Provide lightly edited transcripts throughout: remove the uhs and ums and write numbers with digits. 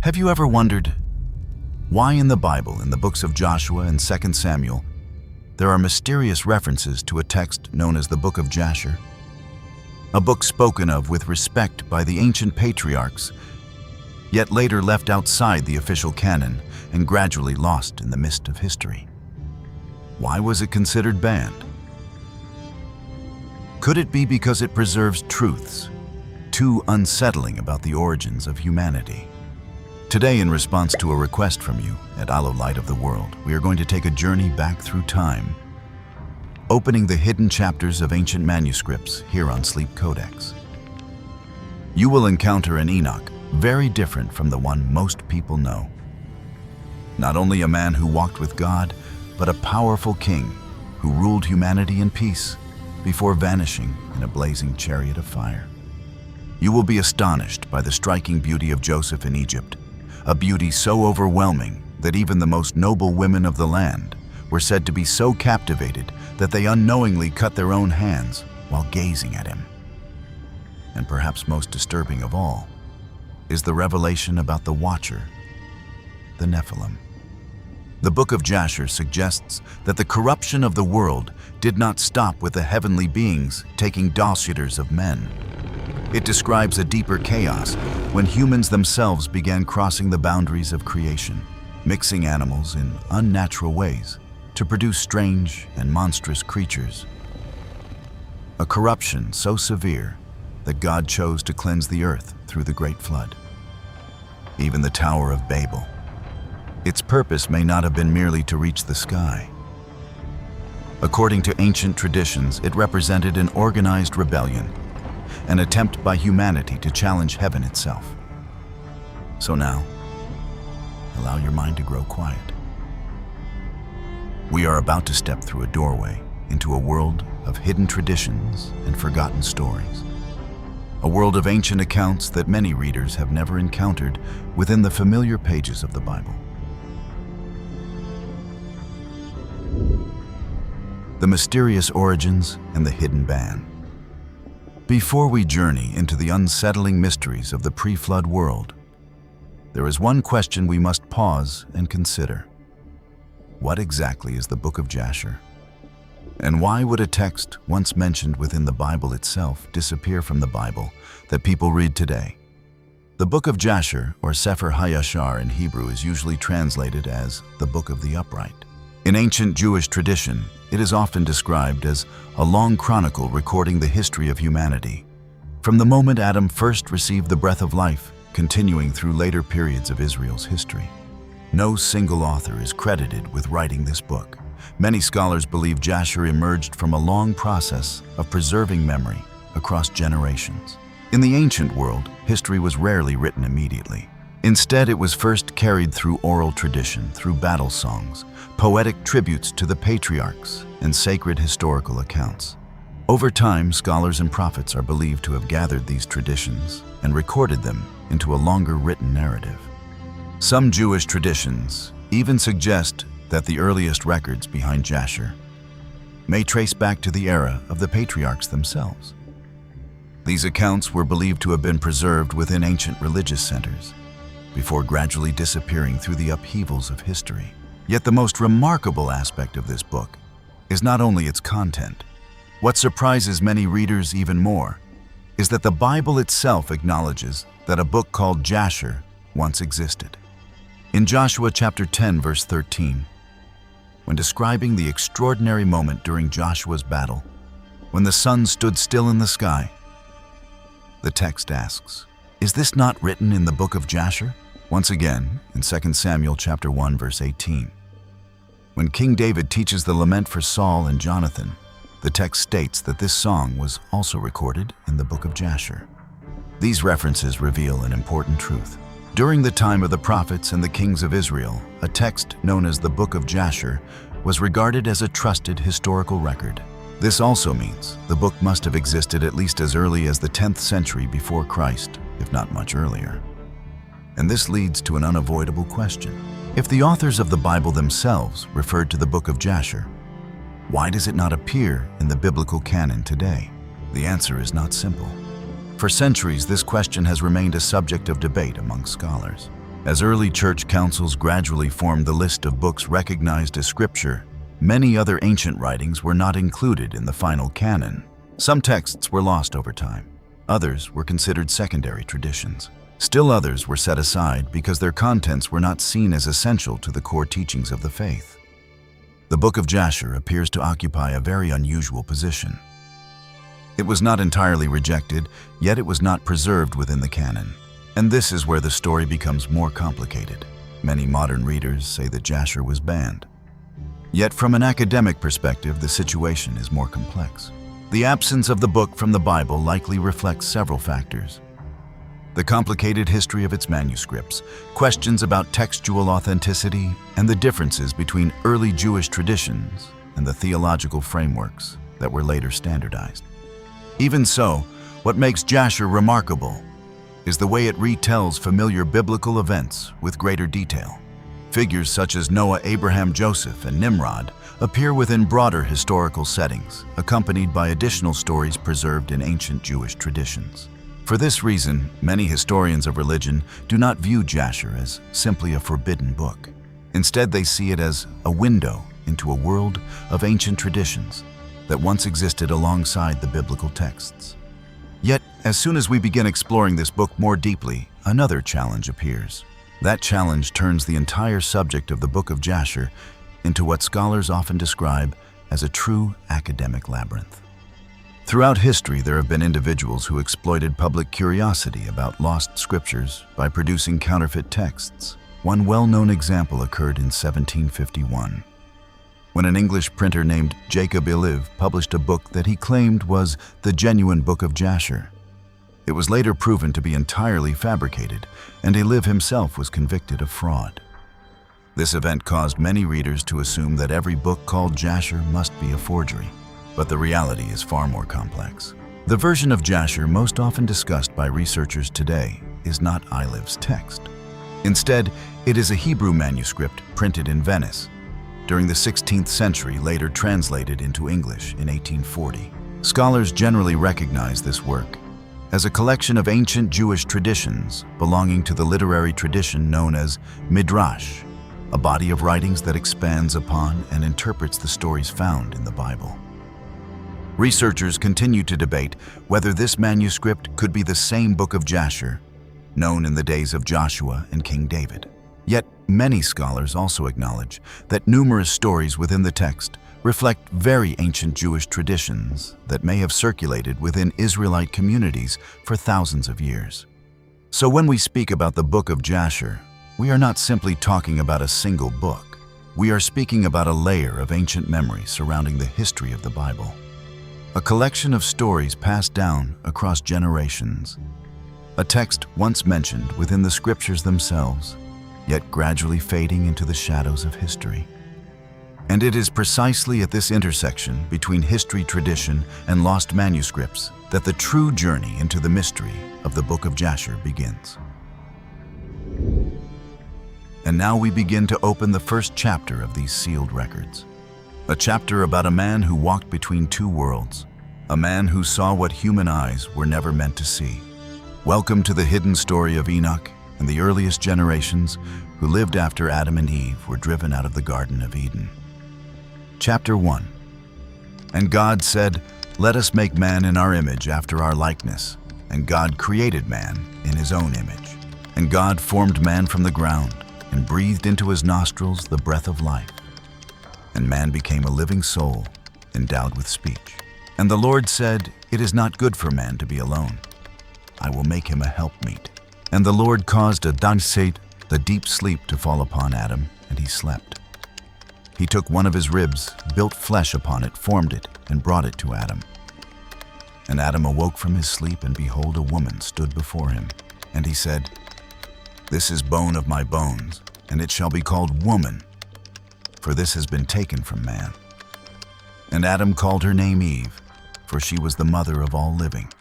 Have you ever wondered why in the Bible, in the books of Joshua and 2 Samuel, there are mysterious references to a text known as the Book of Jasher? A book spoken of with respect by the ancient patriarchs, yet later left outside the official canon and gradually lost in the mist of history. Why was it considered banned? Could it be because it preserves truths too unsettling about the origins of humanity? Today, in response to a request from you at Aloe Light of the World, we are going to take a journey back through time, opening the hidden chapters of ancient manuscripts here on Sleep Codex. You will encounter an Enoch very different from the one most people know. Not only a man who walked with God, but a powerful king who ruled humanity in peace before vanishing in a blazing chariot of fire. You will be astonished by the striking beauty of Joseph in Egypt, a beauty so overwhelming that even the most noble women of the land were said to be so captivated that they unknowingly cut their own hands while gazing at him. And perhaps most disturbing of all is the revelation about the Watcher, the Nephilim. The Book of Jasher suggests that the corruption of the world did not stop with the heavenly beings taking dossiers of men. It describes a deeper chaos when humans themselves began crossing the boundaries of creation, mixing animals in unnatural ways to produce strange and monstrous creatures. A corruption so severe that God chose to cleanse the earth through the Great Flood. Even the Tower of Babel. Its purpose may not have been merely to reach the sky. According to ancient traditions, it represented an organized rebellion, an attempt by humanity to challenge heaven itself. So now, allow your mind to grow quiet. We are about to step through a doorway into a world of hidden traditions and forgotten stories. A world of ancient accounts that many readers have never encountered within the familiar pages of the Bible. The mysterious origins and the hidden ban. Before we journey into the unsettling mysteries of the pre-flood world, there is one question we must pause and consider. What exactly is the Book of Jasher? And why would a text once mentioned within the Bible itself disappear from the Bible that people read today? The Book of Jasher, or Sefer HaYashar in Hebrew, is usually translated as the Book of the Upright. In ancient Jewish tradition, it is often described as a long chronicle recording the history of humanity, from the moment Adam first received the breath of life, continuing through later periods of Israel's history. No single author is credited with writing this book. Many scholars believe Jasher emerged from a long process of preserving memory across generations. In the ancient world, history was rarely written immediately. Instead, it was first carried through oral tradition, through battle songs, poetic tributes to the patriarchs, and sacred historical accounts. Over time, scholars and prophets are believed to have gathered these traditions and recorded them into a longer written narrative. Some Jewish traditions even suggest that the earliest records behind Jasher may trace back to the era of the patriarchs themselves. These accounts were believed to have been preserved within ancient religious centers, before gradually disappearing through the upheavals of history. Yet the most remarkable aspect of this book is not only its content. What surprises many readers even more is that the Bible itself acknowledges that a book called Jasher once existed. In Joshua chapter 10, verse 13, when describing the extraordinary moment during Joshua's battle, when the sun stood still in the sky, the text asks, "Is this not written in the book of Jasher?" Once again, in 2 Samuel chapter 1, verse 18, when King David teaches the lament for Saul and Jonathan, the text states that this song was also recorded in the book of Jasher. These references reveal an important truth. During the time of the prophets and the kings of Israel, a text known as the Book of Jasher was regarded as a trusted historical record. This also means the book must have existed at least as early as the 10th century before Christ, if not much earlier. And this leads to an unavoidable question. If the authors of the Bible themselves referred to the Book of Jasher, why does it not appear in the biblical canon today? The answer is not simple. For centuries, this question has remained a subject of debate among scholars. As early church councils gradually formed the list of books recognized as scripture, many other ancient writings were not included in the final canon. Some texts were lost over time. Others were considered secondary traditions. Still others were set aside because their contents were not seen as essential to the core teachings of the faith. The Book of Jasher appears to occupy a very unusual position. It was not entirely rejected, yet it was not preserved within the canon. And this is where the story becomes more complicated. Many modern readers say that Jasher was banned. Yet from an academic perspective, the situation is more complex. The absence of the book from the Bible likely reflects several factors. The complicated history of its manuscripts, questions about textual authenticity, and the differences between early Jewish traditions and the theological frameworks that were later standardized. Even so, what makes Jasher remarkable is the way it retells familiar biblical events with greater detail. Figures such as Noah, Abraham, Joseph, and Nimrod appear within broader historical settings, accompanied by additional stories preserved in ancient Jewish traditions. For this reason, many historians of religion do not view Jasher as simply a forbidden book. Instead, they see it as a window into a world of ancient traditions that once existed alongside the biblical texts. Yet, as soon as we begin exploring this book more deeply, another challenge appears. That challenge turns the entire subject of the Book of Jasher into what scholars often describe as a true academic labyrinth. Throughout history, there have been individuals who exploited public curiosity about lost scriptures by producing counterfeit texts. One well-known example occurred in 1751, when an English printer named Jacob Iliv published a book that he claimed was the genuine Book of Jasher. It was later proven to be entirely fabricated, and Iliv himself was convicted of fraud. This event caused many readers to assume that every book called Jasher must be a forgery. But the reality is far more complex. The version of Jasher most often discussed by researchers today is not Iliv's text. Instead, it is a Hebrew manuscript printed in Venice during the 16th century, later translated into English in 1840. Scholars generally recognize this work as a collection of ancient Jewish traditions belonging to the literary tradition known as Midrash, a body of writings that expands upon and interprets the stories found in the Bible. Researchers continue to debate whether this manuscript could be the same Book of Jasher, known in the days of Joshua and King David. Yet, many scholars also acknowledge that numerous stories within the text reflect very ancient Jewish traditions that may have circulated within Israelite communities for thousands of years. So when we speak about the Book of Jasher, we are not simply talking about a single book. We are speaking about a layer of ancient memory surrounding the history of the Bible. A collection of stories passed down across generations. A text once mentioned within the scriptures themselves, yet gradually fading into the shadows of history. And it is precisely at this intersection between history, tradition, and lost manuscripts that the true journey into the mystery of the Book of Jasher begins. And now we begin to open the first chapter of these sealed records. A chapter about a man who walked between two worlds, a man who saw what human eyes were never meant to see. Welcome to the hidden story of Enoch and the earliest generations who lived after Adam and Eve were driven out of the Garden of Eden. Chapter 1. And God said, "Let us make man in our image after our likeness. And God created man in his own image. And God formed man from the ground and breathed into his nostrils the breath of life. And man became a living soul, endowed with speech. And the Lord said, It is not good for man to be alone. I will make him a helpmeet. And the Lord caused a dansate, the deep sleep, to fall upon Adam, and he slept. He took one of his ribs, built flesh upon it, formed it, and brought it to Adam. And Adam awoke from his sleep, and behold, a woman stood before him. And he said, This is bone of my bones, and it shall be called woman, for this has been taken from man. And Adam called her name Eve, for she was the mother of all living.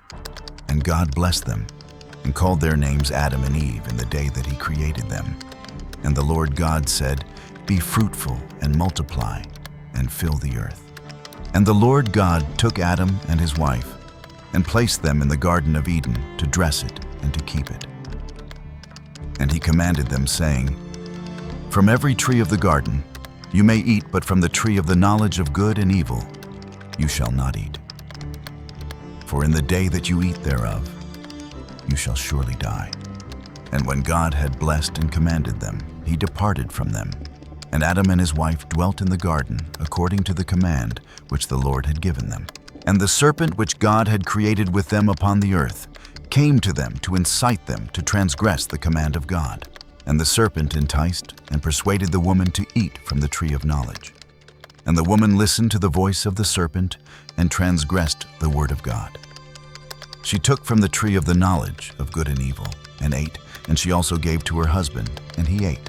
And God blessed them, and called their names Adam and Eve in the day that he created them. And the Lord God said, Be fruitful and multiply, and fill the earth. And the Lord God took Adam and his wife, and placed them in the Garden of Eden to dress it and to keep it. And he commanded them, saying, "From every tree of the garden you may eat, but from the tree of the knowledge of good and evil you shall not eat. For in the day that you eat thereof, you shall surely die." And when God had blessed and commanded them, he departed from them. And Adam and his wife dwelt in the garden according to the command which the Lord had given them. And the serpent which God had created with them upon the earth came to them to incite them to transgress the command of God. And the serpent enticed and persuaded the woman to eat from the tree of knowledge. And the woman listened to the voice of the serpent and transgressed the word of God. She took from the tree of the knowledge of good and evil and ate, and she also gave to her husband, and he ate.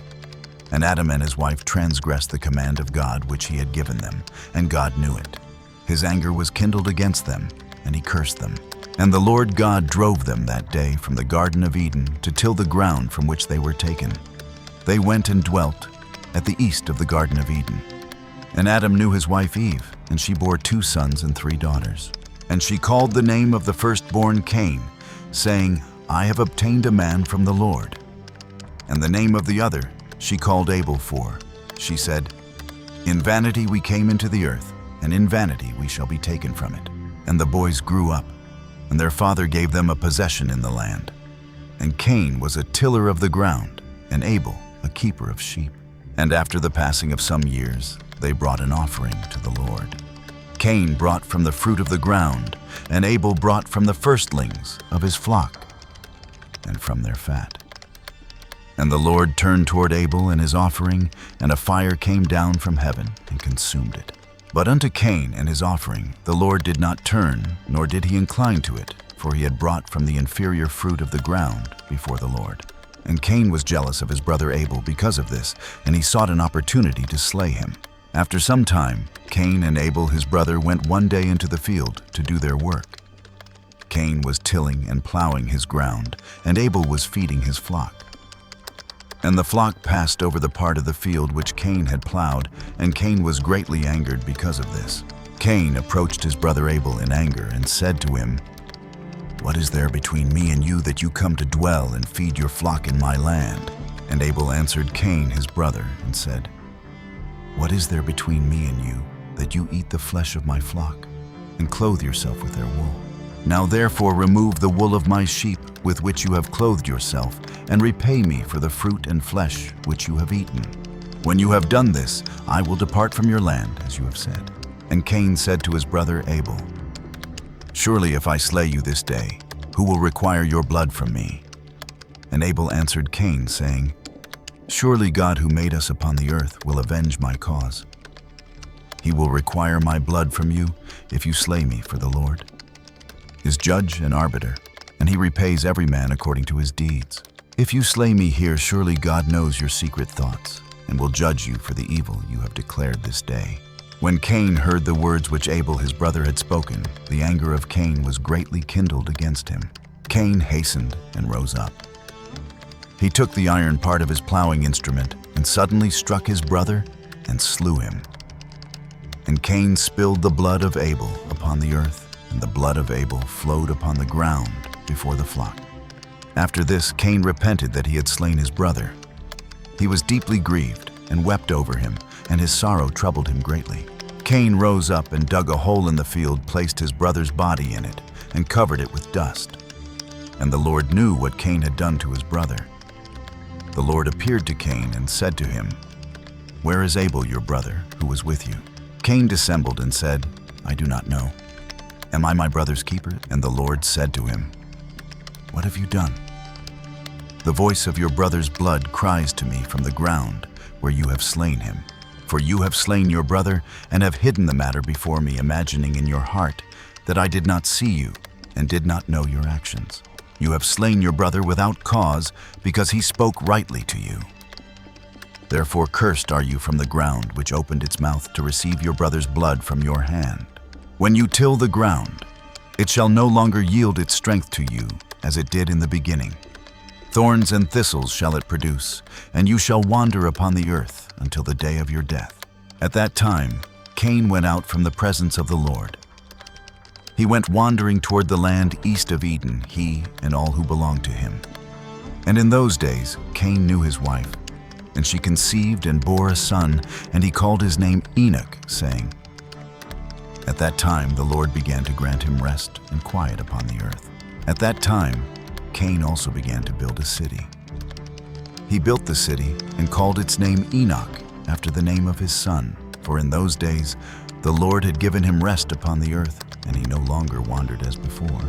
And Adam and his wife transgressed the command of God which he had given them, and God knew it. His anger was kindled against them, and he cursed them. And the Lord God drove them that day from the Garden of Eden to till the ground from which they were taken. They went and dwelt at the east of the Garden of Eden. And Adam knew his wife Eve, and she bore 2 sons and 3 daughters. And she called the name of the firstborn Cain, saying, "I have obtained a man from the Lord." And the name of the other she called Abel, for she said, "In vanity we came into the earth, and in vanity we shall be taken from it." And the boys grew up, and their father gave them a possession in the land. And Cain was a tiller of the ground, and Abel a keeper of sheep. And after the passing of some years, they brought an offering to the Lord. Cain brought from the fruit of the ground, and Abel brought from the firstlings of his flock, and from their fat. And the Lord turned toward Abel and his offering, and a fire came down from heaven and consumed it. But unto Cain and his offering the Lord did not turn, nor did he incline to it, for he had brought from the inferior fruit of the ground before the Lord. And Cain was jealous of his brother Abel because of this, and he sought an opportunity to slay him. After some time, Cain and Abel his brother went one day into the field to do their work. Cain was tilling and plowing his ground, and Abel was feeding his flock. And the flock passed over the part of the field which Cain had plowed, and Cain was greatly angered because of this. Cain approached his brother Abel in anger and said to him, "What is there between me and you that you come to dwell and feed your flock in my land?" And Abel answered Cain his brother and said, "What is there between me and you that you eat the flesh of my flock and clothe yourself with their wool? Now therefore remove the wool of my sheep with which you have clothed yourself, and repay me for the fruit and flesh which you have eaten. When you have done this, I will depart from your land, as you have said." And Cain said to his brother Abel, "Surely if I slay you this day, who will require your blood from me?" And Abel answered Cain, saying, "Surely God who made us upon the earth will avenge my cause. He will require my blood from you if you slay me, for the Lord is judge and arbiter, and he repays every man according to his deeds. If you slay me here, surely God knows your secret thoughts, and will judge you for the evil you have declared this day." When Cain heard the words which Abel his brother had spoken, the anger of Cain was greatly kindled against him. Cain hastened and rose up. He took the iron part of his plowing instrument and suddenly struck his brother and slew him. And Cain spilled the blood of Abel upon the earth, and the blood of Abel flowed upon the ground before the flock. After this, Cain repented that he had slain his brother. He was deeply grieved and wept over him, and his sorrow troubled him greatly. Cain rose up and dug a hole in the field, placed his brother's body in it, and covered it with dust. And the Lord knew what Cain had done to his brother. The Lord appeared to Cain and said to him, "Where is Abel your brother, who was with you?" Cain dissembled and said, "I do not know. Am I my brother's keeper?" And the Lord said to him, "What have you done?" "The voice of your brother's blood cries to me from the ground where you have slain him. For you have slain your brother and have hidden the matter before me, imagining in your heart that I did not see you and did not know your actions. You have slain your brother without cause, because he spoke rightly to you. Therefore cursed are you from the ground, which opened its mouth to receive your brother's blood from your hand. When you till the ground, it shall no longer yield its strength to you, as it did in the beginning. Thorns and thistles shall it produce, and you shall wander upon the earth until the day of your death." At that time, Cain went out from the presence of the Lord. He went wandering toward the land east of Eden, he and all who belonged to him. And in those days Cain knew his wife, and she conceived and bore a son, and he called his name Enoch, saying, At that time the Lord began to grant him rest and quiet upon the earth. At that time Cain also began to build a city. He built the city and called its name Enoch, after the name of his son, for in those days the Lord had given him rest upon the earth, and he no longer wandered as before.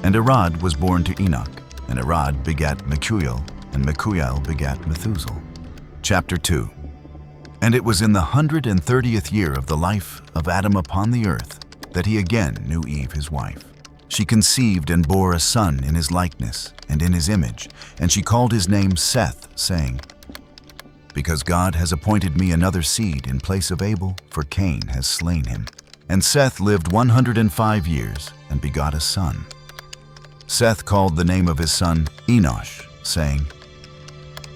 And Ararat was born to Enoch, and Ararat begat Mechuel, and Mechuel begat Methuselah. Chapter 2. And it was in the 130th year of the life of Adam upon the earth that he again knew Eve his wife. She conceived and bore a son in his likeness and in his image, and she called his name Seth, saying, Because God has appointed me another seed in place of Abel, for Cain has slain him. And Seth lived 105 years and begot a son. Seth called the name of his son Enosh, saying,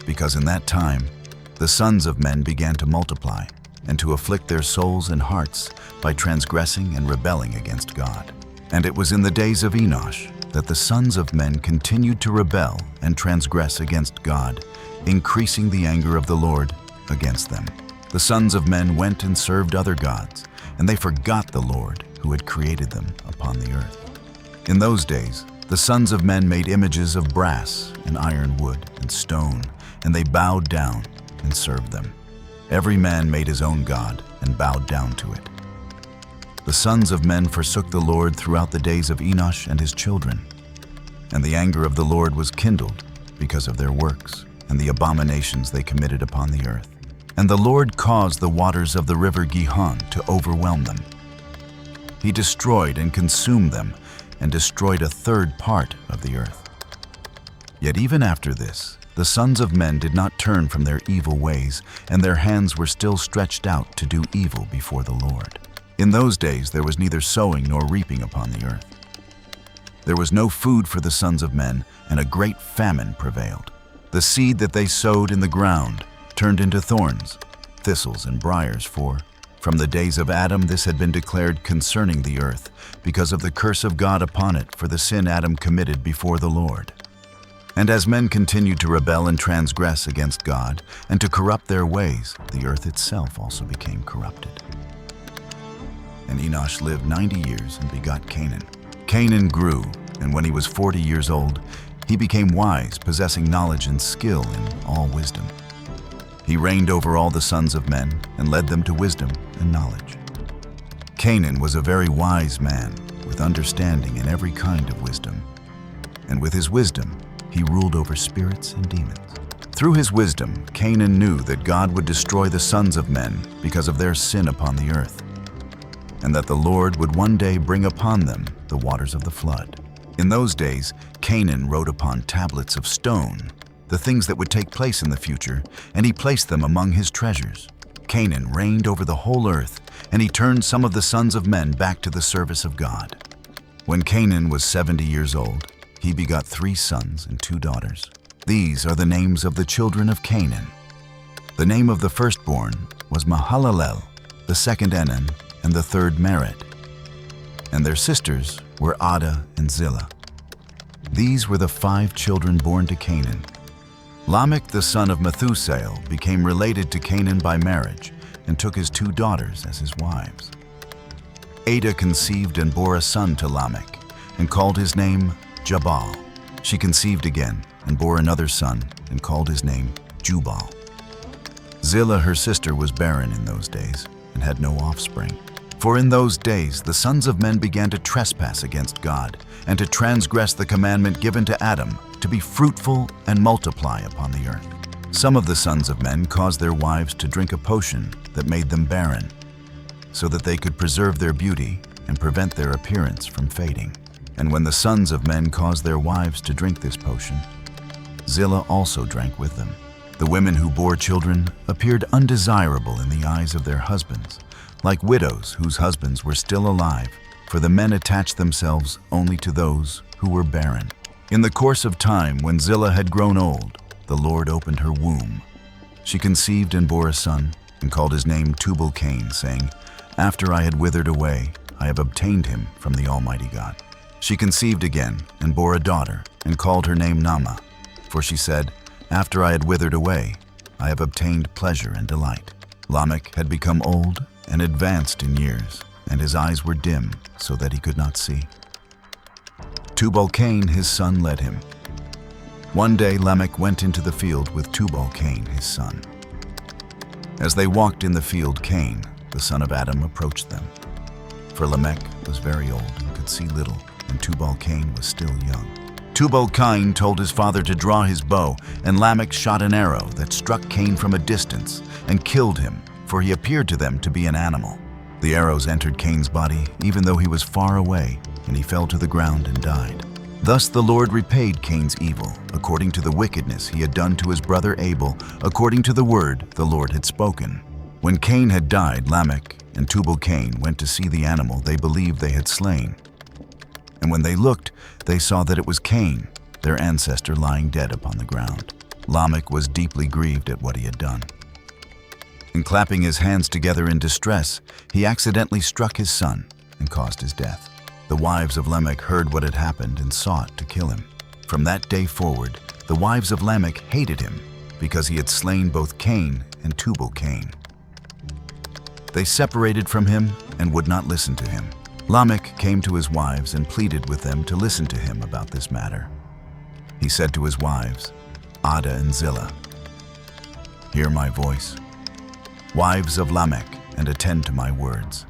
Because in that time the sons of men began to multiply, and to afflict their souls and hearts by transgressing and rebelling against God. And it was in the days of Enosh that the sons of men continued to rebel and transgress against God, increasing the anger of the Lord against them. The sons of men went and served other gods, and they forgot the Lord who had created them upon the earth. In those days, the sons of men made images of brass and iron wood and stone, and they bowed down and served them. Every man made his own god and bowed down to it. The sons of men forsook the Lord throughout the days of Enosh and his children, and the anger of the Lord was kindled because of their works and the abominations they committed upon the earth. And the Lord caused the waters of the river Gihon to overwhelm them. He destroyed and consumed them, and destroyed a third part of the earth. Yet even after this, the sons of men did not turn from their evil ways, and their hands were still stretched out to do evil before the Lord. In those days there was neither sowing nor reaping upon the earth. There was no food for the sons of men, and a great famine prevailed. The seed that they sowed in the ground turned into thorns, thistles, and briars, for from the days of Adam this had been declared concerning the earth, because of the curse of God upon it for the sin Adam committed before the Lord. And as men continued to rebel and transgress against God, and to corrupt their ways, the earth itself also became corrupted. And Enosh lived 90 years and begot Canaan. Canaan grew, and when he was 40 years old, he became wise, possessing knowledge and skill in all wisdom. He reigned over all the sons of men, and led them to wisdom and knowledge. Canaan was a very wise man, with understanding in every kind of wisdom. And with his wisdom, he ruled over spirits and demons. Through his wisdom, Canaan knew that God would destroy the sons of men because of their sin upon the earth, and that the Lord would one day bring upon them the waters of the flood. In those days, Canaan wrote upon tablets of stone the things that would take place in the future, and he placed them among his treasures. Canaan reigned over the whole earth, and he turned some of the sons of men back to the service of God. When Canaan was 70 years old, he begot 3 sons and 2 daughters. These are the names of the children of Canaan. The name of the firstborn was Mahalalel, the second Enan, and the third Mered. And their sisters were Adah and Zillah. These were the 5 children born to Canaan. Lamech, the son of Methuselah, became related to Canaan by marriage, and took his 2 daughters as his wives. Adah conceived and bore a son to Lamech, and called his name Jabal. She conceived again, and bore another son, and called his name Jubal. Zillah, her sister, was barren in those days, and had no offspring. For in those days the sons of men began to trespass against God, and to transgress the commandment given to Adam, to be fruitful and multiply upon the earth. Some of the sons of men caused their wives to drink a potion that made them barren, so that they could preserve their beauty and prevent their appearance from fading. And when the sons of men caused their wives to drink this potion, Zillah also drank with them. The women who bore children appeared undesirable in the eyes of their husbands, like widows whose husbands were still alive, for the men attached themselves only to those who were barren. In the course of time, when Zillah had grown old, the Lord opened her womb. She conceived and bore a son, and called his name Tubal-Cain, saying, After I had withered away, I have obtained him from the Almighty God. She conceived again, and bore a daughter, and called her name Naamah. For she said, "After I had withered away, I have obtained pleasure and delight." Lamech had become old and advanced in years, and his eyes were dim, so that he could not see. Tubal-Cain his son led him. One day Lamech went into the field with Tubal-Cain his son. As they walked in the field, Cain, the son of Adam, approached them. For Lamech was very old and could see little, and Tubal-Cain was still young. Tubal-Cain told his father to draw his bow, and Lamech shot an arrow that struck Cain from a distance and killed him, for he appeared to them to be an animal. The arrows entered Cain's body, even though he was far away, and he fell to the ground and died. Thus the Lord repaid Cain's evil, according to the wickedness he had done to his brother Abel, according to the word the Lord had spoken. When Cain had died, Lamech and Tubal-Cain went to see the animal they believed they had slain. And when they looked, they saw that it was Cain, their ancestor, lying dead upon the ground. Lamech was deeply grieved at what he had done. And clapping his hands together in distress, he accidentally struck his son and caused his death. The wives of Lamech heard what had happened and sought to kill him. From that day forward, the wives of Lamech hated him because he had slain both Cain and Tubal-Cain. They separated from him and would not listen to him. Lamech came to his wives and pleaded with them to listen to him about this matter. He said to his wives, Adah and Zillah, "Hear my voice, wives of Lamech, and attend to my words.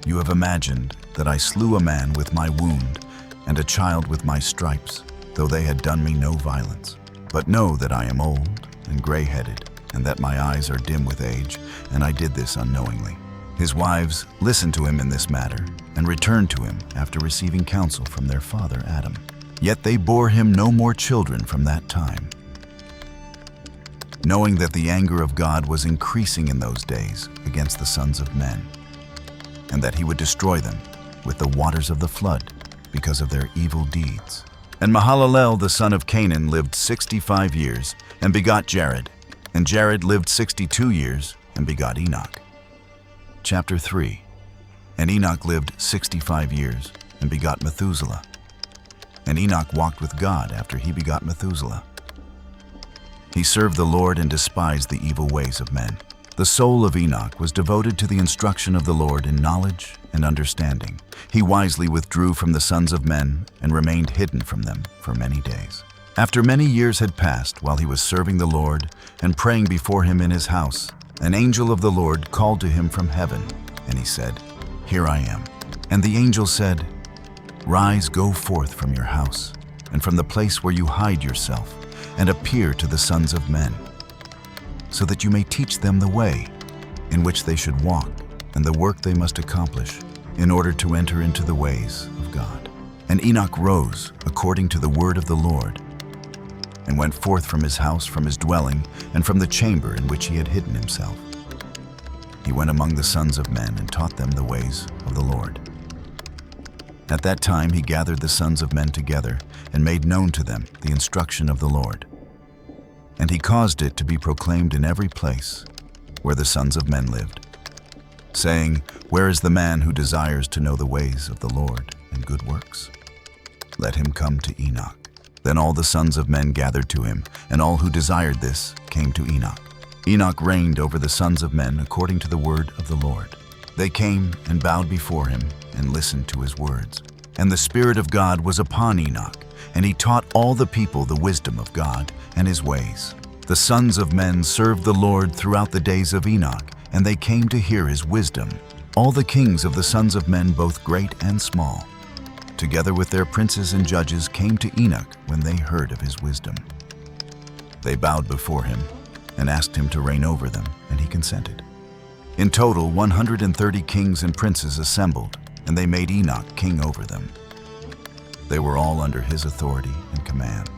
You have imagined that I slew a man with my wound and a child with my stripes, though they had done me no violence. But know that I am old and gray-headed, and that my eyes are dim with age, and I did this unknowingly." His wives listened to him in this matter and returned to him after receiving counsel from their father Adam. Yet they bore him no more children from that time. Knowing that the anger of God was increasing in those days against the sons of men, and that he would destroy them with the waters of the flood because of their evil deeds. And Mahalalel the son of Canaan lived 65 years and begot Jared, and Jared lived 62 years and begot Enoch. Chapter 3. And Enoch lived 65 years and begot Methuselah. And Enoch walked with God after he begot Methuselah. He served the Lord and despised the evil ways of men. The soul of Enoch was devoted to the instruction of the Lord in knowledge and understanding. He wisely withdrew from the sons of men and remained hidden from them for many days. After many years had passed while he was serving the Lord and praying before him in his house, an angel of the Lord called to him from heaven, and he said, "Here I am." And the angel said, "Rise, go forth from your house, and from the place where you hide yourself, and appear to the sons of men, so that you may teach them the way in which they should walk, and the work they must accomplish, in order to enter into the ways of God." And Enoch rose according to the word of the Lord, and went forth from his house, from his dwelling, and from the chamber in which he had hidden himself. He went among the sons of men and taught them the ways of the Lord. At that time he gathered the sons of men together and made known to them the instruction of the Lord. And he caused it to be proclaimed in every place where the sons of men lived, saying, "Where is the man who desires to know the ways of the Lord and good works? Let him come to Enoch." Then all the sons of men gathered to him, and all who desired this came to Enoch. Enoch reigned over the sons of men according to the word of the Lord. They came and bowed before him and listened to his words. And the Spirit of God was upon Enoch, and he taught all the people the wisdom of God and his ways. The sons of men served the Lord throughout the days of Enoch, and they came to hear his wisdom. All the kings of the sons of men, both great and small, together with their princes and judges, came to Enoch when they heard of his wisdom. They bowed before him and asked him to reign over them, and he consented. In total, 130 kings and princes assembled, and they made Enoch king over them. They were all under his authority and command.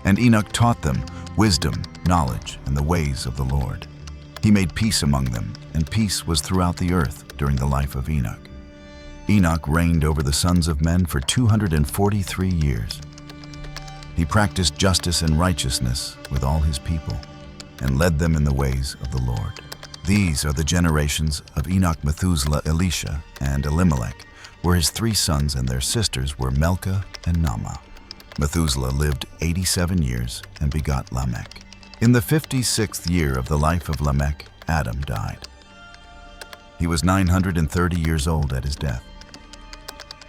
And Enoch taught them wisdom, knowledge, and the ways of the Lord. He made peace among them, and peace was throughout the earth during the life of Enoch. Enoch reigned over the sons of men for 243 years. He practiced justice and righteousness with all his people, and led them in the ways of the Lord. These are the generations of Enoch, Methuselah, Elisha, and Elimelech, were his 3 sons, and their sisters were Melchah and Naamah. Methuselah lived 87 years and begot Lamech. In the 56th year of the life of Lamech, Adam died. He was 930 years old at his death.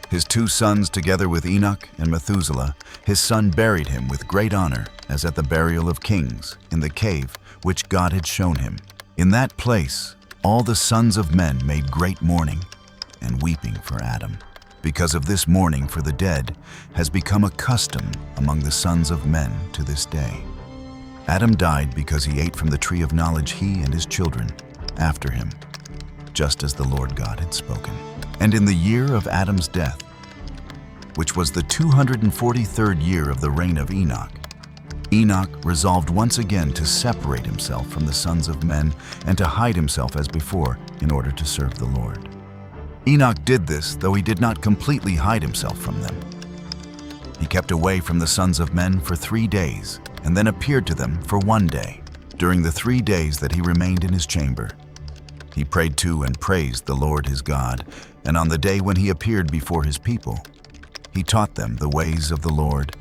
His two sons, together with Enoch and Methuselah, his son buried him with great honor, as at the burial of kings, in the cave which God had shown him. In that place, all the sons of men made great mourning and weeping for Adam, because of this mourning for the dead has become a custom among the sons of men to this day. Adam died because he ate from the tree of knowledge, he and his children after him, just as the Lord God had spoken. And in the year of Adam's death, which was the 243rd year of the reign of Enoch, Enoch resolved once again to separate himself from the sons of men and to hide himself as before in order to serve the Lord. Enoch did this, though he did not completely hide himself from them. He kept away from the sons of men for 3 days and then appeared to them for 1 day. During the 3 days that he remained in his chamber, he prayed to and praised the Lord his God, and on the day when he appeared before his people, he taught them the ways of the Lord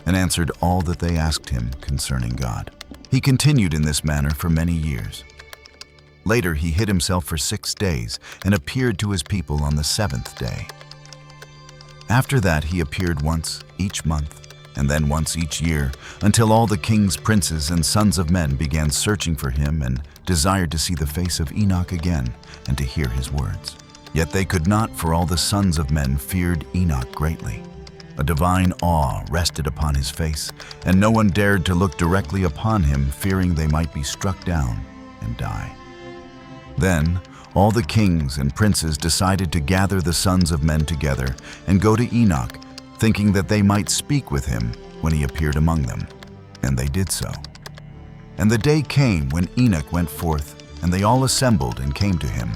and answered all that they asked him concerning God. He continued in this manner for many years. Later he hid himself for 6 days and appeared to his people on the 7th day. After that he appeared once each month, and then once each year, until all the kings, princes, and sons of men began searching for him and desired to see the face of Enoch again and to hear his words. Yet they could not, for all the sons of men feared Enoch greatly. A divine awe rested upon his face, and no one dared to look directly upon him, fearing they might be struck down and die. Then all the kings and princes decided to gather the sons of men together and go to Enoch, thinking that they might speak with him when he appeared among them. And they did so. And the day came when Enoch went forth, and they all assembled and came to him.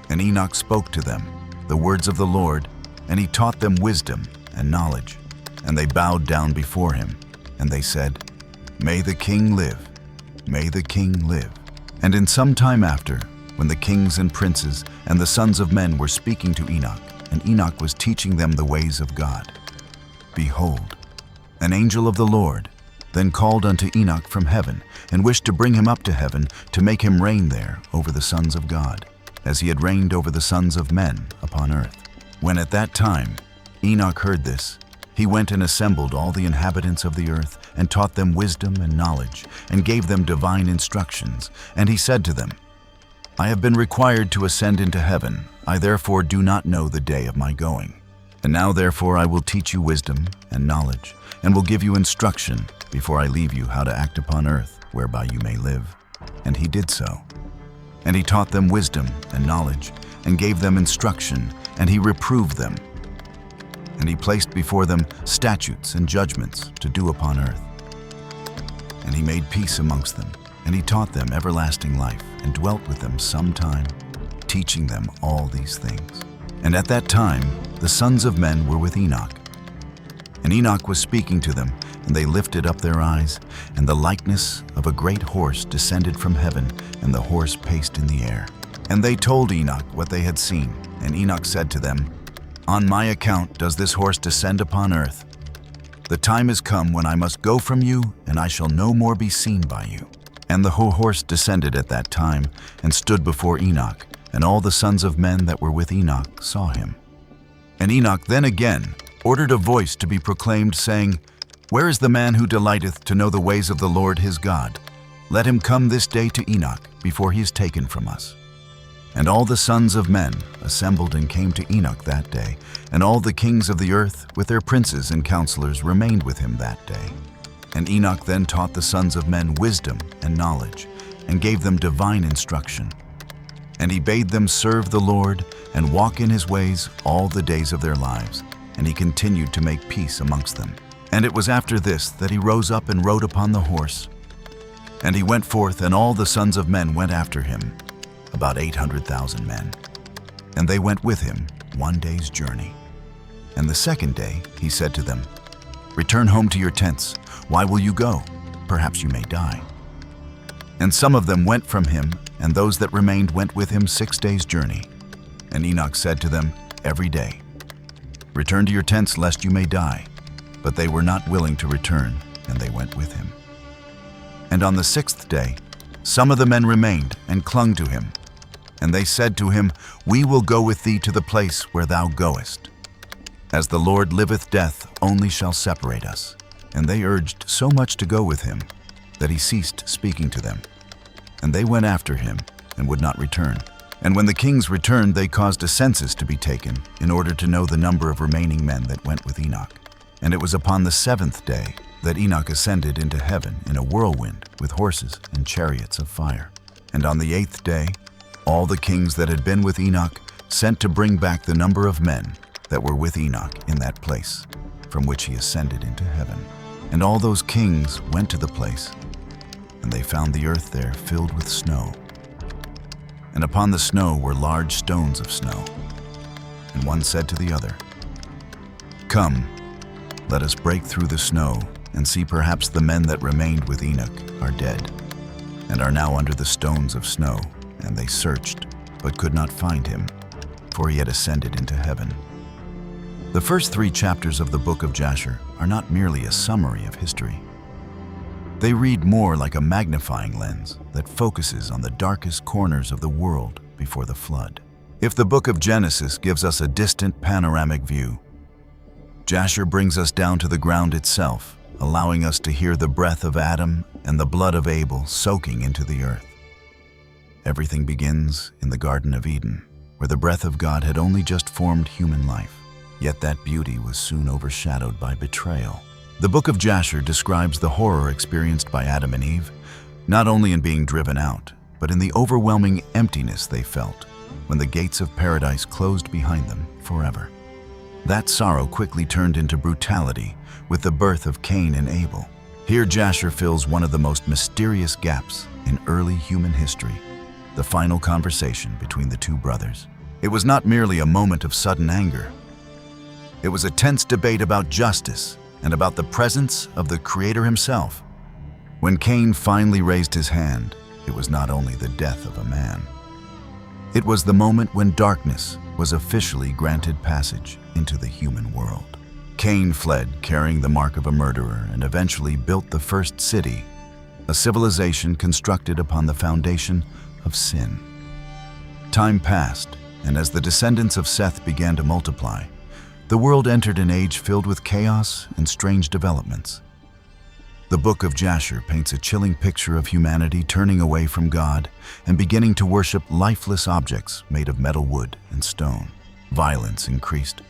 And Enoch spoke to them the words of the Lord, and he taught them wisdom and knowledge. And they bowed down before him, and they said, "May the king live, may the king live." And in some time after, when the kings and princes and the sons of men were speaking to Enoch, and Enoch was teaching them the ways of God, behold, an angel of the Lord then called unto Enoch from heaven, and wished to bring him up to heaven, to make him reign there over the sons of God, as he had reigned over the sons of men upon earth. When at that time Enoch heard this, he went and assembled all the inhabitants of the earth, and taught them wisdom and knowledge, and gave them divine instructions. And he said to them, I have been required to ascend into heaven. I therefore do not know the day of my going. And now therefore I will teach you wisdom and knowledge, and will give you instruction before I leave you how to act upon earth, whereby you may live. And he did so. And he taught them wisdom and knowledge, and gave them instruction, and he reproved them. And he placed before them statutes and judgments to do upon earth. And he made peace amongst them, and he taught them everlasting life, and dwelt with them some time, teaching them all these things. And at that time the sons of men were with Enoch. And Enoch was speaking to them, and they lifted up their eyes, and the likeness of a great horse descended from heaven, and the horse paced in the air. And they told Enoch what they had seen. And Enoch said to them, On my account does this horse descend upon earth. The time is come when I must go from you, and I shall no more be seen by you. And the horse descended at that time, and stood before Enoch, and all the sons of men that were with Enoch saw him. And Enoch then again ordered a voice to be proclaimed, saying, Where is the man who delighteth to know the ways of the Lord his God? Let him come this day to Enoch, before he is taken from us. And all the sons of men assembled and came to Enoch that day, and all the kings of the earth with their princes and counselors remained with him that day. And Enoch then taught the sons of men wisdom and knowledge, and gave them divine instruction. And he bade them serve the Lord and walk in his ways all the days of their lives, and he continued to make peace amongst them. And it was after this that he rose up and rode upon the horse. And he went forth, and all the sons of men went after him, about 800,000 men. And they went with him 1 day's journey. And the second day he said to them, Return home to your tents. Why will you go? Perhaps you may die. And some of them went from him, and those that remained went with him 6 days' journey. And Enoch said to them every day, Return to your tents, lest you may die. But they were not willing to return, and they went with him. And on the 6th day, some of the men remained and clung to him. And they said to him, "We will go with thee to the place where thou goest. As the Lord liveth, death only shall separate us." And they urged so much to go with him that he ceased speaking to them. And they went after him and would not return. And when the kings returned, they caused a census to be taken in order to know the number of remaining men that went with Enoch. And it was upon the 7th day that Enoch ascended into heaven in a whirlwind with horses and chariots of fire. And on the 8th day, all the kings that had been with Enoch sent to bring back the number of men that were with Enoch in that place from which he ascended into heaven. And all those kings went to the place, and they found the earth there filled with snow. And upon the snow were large stones of snow. And one said to the other, "Come, let us break through the snow and see perhaps the men that remained with Enoch are dead, and are now under the stones of snow." And they searched, but could not find him, for he had ascended into heaven. The first 3 chapters of the book of Jasher are not merely a summary of history. They read more like a magnifying lens that focuses on the darkest corners of the world before the flood. If the book of Genesis gives us a distant panoramic view, Jasher brings us down to the ground itself, allowing us to hear the breath of Adam and the blood of Abel soaking into the earth. Everything begins in the Garden of Eden, where the breath of God had only just formed human life. Yet that beauty was soon overshadowed by betrayal. The book of Jasher describes the horror experienced by Adam and Eve, not only in being driven out, but in the overwhelming emptiness they felt when the gates of paradise closed behind them forever. That sorrow quickly turned into brutality with the birth of Cain and Abel. Here Jasher fills one of the most mysterious gaps in early human history, the final conversation between the 2 brothers. It was not merely a moment of sudden anger. It was a tense debate about justice and about the presence of the Creator himself. When Cain finally raised his hand, it was not only the death of a man. It was the moment when darkness was officially granted passage into the human world. Cain fled carrying the mark of a murderer and eventually built the first city, a civilization constructed upon the foundation of sin. Time passed, and as the descendants of Seth began to multiply, the world entered an age filled with chaos and strange developments. The book of Jasher paints a chilling picture of humanity turning away from God and beginning to worship lifeless objects made of metal, wood, and stone. Violence increased.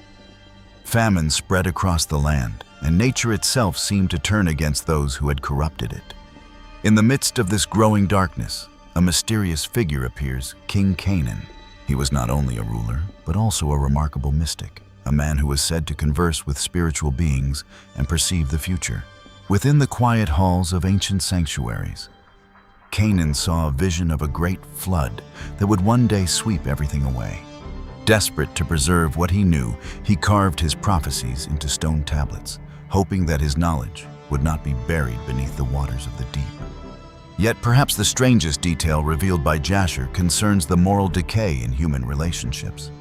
Famine spread across the land, and nature itself seemed to turn against those who had corrupted it. In the midst of this growing darkness, a mysterious figure appears, King Canaan. He was not only a ruler, but also a remarkable mystic, a man who was said to converse with spiritual beings and perceive the future. Within the quiet halls of ancient sanctuaries, Canaan saw a vision of a great flood that would one day sweep everything away. Desperate to preserve what he knew, he carved his prophecies into stone tablets, hoping that his knowledge would not be buried beneath the waters of the deep. Yet perhaps the strangest detail revealed by Jasher concerns the moral decay in human relationships.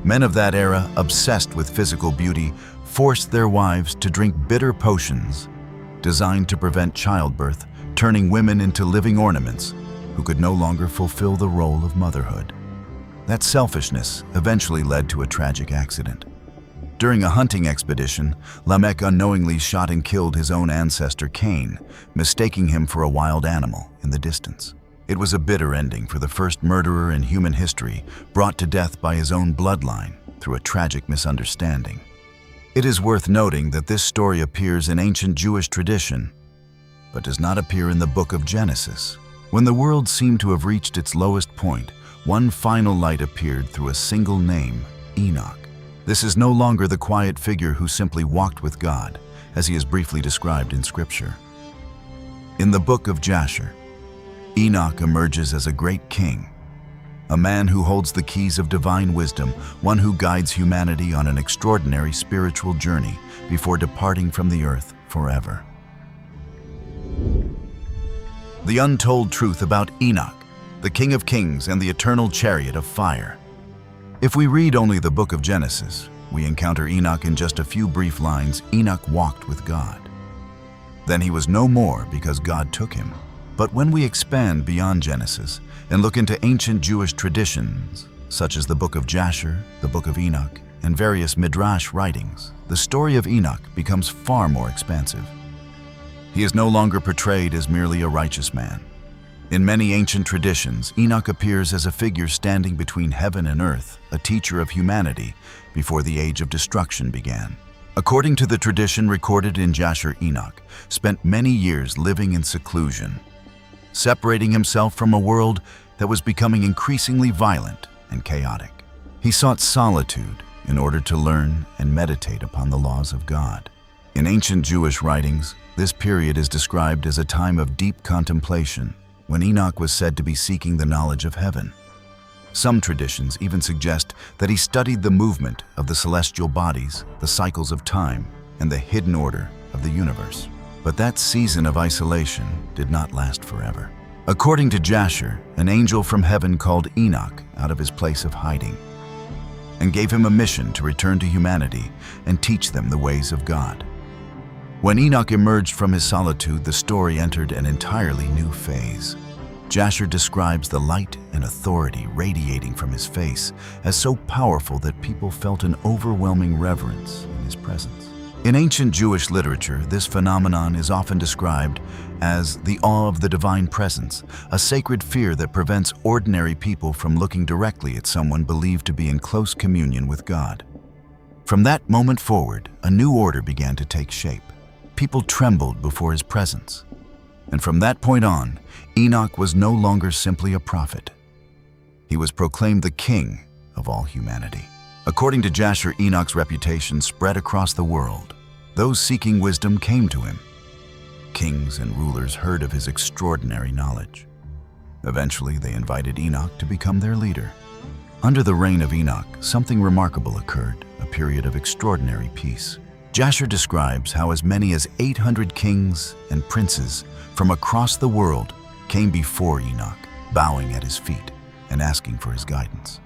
Men of that era, obsessed with physical beauty, forced their wives to drink bitter potions designed to prevent childbirth, turning women into living ornaments who could no longer fulfill the role of motherhood. That selfishness eventually led to a tragic accident. During a hunting expedition, Lamech unknowingly shot and killed his own ancestor Cain, mistaking him for a wild animal in the distance. It was a bitter ending for the first murderer in human history, brought to death by his own bloodline through a tragic misunderstanding. It is worth noting that this story appears in ancient Jewish tradition, but does not appear in the book of Genesis. When the world seemed to have reached its lowest point, one final light appeared through a single name, Enoch. This is no longer the quiet figure who simply walked with God, as he is briefly described in Scripture. In the book of Jasher, Enoch emerges as a great king, a man who holds the keys of divine wisdom, one who guides humanity on an extraordinary spiritual journey before departing from the earth forever. The untold truth about Enoch, the King of Kings and the eternal chariot of fire. If we read only the book of Genesis, we encounter Enoch in just a few brief lines. Enoch walked with God. Then he was no more because God took him. But when we expand beyond Genesis and look into ancient Jewish traditions, such as the Book of Jasher, the Book of Enoch, and various Midrash writings, the story of Enoch becomes far more expansive. He is no longer portrayed as merely a righteous man. In many ancient traditions, Enoch appears as a figure standing between heaven and earth, a teacher of humanity before the age of destruction began. According to the tradition recorded in Jasher, Enoch spent many years living in seclusion, separating himself from a world that was becoming increasingly violent and chaotic. He sought solitude in order to learn and meditate upon the laws of God. In ancient Jewish writings, this period is described as a time of deep contemplation, when Enoch was said to be seeking the knowledge of heaven. Some traditions even suggest that he studied the movement of the celestial bodies, the cycles of time, and the hidden order of the universe. But that season of isolation did not last forever. According to Jasher, an angel from heaven called Enoch out of his place of hiding and gave him a mission to return to humanity and teach them the ways of God. When Enoch emerged from his solitude, the story entered an entirely new phase. Jasher describes the light and authority radiating from his face as so powerful that people felt an overwhelming reverence in his presence. In ancient Jewish literature, this phenomenon is often described as the awe of the divine presence, a sacred fear that prevents ordinary people from looking directly at someone believed to be in close communion with God. From that moment forward, a new order began to take shape. People trembled before his presence. And from that point on, Enoch was no longer simply a prophet. He was proclaimed the king of all humanity. According to Jasher, Enoch's reputation spread across the world. Those seeking wisdom came to him. Kings and rulers heard of his extraordinary knowledge. Eventually, they invited Enoch to become their leader. Under the reign of Enoch, something remarkable occurred, a period of extraordinary peace. Jasher describes how as many as 800 kings and princes from across the world came before Enoch, bowing at his feet and asking for his guidance.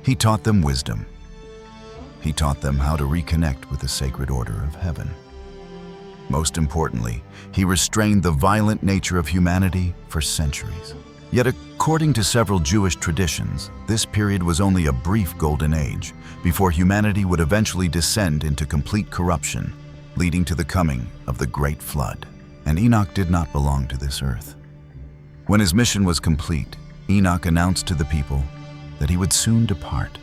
He taught them wisdom. He taught them how to reconnect with the sacred order of heaven. Most importantly, he restrained the violent nature of humanity for centuries. Yet according to several Jewish traditions, this period was only a brief golden age before humanity would eventually descend into complete corruption, leading to the coming of the Great Flood. And Enoch did not belong to this earth. When his mission was complete, Enoch announced to the people that he would soon depart.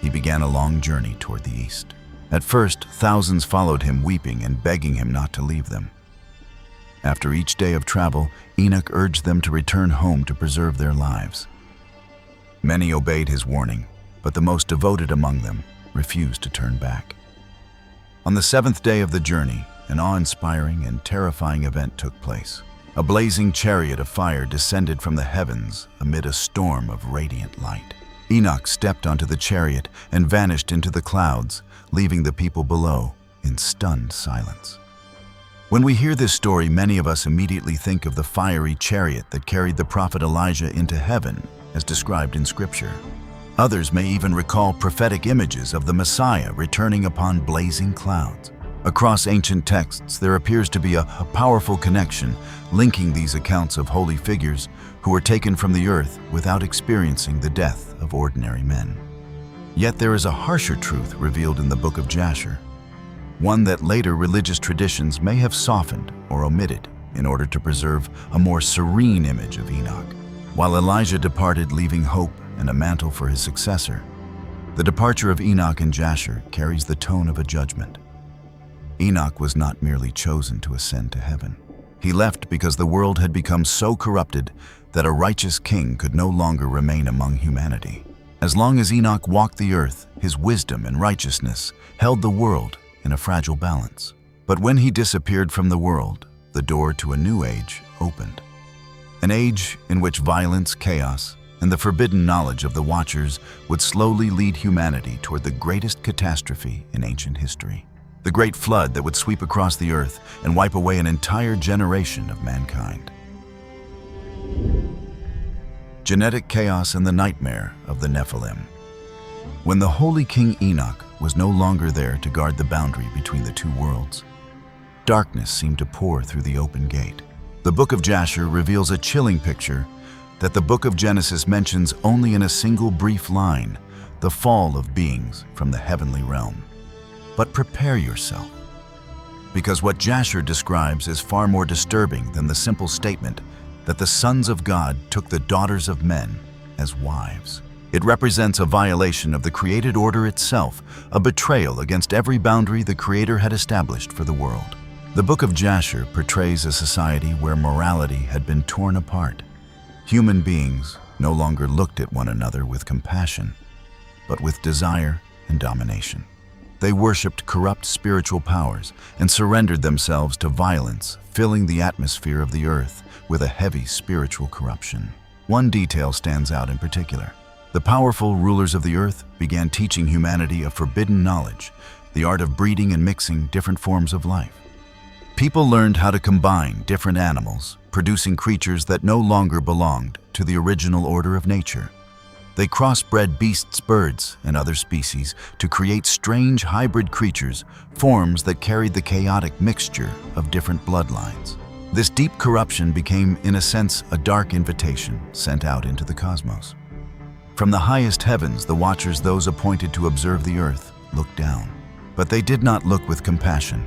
He began a long journey toward the east. At first, thousands followed him, weeping and begging him not to leave them. After each day of travel, Enoch urged them to return home to preserve their lives. Many obeyed his warning, but the most devoted among them refused to turn back. On the seventh day of the journey, an awe-inspiring and terrifying event took place. A blazing chariot of fire descended from the heavens amid a storm of radiant light. Enoch stepped onto the chariot and vanished into the clouds, leaving the people below in stunned silence. When we hear this story, many of us immediately think of the fiery chariot that carried the prophet Elijah into heaven, as described in Scripture. Others may even recall prophetic images of the Messiah returning upon blazing clouds. Across ancient texts, there appears to be a powerful connection linking these accounts of holy figures who were taken from the earth without experiencing the death of ordinary men. Yet there is a harsher truth revealed in the Book of Jasher, one that later religious traditions may have softened or omitted in order to preserve a more serene image of Enoch. While Elijah departed leaving hope and a mantle for his successor, the departure of Enoch in Jasher carries the tone of a judgment. Enoch was not merely chosen to ascend to heaven. He left because the world had become so corrupted that a righteous king could no longer remain among humanity. As long as Enoch walked the earth, his wisdom and righteousness held the world in a fragile balance. But when he disappeared from the world, the door to a new age opened. An age in which violence, chaos, and the forbidden knowledge of the Watchers would slowly lead humanity toward the greatest catastrophe in ancient history. The Great Flood that would sweep across the earth and wipe away an entire generation of mankind. Genetic chaos and the nightmare of the Nephilim. When the holy King Enoch was no longer there to guard the boundary between the two worlds. Darkness seemed to pour through the open gate. The Book of Jasher reveals a chilling picture that the Book of Genesis mentions only in a single brief line: the fall of beings from the heavenly realm. But prepare yourself, because what Jasher describes is far more disturbing than the simple statement that the sons of God took the daughters of men as wives. It represents a violation of the created order itself, a betrayal against every boundary the Creator had established for the world. The Book of Jasher portrays a society where morality had been torn apart. Human beings no longer looked at one another with compassion, but with desire and domination. They worshipped corrupt spiritual powers and surrendered themselves to violence, filling the atmosphere of the earth with a heavy spiritual corruption. One detail stands out in particular. The powerful rulers of the earth began teaching humanity a forbidden knowledge, the art of breeding and mixing different forms of life. People learned how to combine different animals, producing creatures that no longer belonged to the original order of nature. They crossbred beasts, birds, and other species to create strange hybrid creatures, forms that carried the chaotic mixture of different bloodlines. This deep corruption became, in a sense, a dark invitation sent out into the cosmos. From the highest heavens, the watchers, those appointed to observe the earth, looked down. But they did not look with compassion.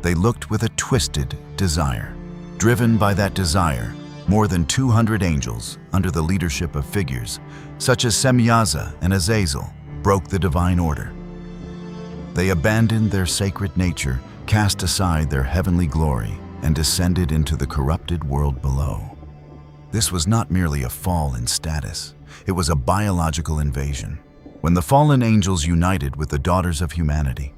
They looked with a twisted desire. Driven by that desire, more than 200 angels, under the leadership of figures such as Semyaza and Azazel, broke the divine order. They abandoned their sacred nature, cast aside their heavenly glory, and descended into the corrupted world below. This was not merely a fall in status, it was a biological invasion. When the fallen angels united with the daughters of humanity,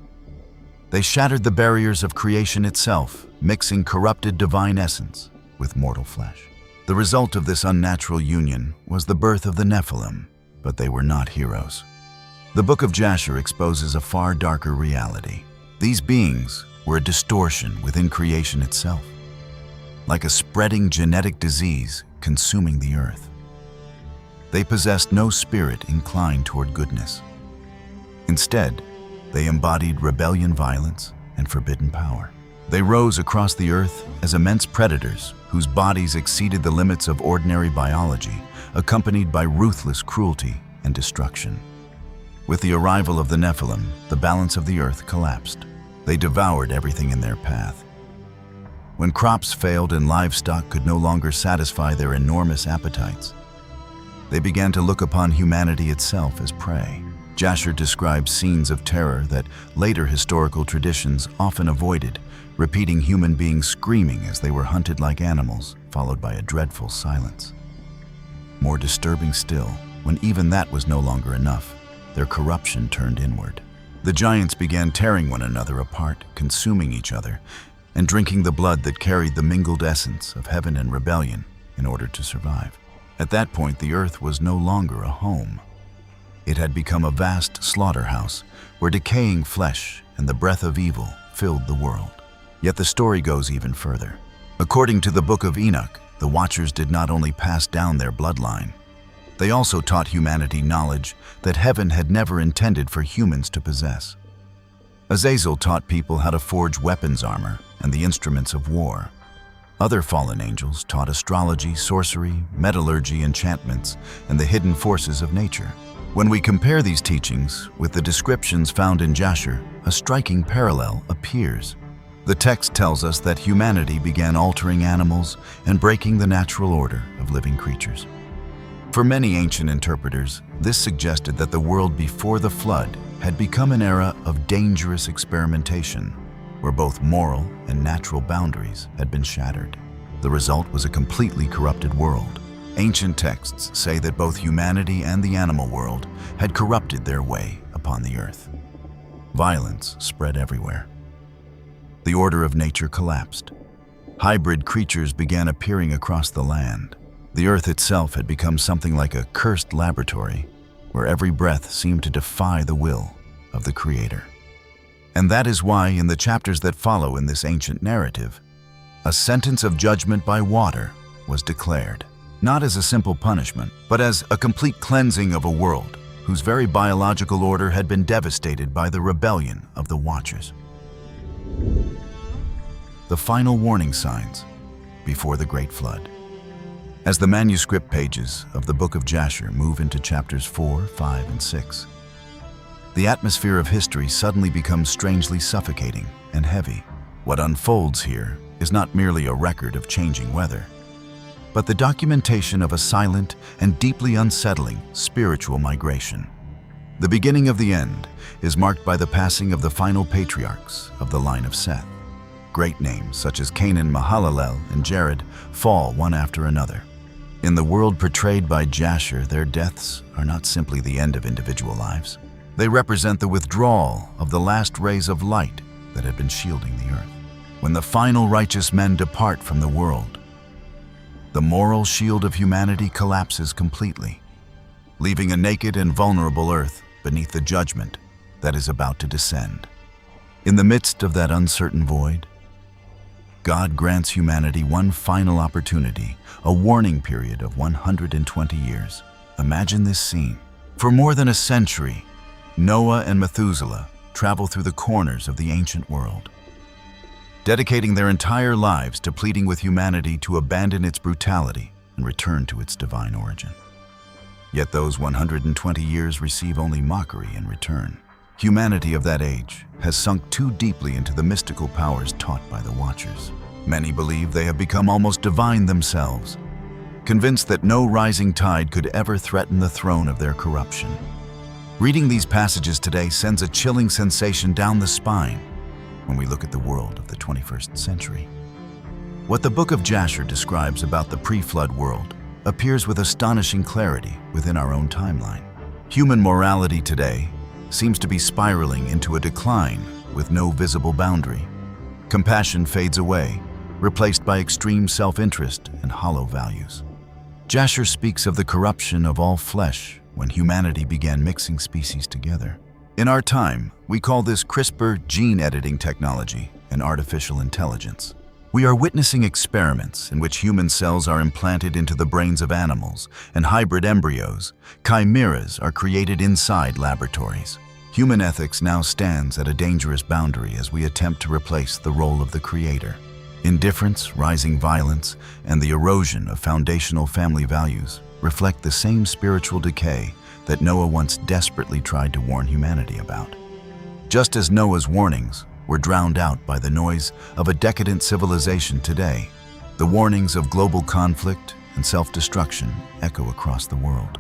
they shattered the barriers of creation itself, mixing corrupted divine essence with mortal flesh. The result of this unnatural union was the birth of the Nephilim, but they were not heroes. The Book of Jasher exposes a far darker reality. These beings were a distortion within creation itself, like a spreading genetic disease consuming the earth. They possessed no spirit inclined toward goodness. Instead, they embodied rebellion, violence, and forbidden power. They rose across the earth as immense predators whose bodies exceeded the limits of ordinary biology, accompanied by ruthless cruelty and destruction. With the arrival of the Nephilim, the balance of the earth collapsed. They devoured everything in their path. When crops failed and livestock could no longer satisfy their enormous appetites, they began to look upon humanity itself as prey. Jasher describes scenes of terror that later historical traditions often avoided, repeating human beings screaming as they were hunted like animals, followed by a dreadful silence. More disturbing still, when even that was no longer enough, their corruption turned inward. The giants began tearing one another apart, consuming each other, and drinking the blood that carried the mingled essence of heaven and rebellion in order to survive. At that point, the earth was no longer a home. It had become a vast slaughterhouse where decaying flesh and the breath of evil filled the world. Yet the story goes even further. According to the Book of Enoch, the Watchers did not only pass down their bloodline, they also taught humanity knowledge that heaven had never intended for humans to possess. Azazel taught people how to forge weapons armor and the instruments of war. Other fallen angels taught astrology, sorcery, metallurgy, enchantments, and the hidden forces of nature. When we compare these teachings with the descriptions found in Jasher, a striking parallel appears. The text tells us that humanity began altering animals and breaking the natural order of living creatures. For many ancient interpreters, this suggested that the world before the flood had become an era of dangerous experimentation, where both moral and natural boundaries had been shattered. The result was a completely corrupted world. Ancient texts say that both humanity and the animal world had corrupted their way upon the earth. Violence spread everywhere. The order of nature collapsed. Hybrid creatures began appearing across the land. The earth itself had become something like a cursed laboratory, where every breath seemed to defy the will of the Creator. And that is why, in the chapters that follow in this ancient narrative, a sentence of judgment by water was declared, not as a simple punishment, but as a complete cleansing of a world whose very biological order had been devastated by the rebellion of the Watchers. The final warning signs before the Great Flood. As the manuscript pages of the Book of Jasher move into chapters 4, 5, and 6, the atmosphere of history suddenly becomes strangely suffocating and heavy. What unfolds here is not merely a record of changing weather, but the documentation of a silent and deeply unsettling spiritual migration. The beginning of the end is marked by the passing of the final patriarchs of the line of Seth. Great names such as Canaan, Mahalalel, and Jared fall one after another. In the world portrayed by Jasher, their deaths are not simply the end of individual lives. They represent the withdrawal of the last rays of light that had been shielding the earth. When the final righteous men depart from the world, the moral shield of humanity collapses completely, leaving a naked and vulnerable earth beneath the judgment that is about to descend. In the midst of that uncertain void, God grants humanity one final opportunity, a warning period of 120 years. Imagine this scene. For more than a century, Noah and Methuselah travel through the corners of the ancient world, dedicating their entire lives to pleading with humanity to abandon its brutality and return to its divine origin. Yet those 120 years receive only mockery in return. Humanity of that age has sunk too deeply into the mystical powers taught by the Watchers. Many believe they have become almost divine themselves, convinced that no rising tide could ever threaten the throne of their corruption. Reading these passages today sends a chilling sensation down the spine when we look at the world of the 21st century. What the Book of Jasher describes about the pre-flood world appears with astonishing clarity within our own timeline. Human morality today seems to be spiraling into a decline with no visible boundary. Compassion fades away, replaced by extreme self-interest and hollow values. Jasher speaks of the corruption of all flesh when humanity began mixing species together. In our time, we call this CRISPR gene editing technology and artificial intelligence. We are witnessing experiments in which human cells are implanted into the brains of animals, and hybrid embryos, chimeras, are created inside laboratories. Human ethics now stands at a dangerous boundary as we attempt to replace the role of the creator. Indifference, rising violence, and the erosion of foundational family values reflect the same spiritual decay that Noah once desperately tried to warn humanity about. Just as Noah's warnings were drowned out by the noise of a decadent civilization today, the warnings of global conflict and self-destruction echo across the world.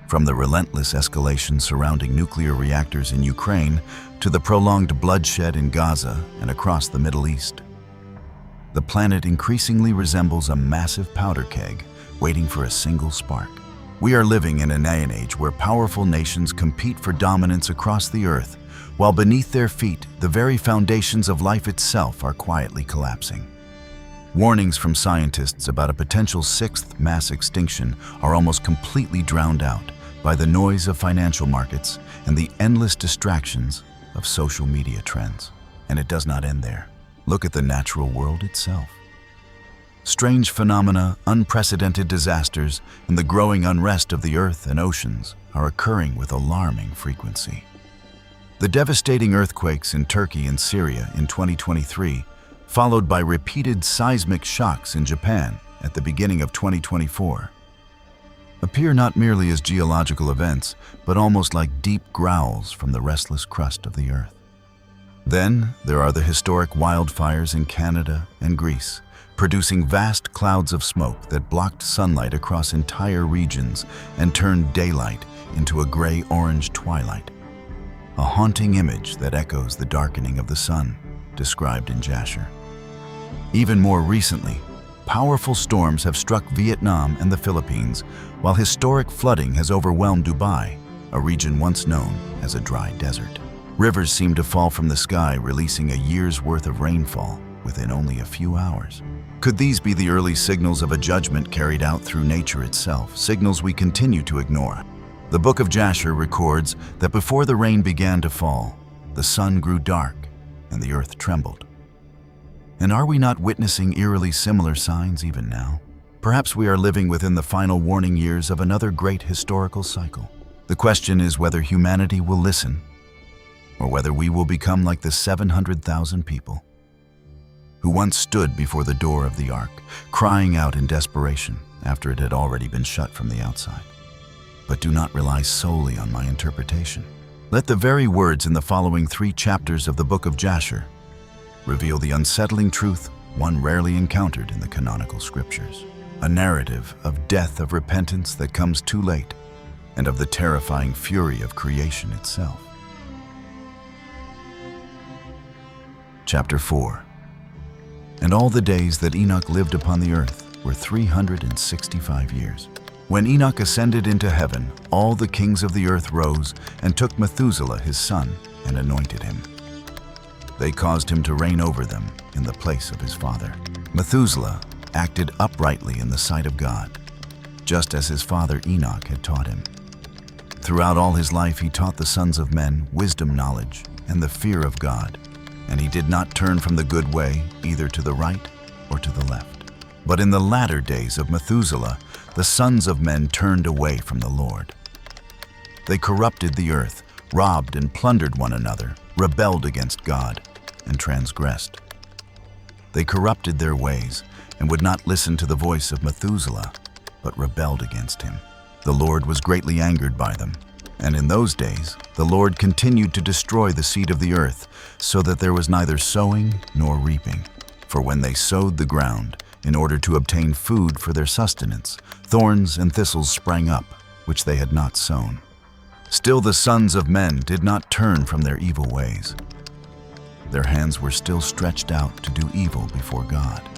From the relentless escalation surrounding nuclear reactors in Ukraine to the prolonged bloodshed in Gaza and across the Middle East, the planet increasingly resembles a massive powder keg waiting for a single spark. We are living in a day and age where powerful nations compete for dominance across the earth, while beneath their feet, the very foundations of life itself are quietly collapsing. Warnings from scientists about a potential sixth mass extinction are almost completely drowned out by the noise of financial markets and the endless distractions of social media trends. And it does not end there. Look at the natural world itself. Strange phenomena, unprecedented disasters, and the growing unrest of the earth and oceans are occurring with alarming frequency. The devastating earthquakes in Turkey and Syria in 2023, followed by repeated seismic shocks in Japan at the beginning of 2024, appear not merely as geological events, but almost like deep growls from the restless crust of the earth. Then there are the historic wildfires in Canada and Greece, producing vast clouds of smoke that blocked sunlight across entire regions and turned daylight into a gray-orange twilight. A haunting image that echoes the darkening of the sun, described in Jasher. Even more recently, powerful storms have struck Vietnam and the Philippines, while historic flooding has overwhelmed Dubai, a region once known as a dry desert. Rivers seem to fall from the sky, releasing a year's worth of rainfall within only a few hours. Could these be the early signals of a judgment carried out through nature itself, signals we continue to ignore? The Book of Jasher records that before the rain began to fall, the sun grew dark and the earth trembled. And are we not witnessing eerily similar signs even now? Perhaps we are living within the final warning years of another great historical cycle. The question is whether humanity will listen, or whether we will become like the 700,000 people who once stood before the door of the ark, crying out in desperation after it had already been shut from the outside. But do not rely solely on my interpretation. Let the very words in the following 3 chapters of the Book of Jasher reveal the unsettling truth one rarely encountered in the canonical scriptures. A narrative of death of repentance that comes too late, and of the terrifying fury of creation itself. Chapter 4. And all the days that Enoch lived upon the earth were 365 years. When Enoch ascended into heaven, all the kings of the earth rose and took Methuselah his son and anointed him. They caused him to reign over them in the place of his father. Methuselah acted uprightly in the sight of God, just as his father Enoch had taught him. Throughout all his life he taught the sons of men wisdom, knowledge, and the fear of God, and he did not turn from the good way either to the right or to the left. But in the latter days of Methuselah, the sons of men turned away from the Lord. They corrupted the earth, robbed and plundered one another, rebelled against God, and transgressed. They corrupted their ways and would not listen to the voice of Methuselah, but rebelled against him. The Lord was greatly angered by them, and in those days the Lord continued to destroy the seed of the earth, so that there was neither sowing nor reaping. For when they sowed the ground in order to obtain food for their sustenance, thorns and thistles sprang up, which they had not sown. Still the sons of men did not turn from their evil ways. Their hands were still stretched out to do evil before God.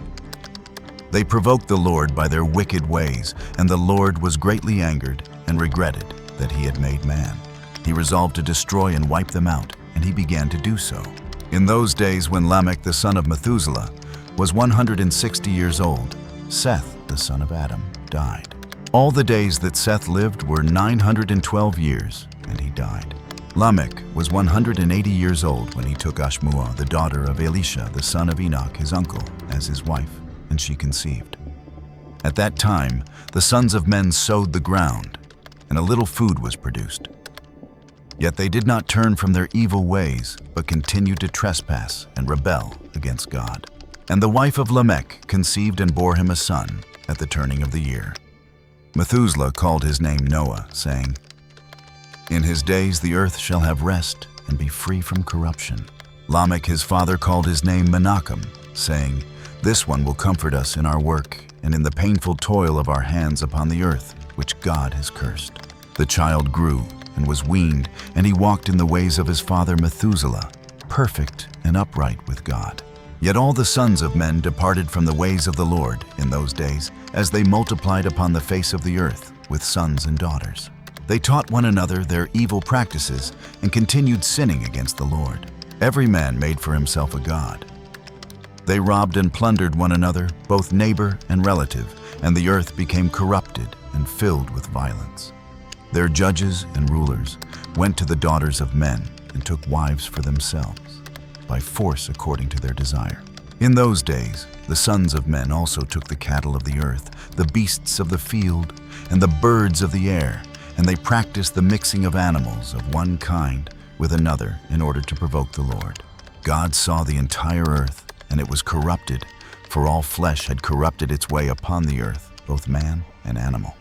They provoked the Lord by their wicked ways, and the Lord was greatly angered and regretted that he had made man. He resolved to destroy and wipe them out, and he began to do so. In those days when Lamech the son of Methuselah was 160 years old, Seth the son of Adam died. All the days that Seth lived were 912 years, and he died. Lamech was 180 years old when he took Ashmuah, the daughter of Elisha, the son of Enoch, his uncle, as his wife, and she conceived. At that time, the sons of men sowed the ground, and a little food was produced. Yet they did not turn from their evil ways, but continued to trespass and rebel against God. And the wife of Lamech conceived and bore him a son at the turning of the year. Methuselah called his name Noah, saying, "In his days the earth shall have rest and be free from corruption." Lamech his father called his name Menachem, saying, "This one will comfort us in our work and in the painful toil of our hands upon the earth, which God has cursed." The child grew and was weaned, and he walked in the ways of his father Methuselah, perfect and upright with God. Yet all the sons of men departed from the ways of the Lord in those days, as they multiplied upon the face of the earth with sons and daughters. They taught one another their evil practices and continued sinning against the Lord. Every man made for himself a god. They robbed and plundered one another, both neighbor and relative, and the earth became corrupted and filled with violence. Their judges and rulers went to the daughters of men and took wives for themselves, by force according to their desire. In those days, the sons of men also took the cattle of the earth, the beasts of the field, and the birds of the air, and they practiced the mixing of animals of one kind with another in order to provoke the Lord. God saw the entire earth, and it was corrupted, for all flesh had corrupted its way upon the earth, both man and animal.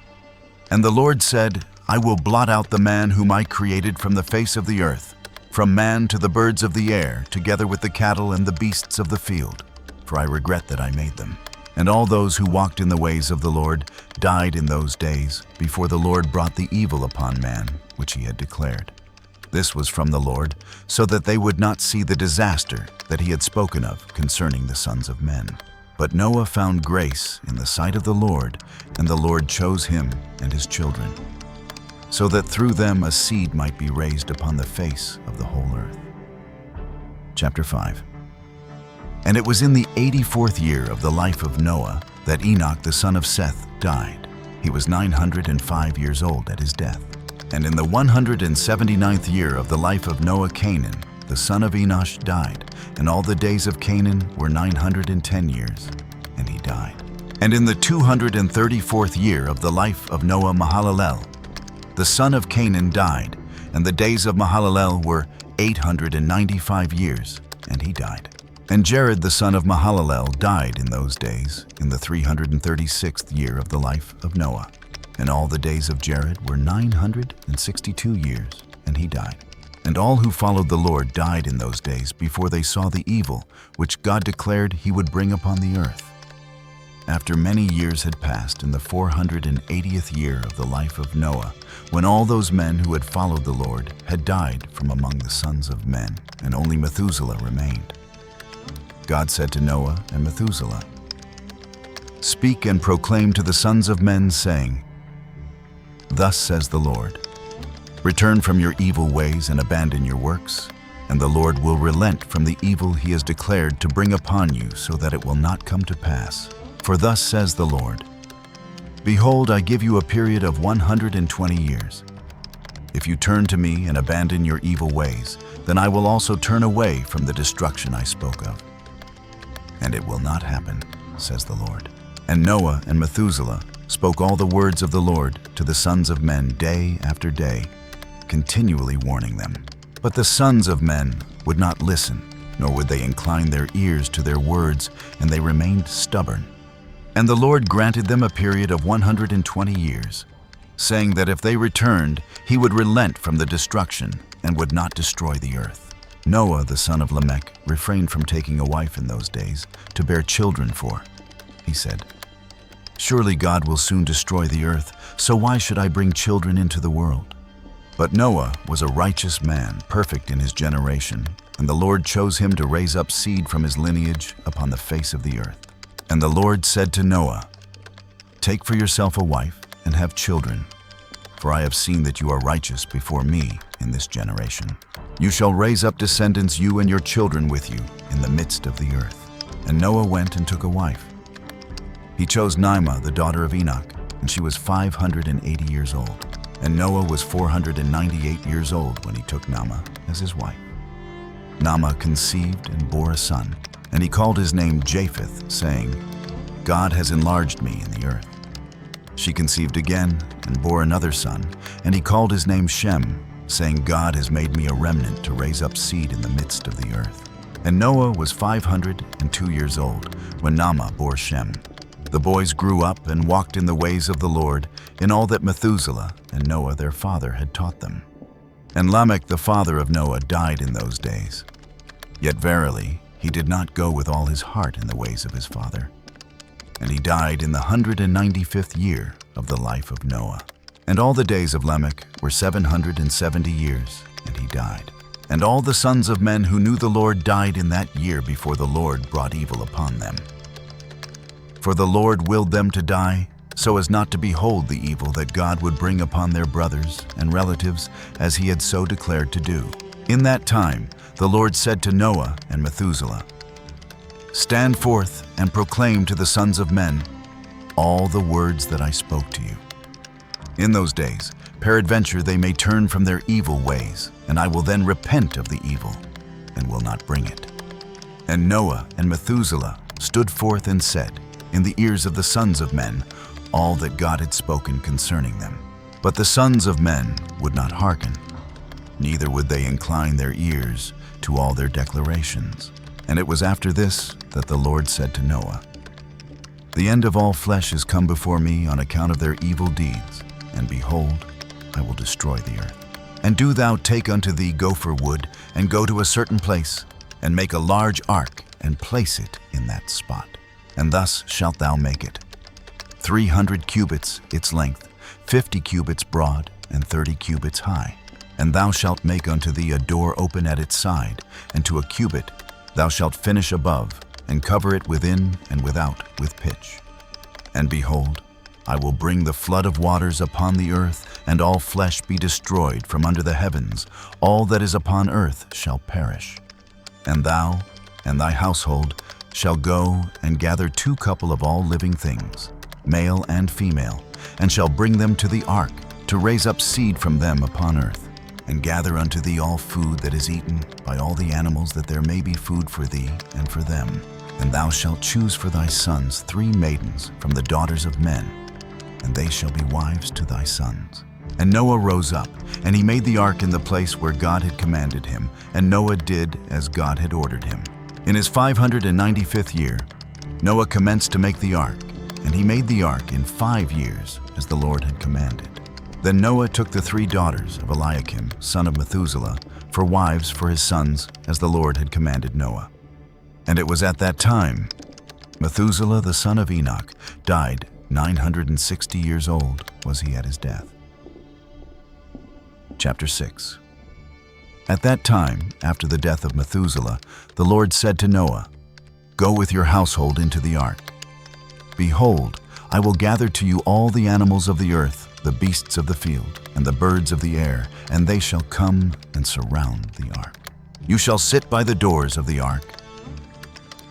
And the Lord said, "I will blot out the man whom I created from the face of the earth, from man to the birds of the air, together with the cattle and the beasts of the field, for I regret that I made them." And all those who walked in the ways of the Lord died in those days, before the Lord brought the evil upon man, which he had declared. This was from the Lord, so that they would not see the disaster that he had spoken of concerning the sons of men. But Noah found grace in the sight of the Lord, and the Lord chose him and his children, so that through them a seed might be raised upon the face of the whole earth. Chapter 5. And it was in the 84th year of the life of Noah that Enoch the son of Seth died. He was 905 years old at his death. And in the 179th year of the life of Noah, Canaan, the son of Enoch, died, and all the days of Canaan were 910 years, and he died. And in the 234th year of the life of Noah, Mahalalel, the son of Canaan, died, and the days of Mahalalel were 895 years, and he died. And Jared the son of Mahalalel died in those days, in the 336th year of the life of Noah. And all the days of Jared were 962 years, and he died. And all who followed the Lord died in those days before they saw the evil which God declared he would bring upon the earth. After many years had passed, in the 480th year of the life of Noah, when all those men who had followed the Lord had died from among the sons of men, and only Methuselah remained, God said to Noah and Methuselah, "Speak and proclaim to the sons of men, saying, Thus says the Lord, Return from your evil ways and abandon your works, and the Lord will relent from the evil he has declared to bring upon you, so that it will not come to pass. For thus says the Lord, Behold, I give you a period of 120 years. If you turn to me and abandon your evil ways, then I will also turn away from the destruction I spoke of. And it will not happen, says the Lord." And Noah and Methuselah spoke all the words of the Lord to the sons of men day after day, continually warning them. But the sons of men would not listen, nor would they incline their ears to their words, and they remained stubborn. And the Lord granted them a period of 120 years, saying that if they returned, he would relent from the destruction and would not destroy the earth. Noah, the son of Lamech, refrained from taking a wife in those days to bear children for. He said, "Surely God will soon destroy the earth, so why should I bring children into the world?" But Noah was a righteous man, perfect in his generation, and the Lord chose him to raise up seed from his lineage upon the face of the earth. And the Lord said to Noah, "Take for yourself a wife and have children, for I have seen that you are righteous before me in this generation. You shall raise up descendants, you and your children with you, in the midst of the earth." And Noah went and took a wife. He chose Naamah, the daughter of Enoch, and she was 580 years old. And Noah was 498 years old when he took Naamah as his wife. Naamah conceived and bore a son, and he called his name Japheth, saying, "God has enlarged me in the earth." She conceived again and bore another son, and he called his name Shem, saying, "God has made me a remnant to raise up seed in the midst of the earth." And Noah was 502 years old when Naamah bore Shem. The boys grew up and walked in the ways of the Lord, in all that Methuselah and Noah their father had taught them. And Lamech the father of Noah died in those days. Yet verily, he did not go with all his heart in the ways of his father. And he died in the 195th year of the life of Noah. And all the days of Lamech were 770 years, and he died. And all the sons of men who knew the Lord died in that year before the Lord brought evil upon them. For the Lord willed them to die, so as not to behold the evil that God would bring upon their brothers and relatives, as he had so declared to do. In that time, the Lord said to Noah and Methuselah, "Stand forth and proclaim to the sons of men all the words that I spoke to you. In those days, peradventure they may turn from their evil ways, and I will then repent of the evil, and will not bring it." And Noah and Methuselah stood forth and said, in the ears of the sons of men, all that God had spoken concerning them. But the sons of men would not hearken, neither would they incline their ears to all their declarations. And it was after this that the Lord said to Noah, "The end of all flesh is come before me on account of their evil deeds, and behold, I will destroy the earth. And do thou take unto thee gopher wood, and go to a certain place, and make a large ark, and place it in that spot. And thus shalt thou make it: 300 cubits its length, 50 cubits broad, and 30 cubits high. And thou shalt make unto thee a door open at its side, and to a cubit thou shalt finish above, and cover it within and without with pitch. And behold, I will bring the flood of waters upon the earth, and all flesh be destroyed from under the heavens. All that is upon earth shall perish. And thou and thy household shall go and gather 2 couple of all living things, male and female, and shall bring them to the ark, to raise up seed from them upon earth. And gather unto thee all food that is eaten by all the animals, that there may be food for thee and for them. And thou shalt choose for thy sons 3 maidens from the daughters of men, and they shall be wives to thy sons. And Noah rose up, and he made the ark in the place where God had commanded him, and Noah did as God had ordered him. In his 595th year, Noah commenced to make the ark, and he made the ark in 5 years, as the Lord had commanded. Then Noah took the 3 daughters of Eliakim, son of Methuselah, for wives for his sons, as the Lord had commanded Noah. And it was at that time Methuselah, the son of Enoch, died 960 years old was he at his death. Chapter 6. At that time, after the death of Methuselah, the Lord said to Noah, "Go with your household into the ark. Behold, I will gather to you all the animals of the earth, the beasts of the field, and the birds of the air, and they shall come and surround the ark. You shall sit by the doors of the ark,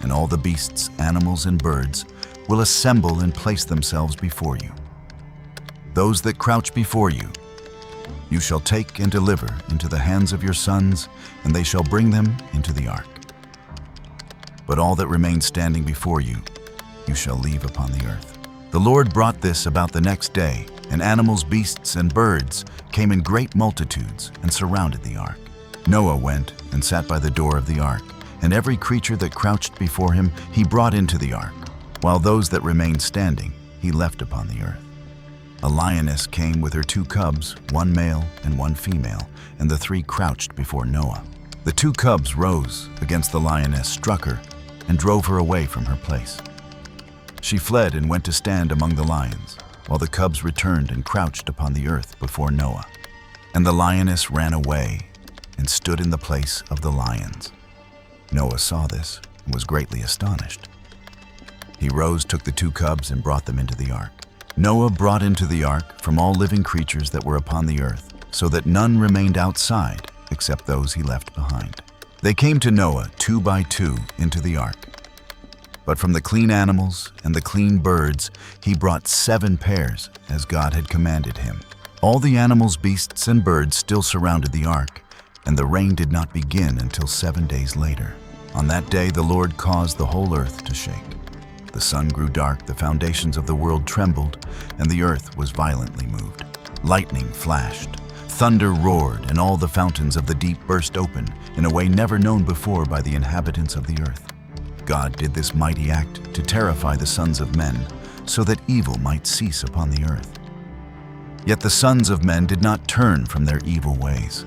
and all the beasts, animals, and birds will assemble and place themselves before you. Those that crouch before you, you shall take and deliver into the hands of your sons, and they shall bring them into the ark. But all that remain standing before you, you shall leave upon the earth." The Lord brought this about the next day, and animals, beasts, and birds came in great multitudes and surrounded the ark. Noah went and sat by the door of the ark, and every creature that crouched before him he brought into the ark, while those that remained standing he left upon the earth. A lioness came with her 2 cubs, 1 male and 1 female, and the 3 crouched before Noah. The 2 cubs rose against the lioness, struck her, and drove her away from her place. She fled and went to stand among the lions, while the cubs returned and crouched upon the earth before Noah. And the lioness ran away and stood in the place of the lions. Noah saw this and was greatly astonished. He rose, took the 2 cubs, and brought them into the ark. Noah brought into the ark from all living creatures that were upon the earth, so that none remained outside except those he left behind. They came to Noah 2 by 2 into the ark. But from the clean animals and the clean birds he brought 7 pairs, as God had commanded him. All the animals, beasts, and birds still surrounded the ark, and the rain did not begin until 7 days later. On that day the Lord caused the whole earth to shake. The sun grew dark, the foundations of the world trembled, and the earth was violently moved. Lightning flashed, thunder roared, and all the fountains of the deep burst open in a way never known before by the inhabitants of the earth. God did this mighty act to terrify the sons of men, so that evil might cease upon the earth. Yet the sons of men did not turn from their evil ways.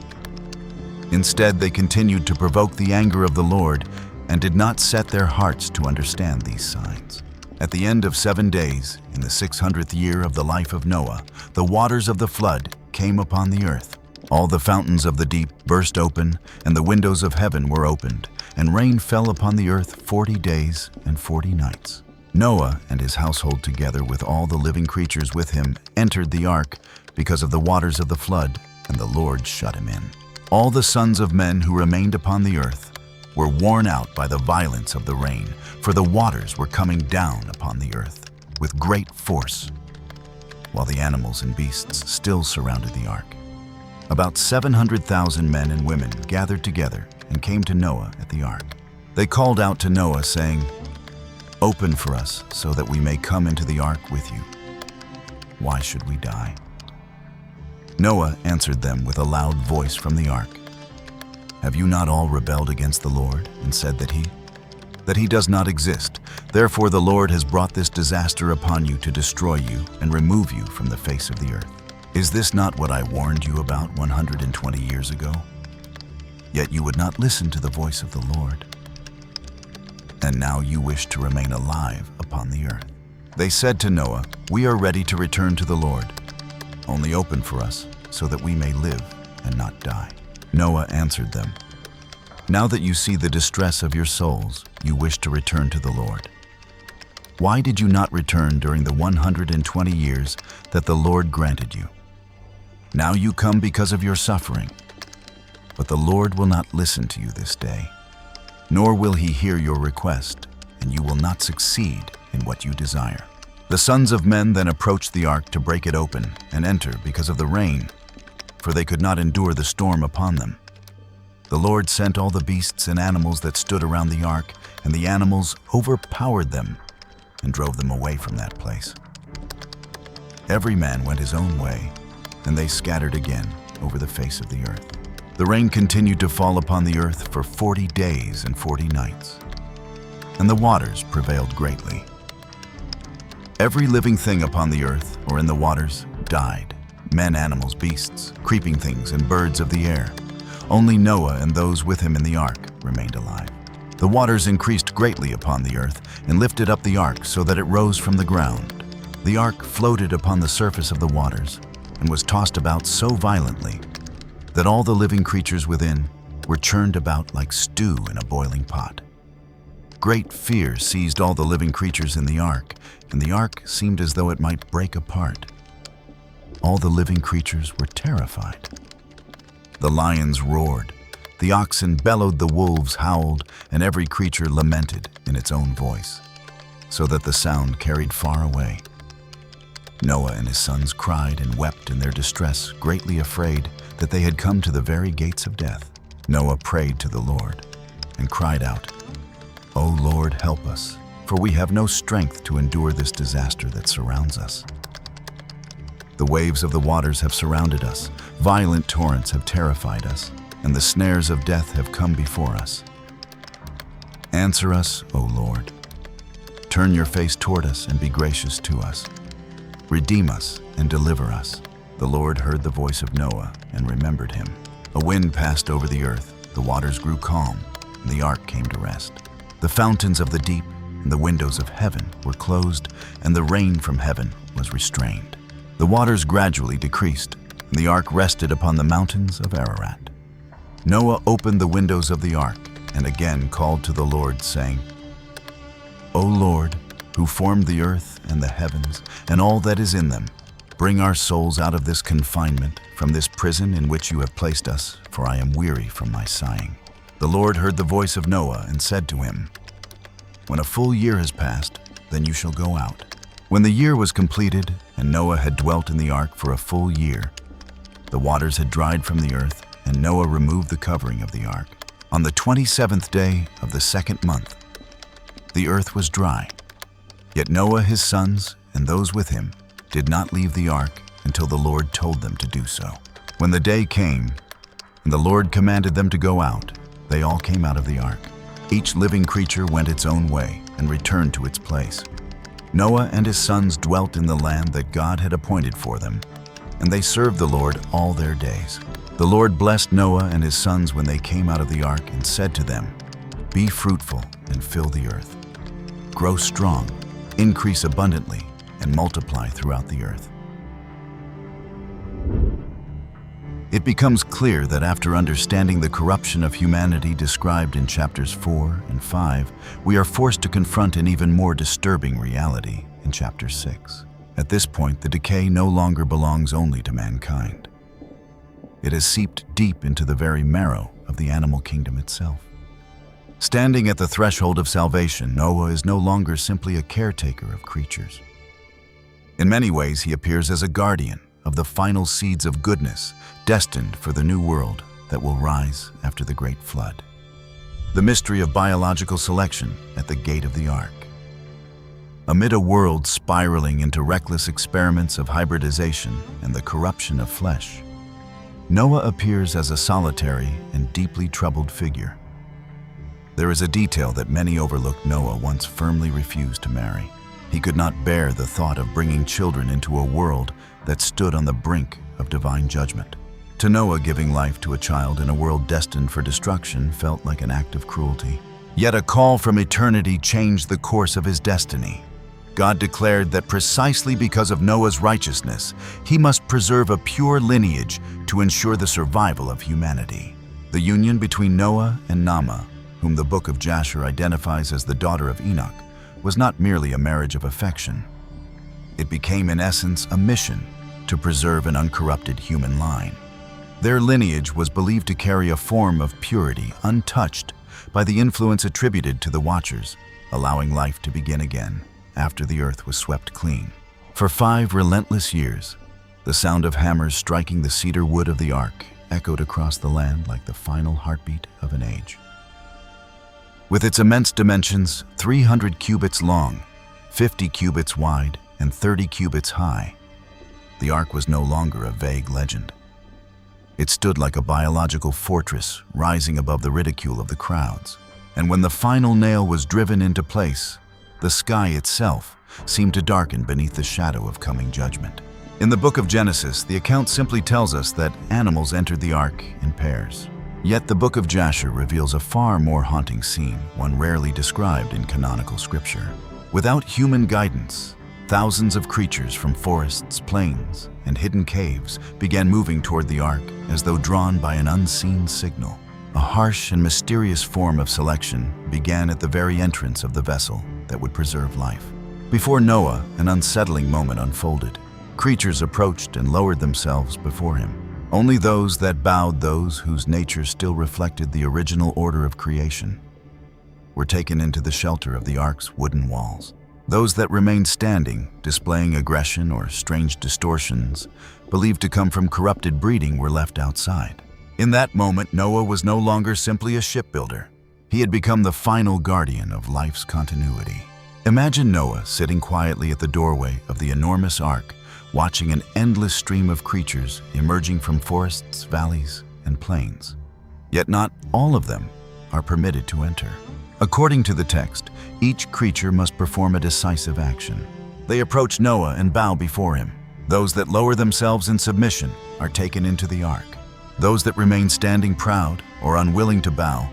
Instead, they continued to provoke the anger of the Lord and did not set their hearts to understand these signs. At the end of 7 days, in the 600th year of the life of Noah, the waters of the flood came upon the earth. All the fountains of the deep burst open, and the windows of heaven were opened, and rain fell upon the earth 40 days and 40 nights. Noah and his household, together with all the living creatures with him, entered the ark because of the waters of the flood, and the Lord shut him in. All the sons of men who remained upon the earth were worn out by the violence of the rain, for the waters were coming down upon the earth with great force, while the animals and beasts still surrounded the ark. About 700,000 men and women gathered together and came to Noah at the ark. They called out to Noah, saying, "Open for us so that we may come into the ark with you. Why should we die?" Noah answered them with a loud voice from the ark, "Have you not all rebelled against the Lord and said that he does not exist? Therefore the Lord has brought this disaster upon you to destroy you and remove you from the face of the earth. Is this not what I warned you about 120 years ago? Yet you would not listen to the voice of the Lord. And now you wish to remain alive upon the earth." They said to Noah, "We are ready to return to the Lord. Only open for us so that we may live and not die." Noah answered them, "Now that you see the distress of your souls, you wish to return to the Lord. Why did you not return during the 120 years that the Lord granted you? Now you come because of your suffering. But the Lord will not listen to you this day, nor will he hear your request, and you will not succeed in what you desire." The sons of men then approached the ark to break it open and enter because of the rain, for they could not endure the storm upon them. The Lord sent all the beasts and animals that stood around the ark, and the animals overpowered them and drove them away from that place. Every man went his own way, and they scattered again over the face of the earth. The rain continued to fall upon the earth for 40 days and 40 nights, and the waters prevailed greatly. Every living thing upon the earth or in the waters died, men, animals, beasts, creeping things, and birds of the air. Only Noah and those with him in the ark remained alive. The waters increased greatly upon the earth and lifted up the ark so that it rose from the ground. The ark floated upon the surface of the waters and was tossed about so violently that all the living creatures within were churned about like stew in a boiling pot. Great fear seized all the living creatures in the ark, and the ark seemed as though it might break apart. All the living creatures were terrified. The lions roared, the oxen bellowed, the wolves howled, and every creature lamented in its own voice, so that the sound carried far away. Noah and his sons cried and wept in their distress, greatly afraid that they had come to the very gates of death. Noah prayed to the Lord and cried out, "O Lord, help us, for we have no strength to endure this disaster that surrounds us. The waves of the waters have surrounded us, violent torrents have terrified us, and the snares of death have come before us. Answer us, O Lord. Turn your face toward us and be gracious to us. Redeem us and deliver us." The Lord heard the voice of Noah and remembered him. A wind passed over the earth, the waters grew calm, and the ark came to rest. The fountains of the deep and the windows of heaven were closed, and the rain from heaven was restrained. The waters gradually decreased, and the ark rested upon the mountains of Ararat. Noah opened the windows of the ark and again called to the Lord, saying, "O Lord, who formed the earth and the heavens and all that is in them, bring our souls out of this confinement, from this prison in which you have placed us, for I am weary from my sighing." The Lord heard the voice of Noah and said to him, "When a full year has passed, then you shall go out." When the year was completed, and Noah had dwelt in the ark for a full year, the waters had dried from the earth, and Noah removed the covering of the ark. On the 27th day of the second month, the earth was dry. Yet Noah, his sons, and those with him did not leave the ark until the Lord told them to do so. When the day came, and the Lord commanded them to go out, they all came out of the ark. Each living creature went its own way and returned to its place. Noah and his sons dwelt in the land that God had appointed for them, and they served the Lord all their days. The Lord blessed Noah and his sons when they came out of the ark and said to them, "Be fruitful and fill the earth. Grow strong, increase abundantly, and multiply throughout the earth." It becomes clear that after understanding the corruption of humanity described in chapters 4 and 5, we are forced to confront an even more disturbing reality in chapter 6. At this point, the decay no longer belongs only to mankind. It has seeped deep into the very marrow of the animal kingdom itself. Standing at the threshold of salvation, Noah is no longer simply a caretaker of creatures. In many ways, he appears as a guardian of the final seeds of goodness destined for the new world that will rise after the great flood. The mystery of biological selection at the gate of the ark. Amid a world spiraling into reckless experiments of hybridization and the corruption of flesh, Noah appears as a solitary and deeply troubled figure. There is a detail that many overlooked. Noah once firmly refused to marry. He could not bear the thought of bringing children into a world that stood on the brink of divine judgment. To Noah, giving life to a child in a world destined for destruction felt like an act of cruelty. Yet a call from eternity changed the course of his destiny. God declared that precisely because of Noah's righteousness, he must preserve a pure lineage to ensure the survival of humanity. The union between Noah and Naamah, whom the Book of Jasher identifies as the daughter of Enoch, was not merely a marriage of affection. It became, in essence, a mission to preserve an uncorrupted human line. Their lineage was believed to carry a form of purity untouched by the influence attributed to the Watchers, allowing life to begin again after the earth was swept clean. For 5 relentless years, the sound of hammers striking the cedar wood of the ark echoed across the land like the final heartbeat of an age. With its immense dimensions, 300 cubits long, 50 cubits wide, and 30 cubits high, The ark was no longer a vague legend. It stood like a biological fortress rising above the ridicule of the crowds. And when the final nail was driven into place, the sky itself seemed to darken beneath the shadow of coming judgment. In the book of Genesis, the account simply tells us that animals entered the ark in pairs. Yet the book of Jasher reveals a far more haunting scene, one rarely described in canonical scripture. Without human guidance, thousands of creatures from forests, plains, and hidden caves began moving toward the ark as though drawn by an unseen signal. A harsh and mysterious form of selection began at the very entrance of the vessel that would preserve life. Before Noah, an unsettling moment unfolded. Creatures approached and lowered themselves before him. Only those that bowed, those whose nature still reflected the original order of creation, were taken into the shelter of the ark's wooden walls. Those that remained standing, displaying aggression or strange distortions, believed to come from corrupted breeding, were left outside. In that moment, Noah was no longer simply a shipbuilder. He had become the final guardian of life's continuity. Imagine Noah sitting quietly at the doorway of the enormous ark, watching an endless stream of creatures emerging from forests, valleys, and plains. Yet not all of them are permitted to enter. According to the text, each creature must perform a decisive action. They approach Noah and bow before him. Those that lower themselves in submission are taken into the ark. Those that remain standing proud or unwilling to bow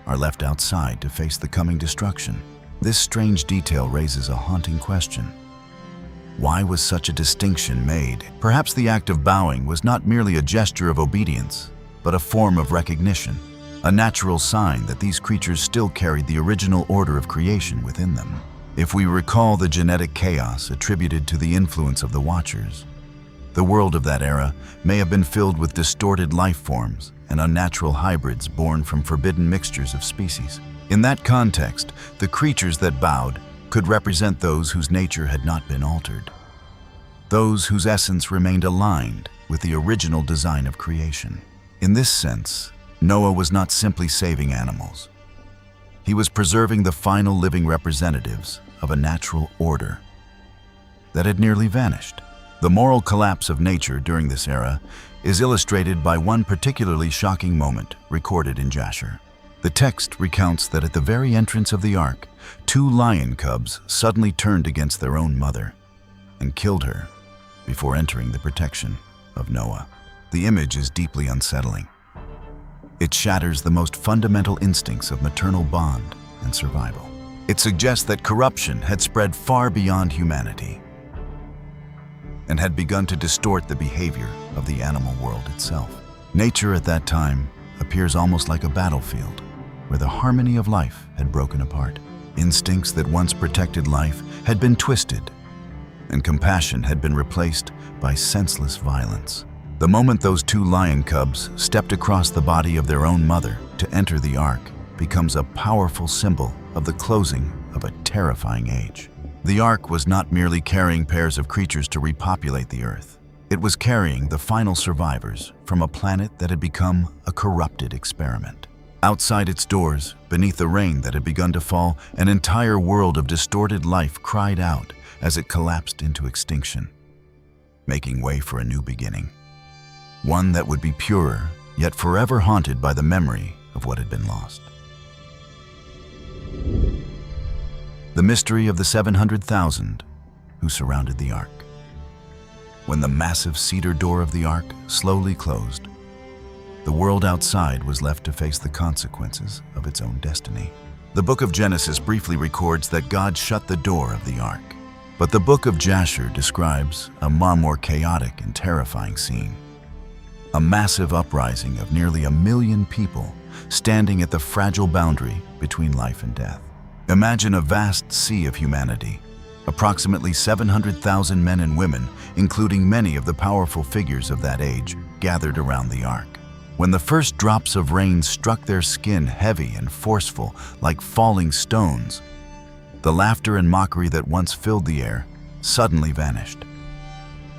are left outside to face the coming destruction. This strange detail raises a haunting question. Why was such a distinction made? Perhaps the act of bowing was not merely a gesture of obedience, but a form of recognition, a natural sign that these creatures still carried the original order of creation within them. If we recall the genetic chaos attributed to the influence of the Watchers, the world of that era may have been filled with distorted life forms and unnatural hybrids born from forbidden mixtures of species. In that context, the creatures that bowed could represent those whose nature had not been altered, those whose essence remained aligned with the original design of creation. In this sense, Noah was not simply saving animals. He was preserving the final living representatives of a natural order that had nearly vanished. The moral collapse of nature during this era is illustrated by one particularly shocking moment recorded in Jasher. The text recounts that at the very entrance of the ark, 2 lion cubs suddenly turned against their own mother and killed her before entering the protection of Noah. The image is deeply unsettling. It shatters the most fundamental instincts of maternal bond and survival. It suggests that corruption had spread far beyond humanity and had begun to distort the behavior of the animal world itself. Nature at that time appears almost like a battlefield where the harmony of life had broken apart. Instincts that once protected life had been twisted, and compassion had been replaced by senseless violence. The moment those 2 lion cubs stepped across the body of their own mother to enter the ark becomes a powerful symbol of the closing of a terrifying age. The ark was not merely carrying pairs of creatures to repopulate the earth. It was carrying the final survivors from a planet that had become a corrupted experiment. Outside its doors, beneath the rain that had begun to fall, an entire world of distorted life cried out as it collapsed into extinction, making way for a new beginning. One that would be purer, yet forever haunted by the memory of what had been lost. The mystery of the 700,000 who surrounded the ark. When the massive cedar door of the ark slowly closed, the world outside was left to face the consequences of its own destiny. The book of Genesis briefly records that God shut the door of the ark, but the book of Jasher describes a far more chaotic and terrifying scene. A massive uprising of nearly 1 million people standing at the fragile boundary between life and death. Imagine a vast sea of humanity, approximately 700,000 men and women, including many of the powerful figures of that age, gathered around the ark. When the first drops of rain struck their skin heavy and forceful like falling stones, the laughter and mockery that once filled the air suddenly vanished.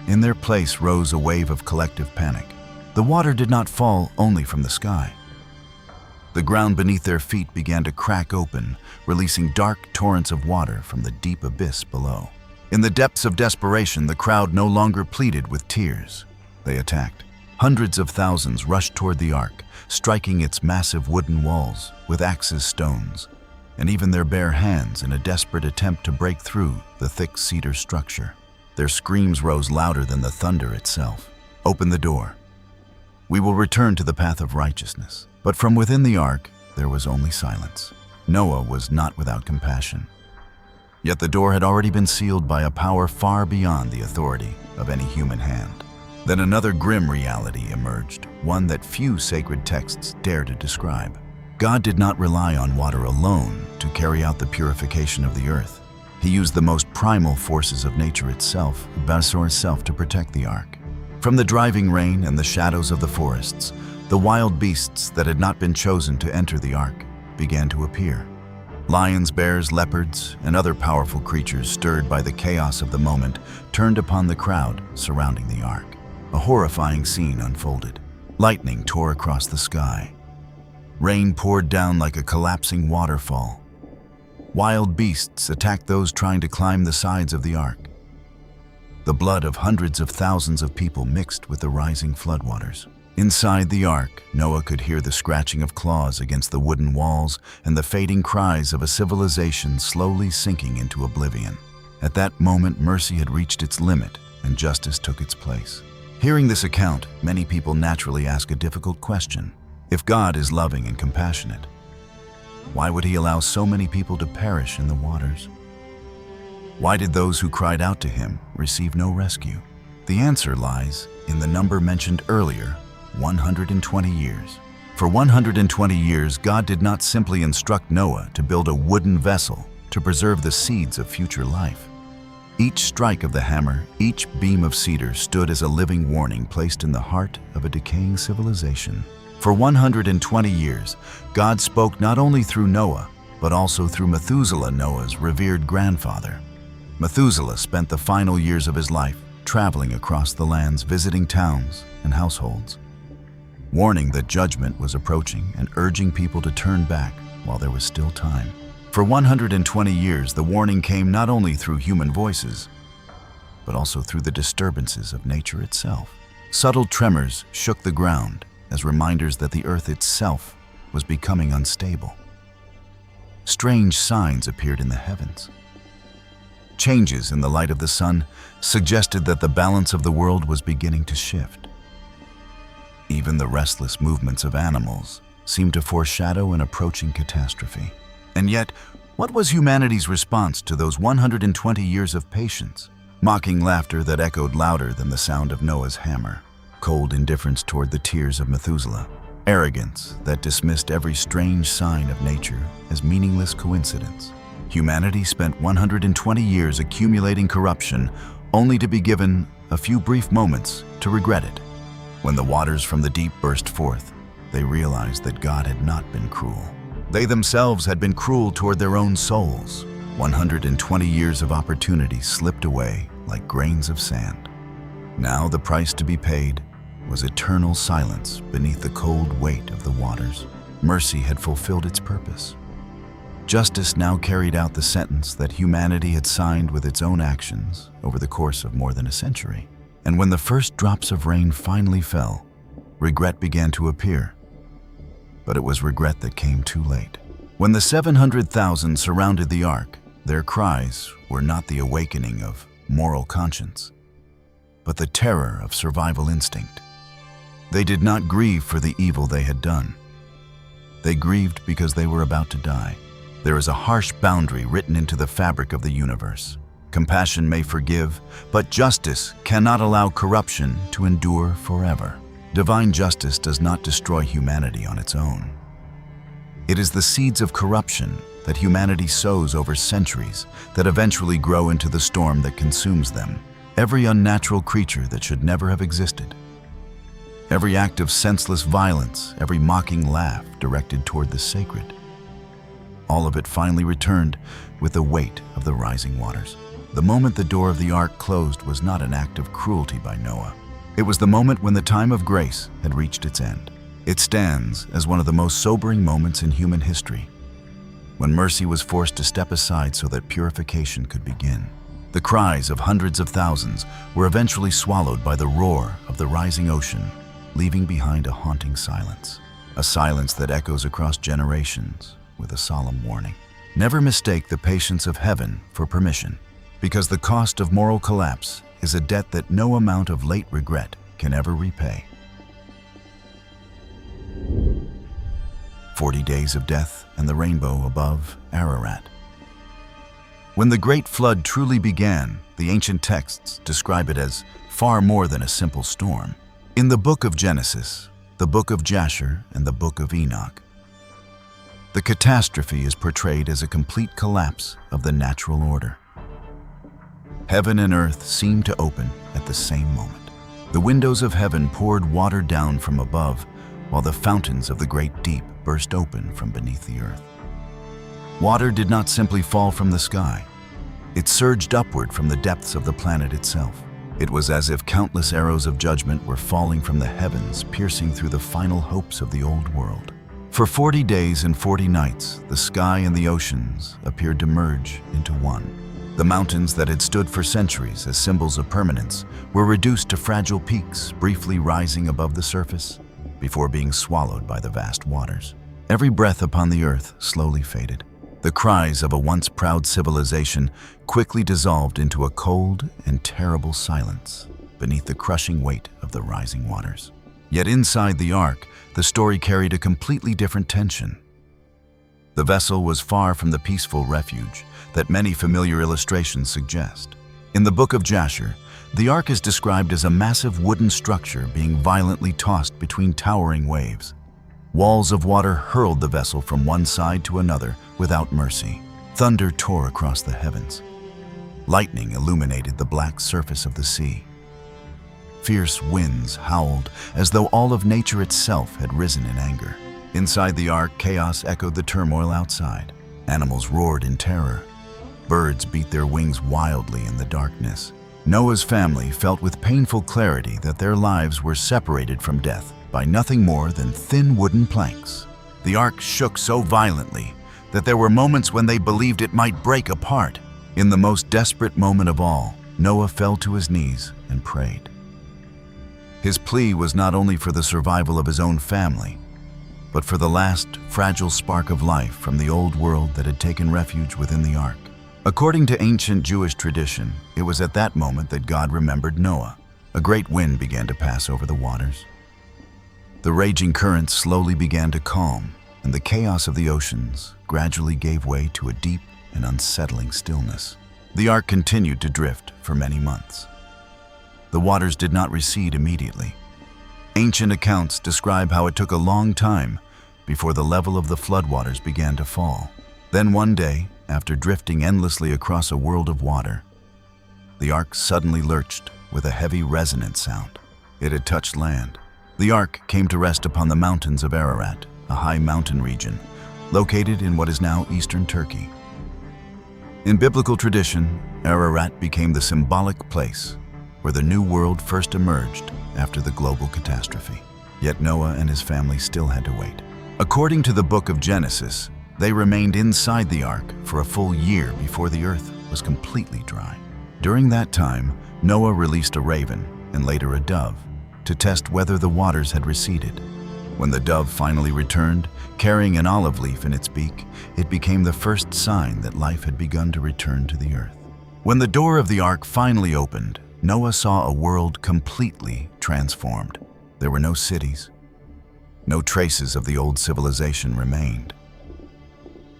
In their place rose a wave of collective panic. The water did not fall only from the sky. The ground beneath their feet began to crack open, releasing dark torrents of water from the deep abyss below. In the depths of desperation, the crowd no longer pleaded with tears. They attacked. Hundreds of thousands rushed toward the ark, striking its massive wooden walls with axes, stones, and even their bare hands in a desperate attempt to break through the thick cedar structure. Their screams rose louder than the thunder itself. "Open the door. We will return to the path of righteousness." But from within the ark, there was only silence. Noah was not without compassion. Yet the door had already been sealed by a power far beyond the authority of any human hand. Then another grim reality emerged, one that few sacred texts dare to describe. God did not rely on water alone to carry out the purification of the earth. He used the most primal forces of nature itself, to protect the ark. From the driving rain and the shadows of the forests, the wild beasts that had not been chosen to enter the ark began to appear. Lions, bears, leopards, and other powerful creatures stirred by the chaos of the moment turned upon the crowd surrounding the ark. A horrifying scene unfolded. Lightning tore across the sky. Rain poured down like a collapsing waterfall. Wild beasts attacked those trying to climb the sides of the ark. The blood of hundreds of thousands of people mixed with the rising floodwaters. Inside the ark, Noah could hear the scratching of claws against the wooden walls and the fading cries of a civilization slowly sinking into oblivion. At that moment, mercy had reached its limit and justice took its place. Hearing this account, many people naturally ask a difficult question. If God is loving and compassionate, why would he allow so many people to perish in the waters? Why did those who cried out to him receive no rescue? The answer lies in the number mentioned earlier, 120 years. For 120 years, God did not simply instruct Noah to build a wooden vessel to preserve the seeds of future life. Each strike of the hammer, each beam of cedar stood as a living warning placed in the heart of a decaying civilization. For 120 years, God spoke not only through Noah, but also through Methuselah, Noah's revered grandfather. Methuselah spent the final years of his life traveling across the lands, visiting towns and households, warning that judgment was approaching and urging people to turn back while there was still time. For 120 years, the warning came not only through human voices, but also through the disturbances of nature itself. Subtle tremors shook the ground as reminders that the earth itself was becoming unstable. Strange signs appeared in the heavens. Changes in the light of the sun suggested that the balance of the world was beginning to shift. Even the restless movements of animals seemed to foreshadow an approaching catastrophe. And yet, what was humanity's response to those 120 years of patience? Mocking laughter that echoed louder than the sound of Noah's hammer. Cold indifference toward the tears of Methuselah. Arrogance that dismissed every strange sign of nature as meaningless coincidence. Humanity spent 120 years accumulating corruption, only to be given a few brief moments to regret it. When the waters from the deep burst forth, they realized that God had not been cruel. They themselves had been cruel toward their own souls. 120 years of opportunity slipped away like grains of sand. Now the price to be paid was eternal silence beneath the cold weight of the waters. Mercy had fulfilled its purpose. Justice now carried out the sentence that humanity had signed with its own actions over the course of more than a century. And when the first drops of rain finally fell, regret began to appear. But it was regret that came too late. When the 700,000 surrounded the ark, their cries were not the awakening of moral conscience, but the terror of survival instinct. They did not grieve for the evil they had done. They grieved because they were about to die. There is a harsh boundary written into the fabric of the universe. Compassion may forgive, but justice cannot allow corruption to endure forever. Divine justice does not destroy humanity on its own. It is the seeds of corruption that humanity sows over centuries that eventually grow into the storm that consumes them. Every unnatural creature that should never have existed. Every act of senseless violence, every mocking laugh directed toward the sacred. All of it finally returned with the weight of the rising waters. The moment the door of the ark closed was not an act of cruelty by Noah. It was the moment when the time of grace had reached its end. It stands as one of the most sobering moments in human history, when mercy was forced to step aside so that purification could begin. The cries of hundreds of thousands were eventually swallowed by the roar of the rising ocean, leaving behind a haunting silence. A silence that echoes across generations with a solemn warning. Never mistake the patience of heaven for permission, because the cost of moral collapse is a debt that no amount of late regret can ever repay. 40 days of death and the rainbow above Ararat. When the Great Flood truly began, the ancient texts describe it as far more than a simple storm. In the book of Genesis, the book of Jasher, and the book of Enoch, the catastrophe is portrayed as a complete collapse of the natural order. Heaven and earth seemed to open at the same moment. The windows of heaven poured water down from above, while the fountains of the great deep burst open from beneath the earth. Water did not simply fall from the sky. It surged upward from the depths of the planet itself. It was as if countless arrows of judgment were falling from the heavens, piercing through the final hopes of the old world. For 40 days and 40 nights, the sky and the oceans appeared to merge into one. The mountains that had stood for centuries as symbols of permanence were reduced to fragile peaks, briefly rising above the surface before being swallowed by the vast waters. Every breath upon the earth slowly faded. The cries of a once proud civilization quickly dissolved into a cold and terrible silence beneath the crushing weight of the rising waters. Yet inside the ark, the story carried a completely different tension. The vessel was far from the peaceful refuge that many familiar illustrations suggest. In the book of Jasher, the ark is described as a massive wooden structure being violently tossed between towering waves. Walls of water hurled the vessel from one side to another without mercy. Thunder tore across the heavens. Lightning illuminated the black surface of the sea. Fierce winds howled as though all of nature itself had risen in anger. Inside the ark, chaos echoed the turmoil outside. Animals roared in terror. Birds beat their wings wildly in the darkness. Noah's family felt with painful clarity that their lives were separated from death by nothing more than thin wooden planks. The ark shook so violently that there were moments when they believed it might break apart. In the most desperate moment of all, Noah fell to his knees and prayed. His plea was not only for the survival of his own family, but for the last fragile spark of life from the old world that had taken refuge within the ark. According to ancient Jewish tradition, it was at that moment that God remembered Noah. A great wind began to pass over the waters. The raging currents slowly began to calm, and the chaos of the oceans gradually gave way to a deep and unsettling stillness. The ark continued to drift for many months. The waters did not recede immediately. Ancient accounts describe how it took a long time before the level of the floodwaters began to fall. Then one day, after drifting endlessly across a world of water, the ark suddenly lurched with a heavy resonant sound. It had touched land. The ark came to rest upon the mountains of Ararat, a high mountain region located in what is now eastern Turkey. In biblical tradition, Ararat became the symbolic place where the new world first emerged after the global catastrophe. Yet Noah and his family still had to wait. According to the book of Genesis, they remained inside the ark for a full year before the earth was completely dry. During that time, Noah released a raven and later a dove to test whether the waters had receded. When the dove finally returned, carrying an olive leaf in its beak, it became the first sign that life had begun to return to the earth. When the door of the ark finally opened, Noah saw a world completely transformed. There were no cities. No traces of the old civilization remained.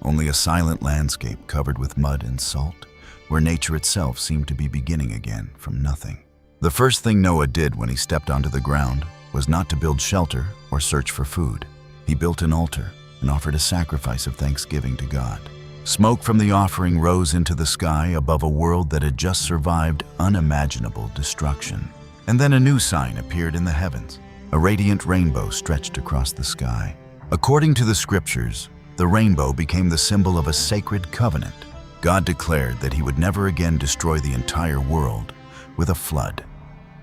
Only a silent landscape covered with mud and salt, where nature itself seemed to be beginning again from nothing. The first thing Noah did when he stepped onto the ground was not to build shelter or search for food. He built an altar and offered a sacrifice of thanksgiving to God. Smoke from the offering rose into the sky above a world that had just survived unimaginable destruction. And then a new sign appeared in the heavens. A radiant rainbow stretched across the sky. According to the scriptures, the rainbow became the symbol of a sacred covenant. God declared that he would never again destroy the entire world with a flood.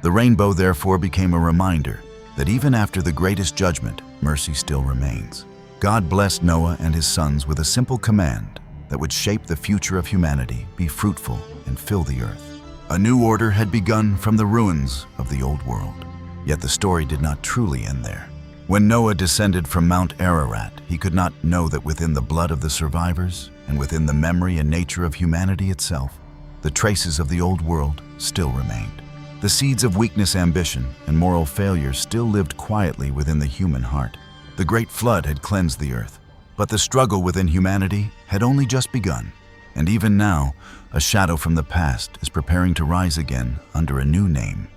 The rainbow therefore became a reminder that even after the greatest judgment, mercy still remains. God blessed Noah and his sons with a simple command that would shape the future of humanity: be fruitful and fill the earth. A new order had begun from the ruins of the old world. Yet the story did not truly end there. When Noah descended from Mount Ararat, he could not know that within the blood of the survivors and within the memory and nature of humanity itself, the traces of the old world still remained. The seeds of weakness, ambition, and moral failure still lived quietly within the human heart. The great flood had cleansed the earth, but the struggle within humanity had only just begun. And even now, a shadow from the past is preparing to rise again under a new name.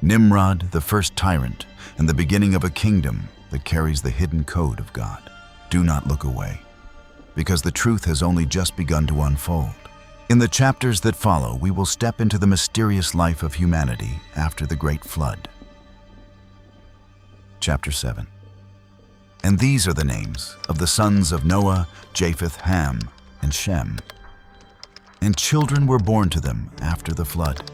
Nimrod, the first tyrant, and the beginning of a kingdom that carries the hidden code of God. Do not look away, because the truth has only just begun to unfold. In the chapters that follow, we will step into the mysterious life of humanity after the great flood. Chapter 7. And these are the names of the sons of Noah, Japheth, Ham, and Shem. And children were born to them after the flood,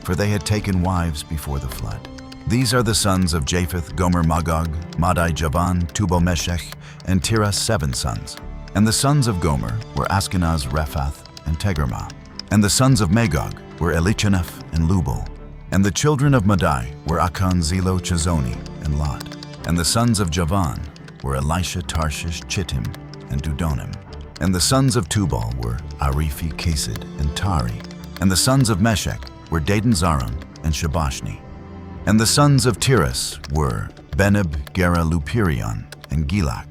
for they had taken wives before the flood. These are the sons of Japheth, Gomer, Magog, Madai, Javan, Tubal, Meshech, and Tiras, 7 sons. And the sons of Gomer were Ashkenaz, Rephath, and Tegerma. And the sons of Magog were Elichaneph and Lubal. And the children of Madai were Akan, Zelo, Chazoni, and Lot. And the sons of Javan were Elisha, Tarshish, Chittim, and Dudonim. And the sons of Tubal were Arifi, Kesed, and Tari. And the sons of Meshech were Dedan, Zaron, and Shabashni. And the sons of Tiras were Beneb, Gera, Lupirion, and Gilak.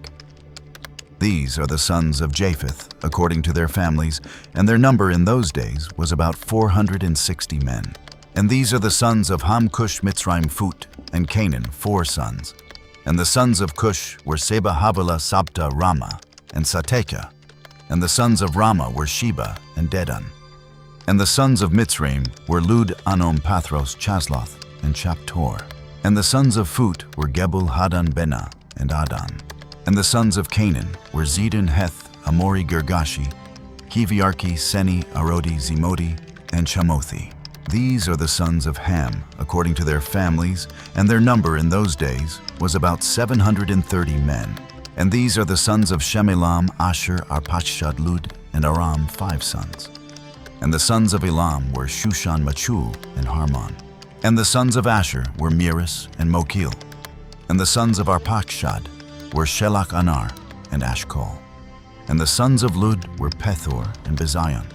These are the sons of Japheth, according to their families, and their number in those days was about 460 men. And these are the sons of Ham, Cush, Mitzrayim, Phut, and Canaan, 4 sons. And the sons of Cush were Seba, Havilah, Sabta, Rama, and Sateka. And the sons of Rama were Sheba and Dedan. And the sons of Mitzrayim were Lud, Anom, Pathros, Chasloth, and Chaptor. And the sons of Phut were Gebul, Hadan, Bena, and Adan. And the sons of Canaan were Zidon, Heth, Amori, Girgashi, Kiviarki, Seni, Arodi, Zimodi, and Chamothi. These are the sons of Ham, according to their families, and their number in those days was about 730 men. And these are the sons of Shemelam, Asher, Arpachshad, Lud, and Aram, 5 sons. And the sons of Elam were Shushan, Machul, and Harmon. And the sons of Asher were Miris and Mokil. And the sons of Arpachshad were Shelach, Anar, and Ashkol. And the sons of Lud were Pethor and Bezion.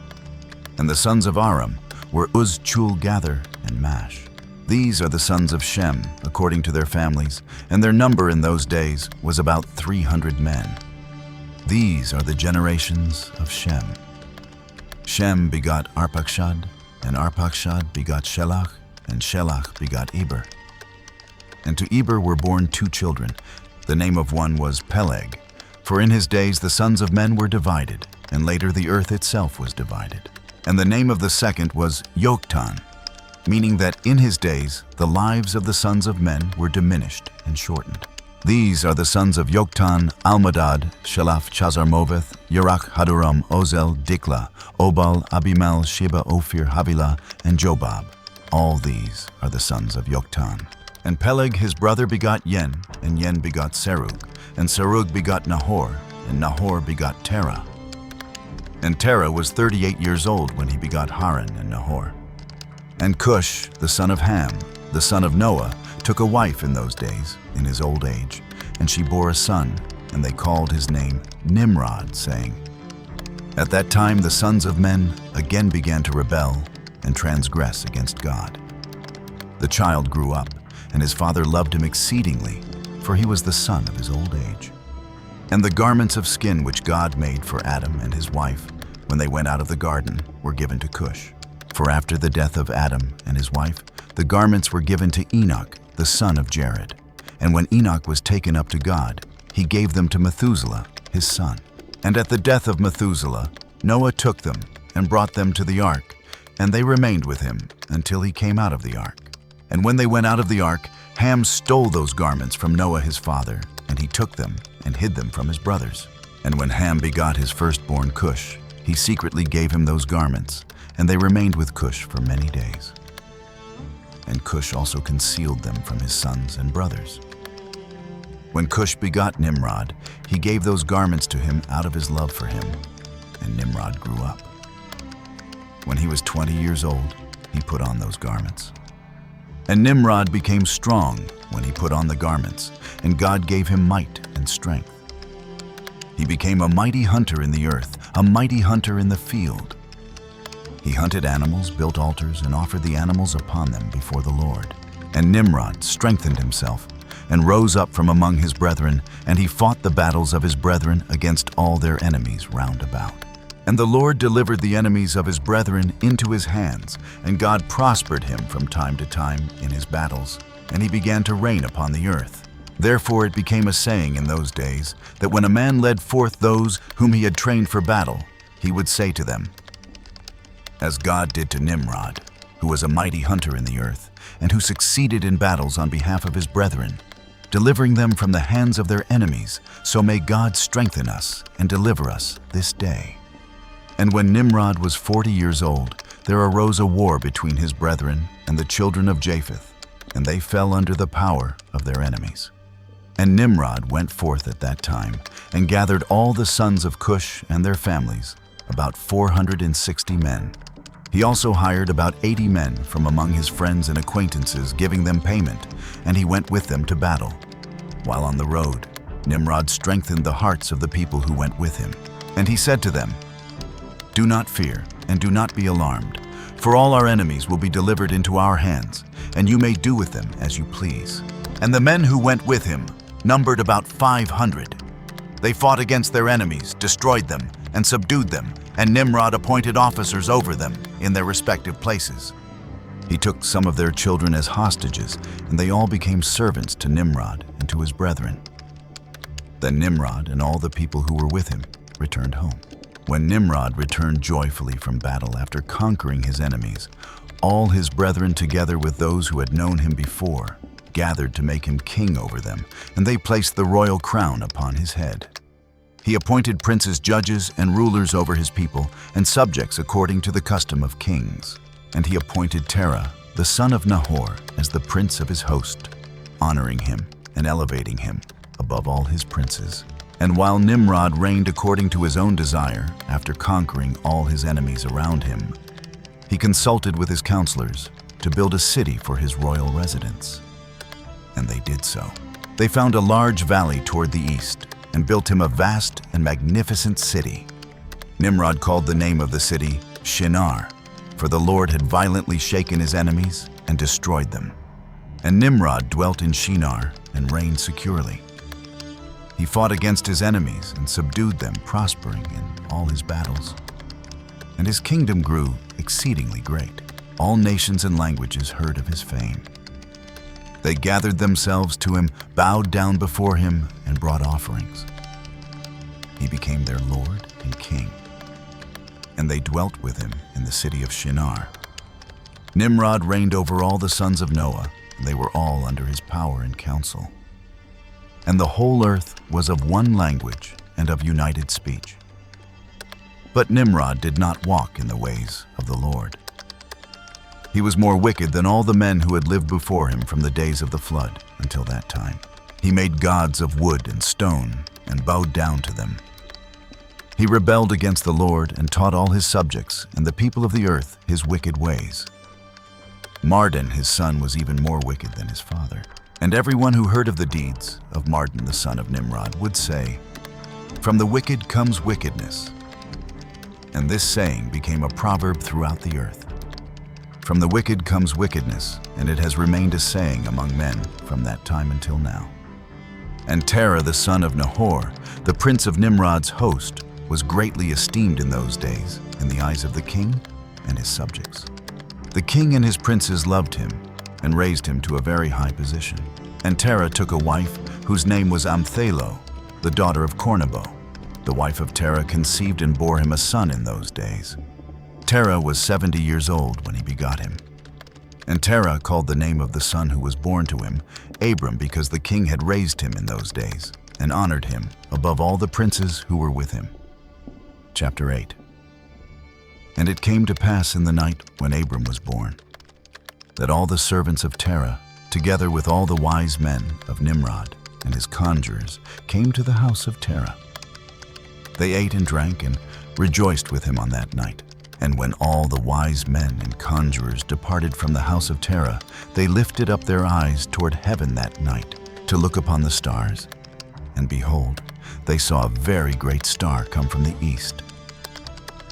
And the sons of Aram were Uz, Chul, Gather, and Mash. These are the sons of Shem, according to their families, and their number in those days was about 300 men. These are the generations of Shem. Shem begot Arpachshad, and Arpachshad begot Shelach, and Shelach begot Eber. And to Eber were born 2 children. The name of one was Peleg, for in his days the sons of men were divided, and later the earth itself was divided. And the name of the second was Yoktan, meaning that in his days the lives of the sons of men were diminished and shortened. These are the sons of Yoktan, Almadad, Shelaf, Chazarmoveth, Yerach, Haduram, Ozel, Dikla, Obal, Abimel, Sheba, Ophir, Havilah, and Jobab. All these are the sons of Yoktan. And Peleg his brother begot Yen, and Yen begot Serug, and Serug begot Nahor, and Nahor begot Terah. And Terah was 38 years old when he begot Haran and Nahor. And Cush, the son of Ham, the son of Noah, took a wife in those days, in his old age, and she bore a son, and they called his name Nimrod, saying, At that time the sons of men again began to rebel and transgress against God. The child grew up, and his father loved him exceedingly, for he was the son of his old age. And the garments of skin which God made for Adam and his wife, when they went out of the garden, were given to Cush. For after the death of Adam and his wife, the garments were given to Enoch, the son of Jared. And when Enoch was taken up to God, he gave them to Methuselah, his son. And at the death of Methuselah, Noah took them and brought them to the ark, and they remained with him until he came out of the ark. And when they went out of the ark, Ham stole those garments from Noah his father, and he took them and hid them from his brothers. And when Ham begot his firstborn Cush, he secretly gave him those garments, and they remained with Cush for many days. And Cush also concealed them from his sons and brothers. When Cush begot Nimrod, he gave those garments to him out of his love for him, and Nimrod grew up. When he was 20 years old, he put on those garments. And Nimrod became strong when he put on the garments, and God gave him might and strength. He became a mighty hunter in the earth, a mighty hunter in the field. He hunted animals, built altars, and offered the animals upon them before the Lord. And Nimrod strengthened himself and rose up from among his brethren, and he fought the battles of his brethren against all their enemies round about. And the Lord delivered the enemies of his brethren into his hands, and God prospered him from time to time in his battles, and he began to reign upon the earth. Therefore it became a saying in those days that when a man led forth those whom he had trained for battle, he would say to them, as God did to Nimrod, who was a mighty hunter in the earth, and who succeeded in battles on behalf of his brethren, delivering them from the hands of their enemies, so may God strengthen us and deliver us this day. And when Nimrod was 40 years old, there arose a war between his brethren and the children of Japheth, and they fell under the power of their enemies. And Nimrod went forth at that time, and gathered all the sons of Cush and their families, about 460 men. He also hired about 80 men from among his friends and acquaintances, giving them payment, and he went with them to battle. While on the road, Nimrod strengthened the hearts of the people who went with him. And he said to them, "Do not fear, and do not be alarmed, for all our enemies will be delivered into our hands, and you may do with them as you please." And the men who went with him numbered about 500. They fought against their enemies, destroyed them, and subdued them, and Nimrod appointed officers over them in their respective places. He took some of their children as hostages, and they all became servants to Nimrod and to his brethren. Then Nimrod and all the people who were with him returned home. When Nimrod returned joyfully from battle after conquering his enemies, all his brethren, together with those who had known him before, gathered to make him king over them, and they placed the royal crown upon his head. He appointed princes, judges, and rulers over his people, and subjects according to the custom of kings. And he appointed Terah, the son of Nahor, as the prince of his host, honoring him and elevating him above all his princes. And while Nimrod reigned according to his own desire, after conquering all his enemies around him, he consulted with his counselors to build a city for his royal residence. And they did so. They found a large valley toward the east, and built him a vast and magnificent city. Nimrod called the name of the city Shinar, for the Lord had violently shaken his enemies and destroyed them. And Nimrod dwelt in Shinar and reigned securely. He fought against his enemies and subdued them, prospering in all his battles. And his kingdom grew exceedingly great. All nations and languages heard of his fame. They gathered themselves to him, bowed down before him, and brought offerings. He became their Lord and King, and they dwelt with him in the city of Shinar. Nimrod reigned over all the sons of Noah, and they were all under his power and counsel. And the whole earth was of one language and of united speech. But Nimrod did not walk in the ways of the Lord. He was more wicked than all the men who had lived before him from the days of the flood until that time. He made gods of wood and stone and bowed down to them. He rebelled against the Lord and taught all his subjects and the people of the earth his wicked ways. Mardon, his son, was even more wicked than his father. And everyone who heard of the deeds of Mardon, the son of Nimrod, would say, "From the wicked comes wickedness." And this saying became a proverb throughout the earth. From the wicked comes wickedness, and it has remained a saying among men from that time until now. And Terah, the son of Nahor, the prince of Nimrod's host, was greatly esteemed in those days in the eyes of the king and his subjects. The king and his princes loved him and raised him to a very high position. And Terah took a wife whose name was Amthalo, the daughter of Cornebo. The wife of Terah conceived and bore him a son in those days. Terah was 70 years old when he begot him. And Terah called the name of the son who was born to him Abram, because the king had raised him in those days and honored him above all the princes who were with him. Chapter 8. And it came to pass in the night when Abram was born, that all the servants of Terah, together with all the wise men of Nimrod and his conjurers, came to the house of Terah. They ate and drank and rejoiced with him on that night. And when all the wise men and conjurers departed from the house of Terah, they lifted up their eyes toward heaven that night to look upon the stars. And behold, they saw a very great star come from the east.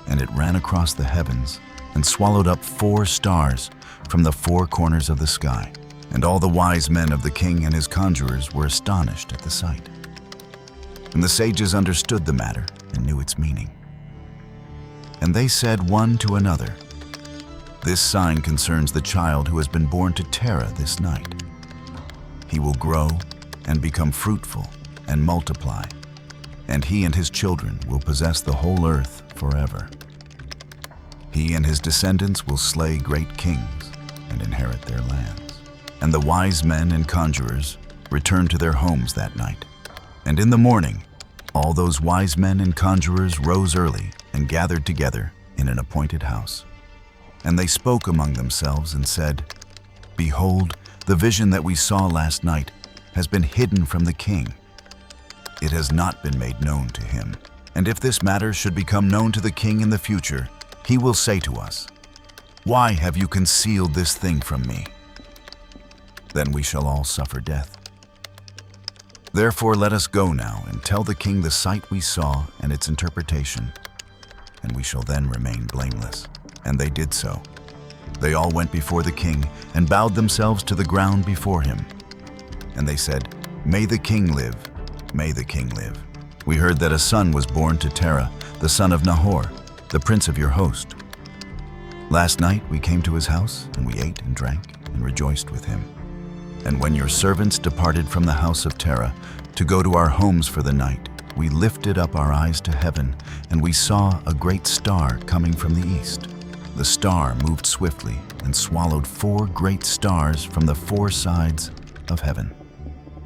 And it ran across the heavens and swallowed up 4 stars from the 4 corners of the sky. And all the wise men of the king and his conjurers were astonished at the sight. And the sages understood the matter and knew its meaning. And they said one to another, "This sign concerns the child who has been born to Terah this night. He will grow and become fruitful and multiply, and he and his children will possess the whole earth forever. He and his descendants will slay great kings and inherit their lands." And the wise men and conjurers returned to their homes that night. And in the morning, all those wise men and conjurers rose early and gathered together in an appointed house. And they spoke among themselves and said, "Behold, the vision that we saw last night has been hidden from the king. It has not been made known to him. And if this matter should become known to the king in the future, he will say to us, 'Why have you concealed this thing from me?' Then we shall all suffer death. Therefore let us go now and tell the king the sight we saw and its interpretation, and we shall then remain blameless." And they did so. They all went before the king and bowed themselves to the ground before him. And they said, "May the king live, may the king live. We heard that a son was born to Terah, the son of Nahor, the prince of your host. Last night we came to his house, and we ate and drank and rejoiced with him. And when your servants departed from the house of Terah to go to our homes for the night, we lifted up our eyes to heaven, and we saw a great star coming from the east. The star moved swiftly and swallowed 4 great stars from the 4 sides of heaven.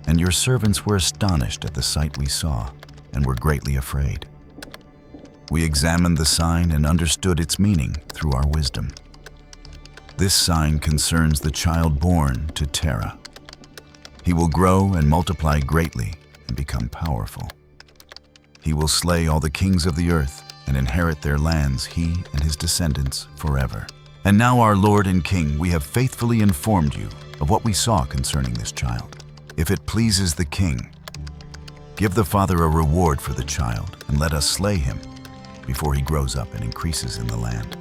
And your servants were astonished at the sight we saw, and were greatly afraid. We examined the sign and understood its meaning through our wisdom. This sign concerns the child born to Terah. He will grow and multiply greatly and become powerful. He will slay all the kings of the earth and inherit their lands, he and his descendants forever. And now, our Lord and King, we have faithfully informed you of what we saw concerning this child. If it pleases the king, give the father a reward for the child, and let us slay him before he grows up and increases in the land.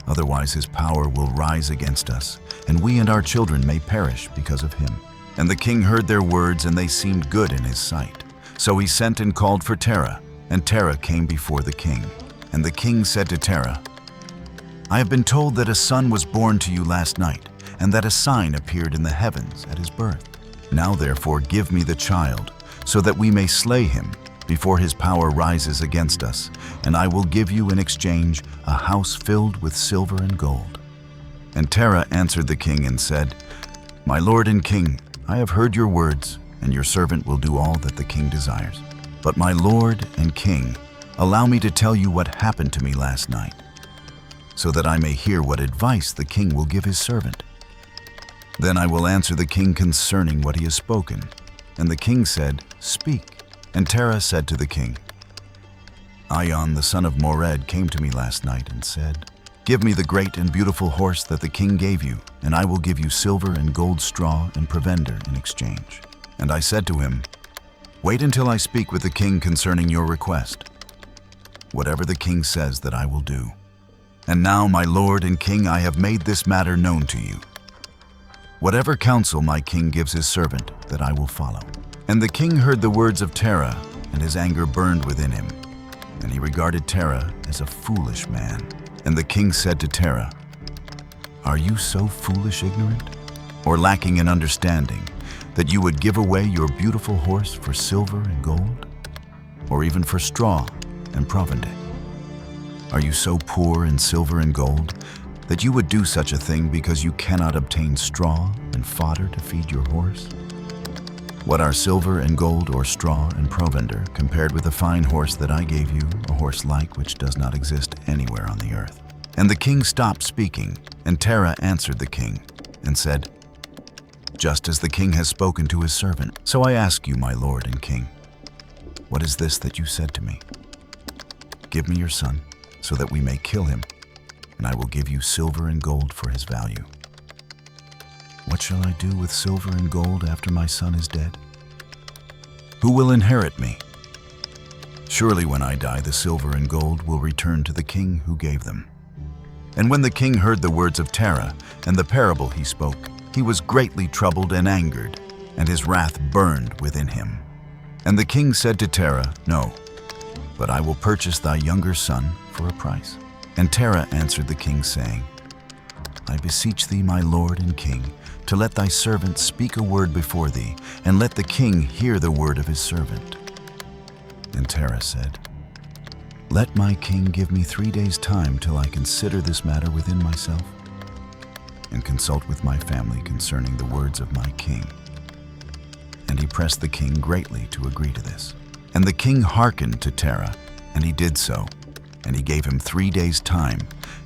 Otherwise his power will rise against us, and we and our children may perish because of him." And the king heard their words, and they seemed good in his sight. So he sent and called for Terah, and Terah came before the king. And the king said to Terah, "I have been told that a son was born to you last night, and that a sign appeared in the heavens at his birth. Now therefore give me the child, so that we may slay him before his power rises against us, and I will give you in exchange a house filled with silver and gold." And Terah answered the king and said, "My lord and king, I have heard your words, and your servant will do all that the king desires. But my lord and king, allow me to tell you what happened to me last night, so that I may hear what advice the king will give his servant. Then I will answer the king concerning what he has spoken." And the king said, "Speak." And Terah said to the king, "Ion, the son of Mored, came to me last night and said, 'Give me the great and beautiful horse that the king gave you, and I will give you silver and gold straw and provender in exchange.' And I said to him, 'Wait until I speak with the king concerning your request. Whatever the king says, that I will do. And now, my lord and king, I have made this matter known to you. Whatever counsel my king gives his servant, that I will follow.' And the king heard the words of Terah, and his anger burned within him, and he regarded Terah as a foolish man. And the king said to Terah, 'Are you so foolish, ignorant, or lacking in understanding, that you would give away your beautiful horse for silver and gold, or even for straw and provender? Are you so poor in silver and gold that you would do such a thing because you cannot obtain straw and fodder to feed your horse? What are silver and gold or straw and provender compared with a fine horse that I gave you, a horse like which does not exist anywhere on the earth?' And the king stopped speaking, and Terah answered the king and said, 'Just as the king has spoken to his servant, so I ask you, my lord and king, what is this that you said to me? Give me your son, so that we may kill him, and I will give you silver and gold for his value." "What shall I do with silver and gold after my son is dead? Who will inherit me? Surely when I die, the silver and gold will return to the king who gave them." And when the king heard the words of Terah and the parable he spoke, he was greatly troubled and angered, and his wrath burned within him. And the king said to Terah, "No, but I will purchase thy younger son for a price." And Terah answered the king, saying, "I beseech thee, my lord and king, to let thy servant speak a word before thee, and let the king hear the word of his servant." And Terah said, "Let my king give me 3 days' time till I consider this matter within myself, and consult with my family concerning the words of my king." And he pressed the king greatly to agree to this. And the king hearkened to Terah, and he did so. And he gave him 3 days' time.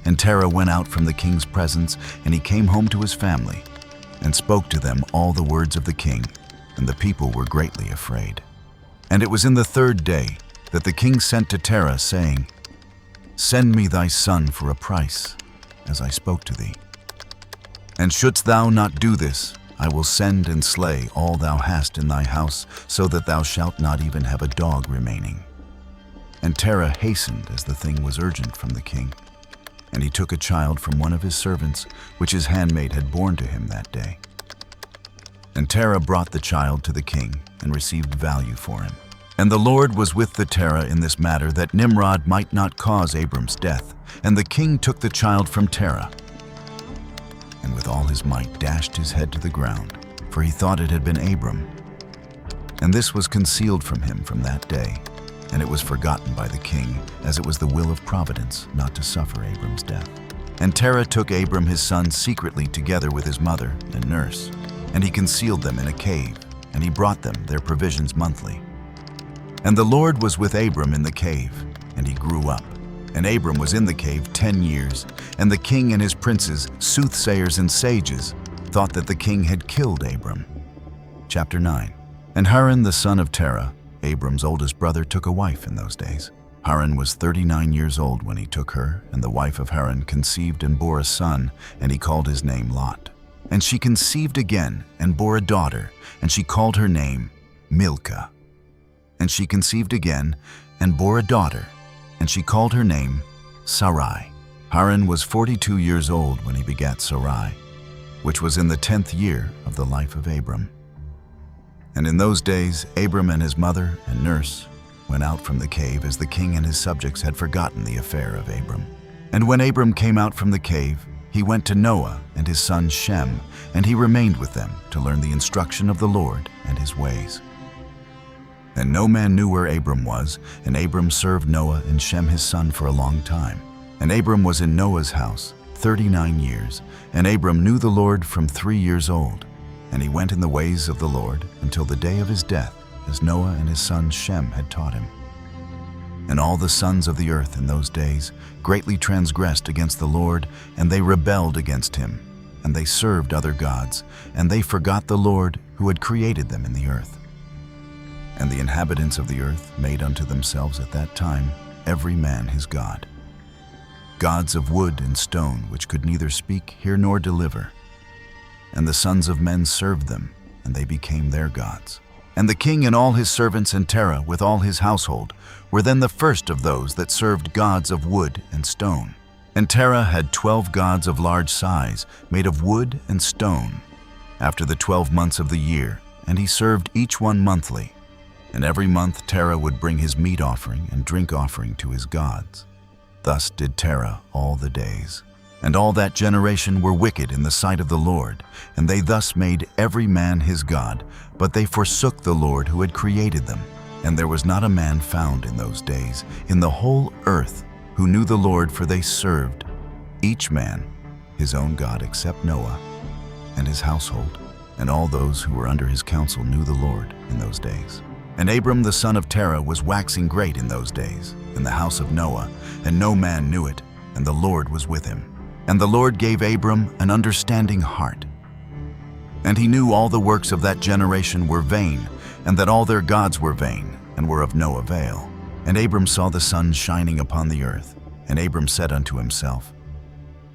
And Terah went out from the king's presence, and he came home to his family, and spoke to them all the words of the king, and the people were greatly afraid. And it was in the 3rd day that the king sent to Terah, saying, "Send me thy son for a price, as I spoke to thee. And shouldst thou not do this, I will send and slay all thou hast in thy house, so that thou shalt not even have a dog remaining." And Terah hastened, as the thing was urgent from the king. And he took a child from one of his servants, which his handmaid had borne to him that day. And Terah brought the child to the king, and received value for him. And the Lord was with the Terah in this matter, that Nimrod might not cause Abram's death. And the king took the child from Terah, and with all his might dashed his head to the ground, for he thought it had been Abram. And this was concealed from him from that day, and it was forgotten by the king, as it was the will of providence not to suffer Abram's death. And Terah took Abram his son secretly together with his mother and nurse, and he concealed them in a cave, and he brought them their provisions monthly. And the Lord was with Abram in the cave, and he grew up. And Abram was in the cave 10 years, and the king and his princes, soothsayers and sages, thought that the king had killed Abram. Chapter 9. And Haran the son of Terah, Abram's oldest brother, took a wife in those days. Haran was 39 years old when he took her, and the wife of Haran conceived and bore a son, and he called his name Lot. And she conceived again, and bore a daughter, and she called her name Milcah. And she conceived again, and bore a daughter, and she called her name Sarai. Haran was 42 years old when he begat Sarai, which was in the 10th year of the life of Abram. And in those days Abram and his mother and nurse went out from the cave, as the king and his subjects had forgotten the affair of Abram. And when Abram came out from the cave, he went to Noah and his son Shem, and he remained with them to learn the instruction of the Lord and his ways. And no man knew where Abram was, and Abram served Noah and Shem his son for a long time. And Abram was in Noah's house 39 years, and Abram knew the Lord from 3 years old. And he went in the ways of the Lord until the day of his death, as Noah and his son Shem had taught him. And all the sons of the earth in those days greatly transgressed against the Lord, and they rebelled against him, and they served other gods, and they forgot the Lord who had created them in the earth. And the inhabitants of the earth made unto themselves at that time every man his god, gods of wood and stone, which could neither speak, hear, nor deliver. And the sons of men served them, and they became their gods. And the king and all his servants and Terah with all his household were then the first of those that served gods of wood and stone. And Terah had 12 gods of large size, made of wood and stone, after the 12 months of the year, and he served each one monthly. And every month Terah would bring his meat offering and drink offering to his gods. Thus did Terah all the days. And all that generation were wicked in the sight of the Lord, and they thus made every man his god, but they forsook the Lord who had created them. And there was not a man found in those days in the whole earth who knew the Lord, for they served each man his own god, except Noah and his household. And all those who were under his counsel knew the Lord in those days. And Abram the son of Terah was waxing great in those days in the house of Noah, and no man knew it, and the Lord was with him. And the Lord gave Abram an understanding heart. And he knew all the works of that generation were vain, and that all their gods were vain, and were of no avail. And Abram saw the sun shining upon the earth, And Abram said unto himself,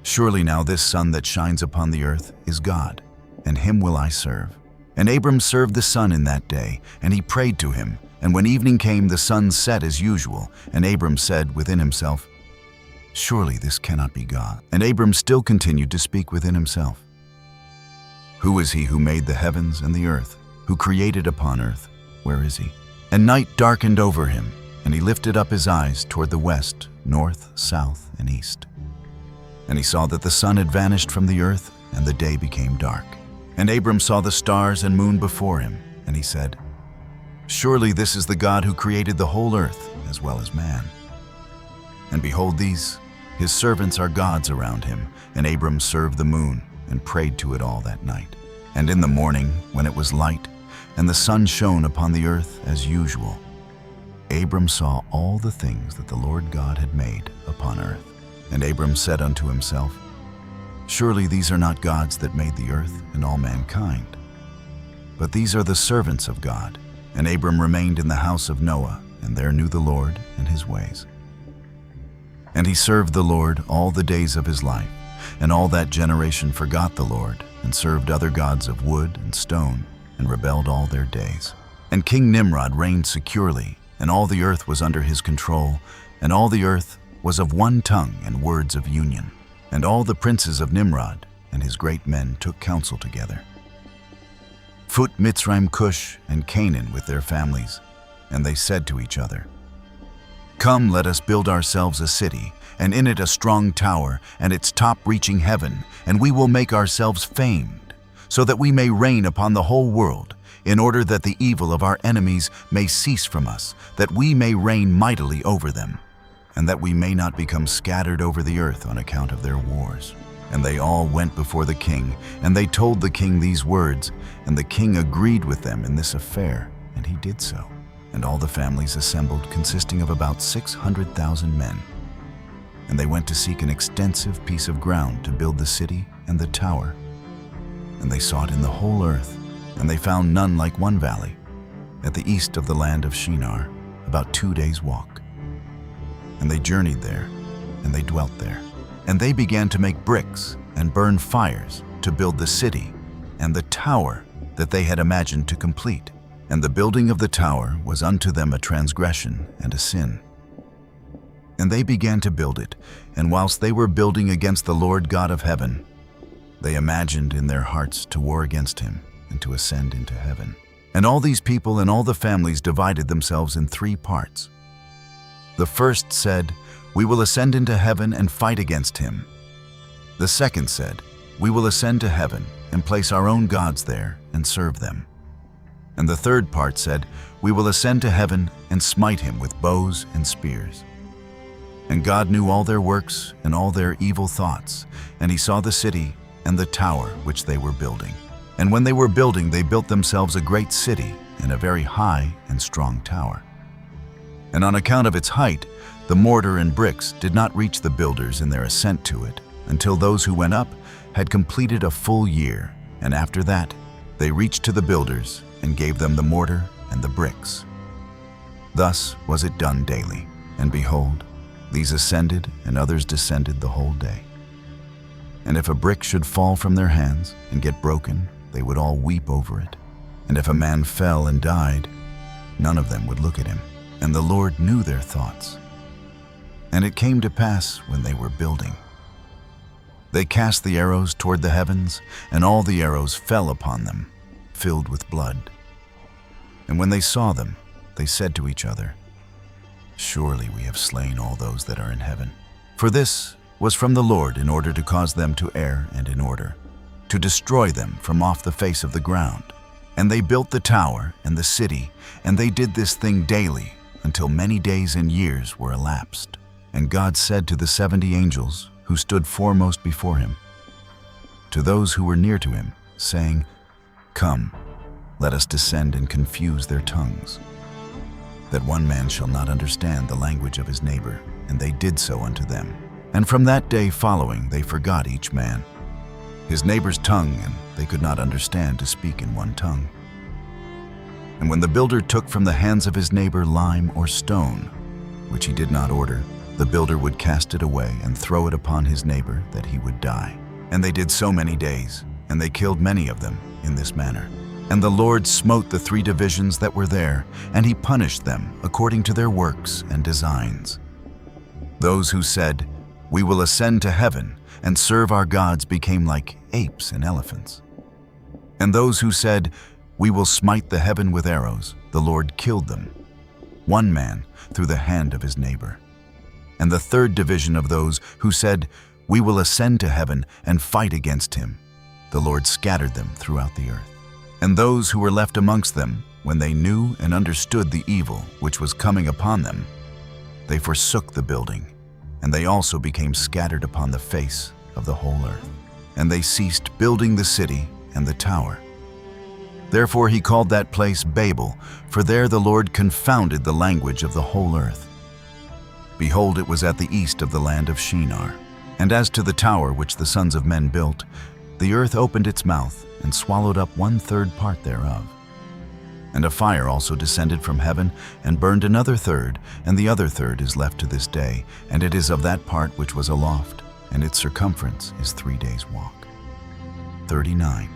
Surely now this sun that shines upon the earth is God, and him will I serve. And Abram served the sun in that day, and he prayed to him. And when evening came, the sun set as usual. And Abram said within himself, Surely this cannot be God. And Abram still continued to speak within himself. Who is he who made the heavens and the earth, who created upon earth? Where is he? And night darkened over him, and he lifted up his eyes toward the west, north, south, and east. And he saw that the sun had vanished from the earth, and the day became dark. And Abram saw the stars and moon before him, and he said, Surely this is the God who created the whole earth, as well as man. And behold, these, his servants, are gods around him. And Abram served the moon, and prayed to it all that night. And in the morning, when it was light, and the sun shone upon the earth as usual, Abram saw all the things that the Lord God had made upon earth. And Abram said unto himself, Surely these are not gods that made the earth and all mankind, but these are the servants of God. And Abram remained in the house of Noah, and there knew the Lord and his ways. And he served the Lord all the days of his life, and all that generation forgot the Lord, and served other gods of wood and stone, and rebelled all their days. And King Nimrod reigned securely, and all the earth was under his control, and all the earth was of one tongue and words of union. And all the princes of Nimrod and his great men took counsel together. Phut, Mitzrayim, Cush, and Canaan with their families, and they said to each other, Come, let us build ourselves a city, and in it a strong tower, and its top reaching heaven, and we will make ourselves famed, so that we may reign upon the whole world, in order that the evil of our enemies may cease from us, that we may reign mightily over them, and that we may not become scattered over the earth on account of their wars. And they all went before the king, and they told the king these words, and the king agreed with them in this affair, and he did so. And all the families assembled, consisting of about 600,000 men. And they went to seek an extensive piece of ground to build the city and the tower. And they sought in the whole earth, and they found none like one valley, at the east of the land of Shinar, about 2 days' walk. And they journeyed there, and they dwelt there. And they began to make bricks and burn fires to build the city and the tower that they had imagined to complete. And the building of the tower was unto them a transgression and a sin. And they began to build it, and whilst they were building against the Lord God of heaven, they imagined in their hearts to war against him and to ascend into heaven. And all these people and all the families divided themselves in 3 parts. The first said, We will ascend into heaven and fight against him. The second said, We will ascend to heaven and place our own gods there and serve them. And the third part said, We will ascend to heaven and smite him with bows and spears. And God knew all their works and all their evil thoughts, and he saw the city and the tower which they were building. And when they were building, they built themselves a great city and a very high and strong tower. And on account of its height, the mortar and bricks did not reach the builders in their ascent to it, until those who went up had completed a full year, and after that they reached to the builders and gave them the mortar and the bricks. Thus was it done daily, and behold, these ascended and others descended the whole day. And if a brick should fall from their hands and get broken, they would all weep over it. And if a man fell and died, none of them would look at him. And the Lord knew their thoughts. And it came to pass when they were building, they cast the arrows toward the heavens, and all the arrows fell upon them, filled with blood. And when they saw them, they said to each other, Surely we have slain all those that are in heaven. For this was from the Lord, in order to cause them to err and in order, to destroy them from off the face of the ground. And they built the tower and the city, and they did this thing daily, until many days and years were elapsed. And God said to the 70 angels who stood foremost before him, to those who were near to him, saying, Come, let us descend and confuse their tongues, that one man shall not understand the language of his neighbor. And they did so unto them. And from that day following they forgot each man his neighbor's tongue, and they could not understand to speak in one tongue. And when the builder took from the hands of his neighbor lime or stone, which he did not order, the builder would cast it away and throw it upon his neighbor that he would die. And they did so many days, and they killed many of them in this manner. And the Lord smote the 3 divisions that were there, and he punished them according to their works and designs. Those who said, "We will ascend to heaven and serve our gods," became like apes and elephants. And those who said, "We will smite the heaven with arrows," the Lord killed them, one man through the hand of his neighbor. And the 3rd division of those who said, "We will ascend to heaven and fight against him," the Lord scattered them throughout the earth. And those who were left amongst them, when they knew and understood the evil which was coming upon them, they forsook the building, and they also became scattered upon the face of the whole earth. And they ceased building the city and the tower. Therefore he called that place Babel, for there the Lord confounded the language of the whole earth. Behold, it was at the east of the land of Shinar. And as to the tower which the sons of men built, the earth opened its mouth and swallowed up 1/3 part thereof. And a fire also descended from heaven and burned another 1/3, and the other 1/3 is left to this day, and it is of that part which was aloft, and its circumference is 3 days' walk. 39.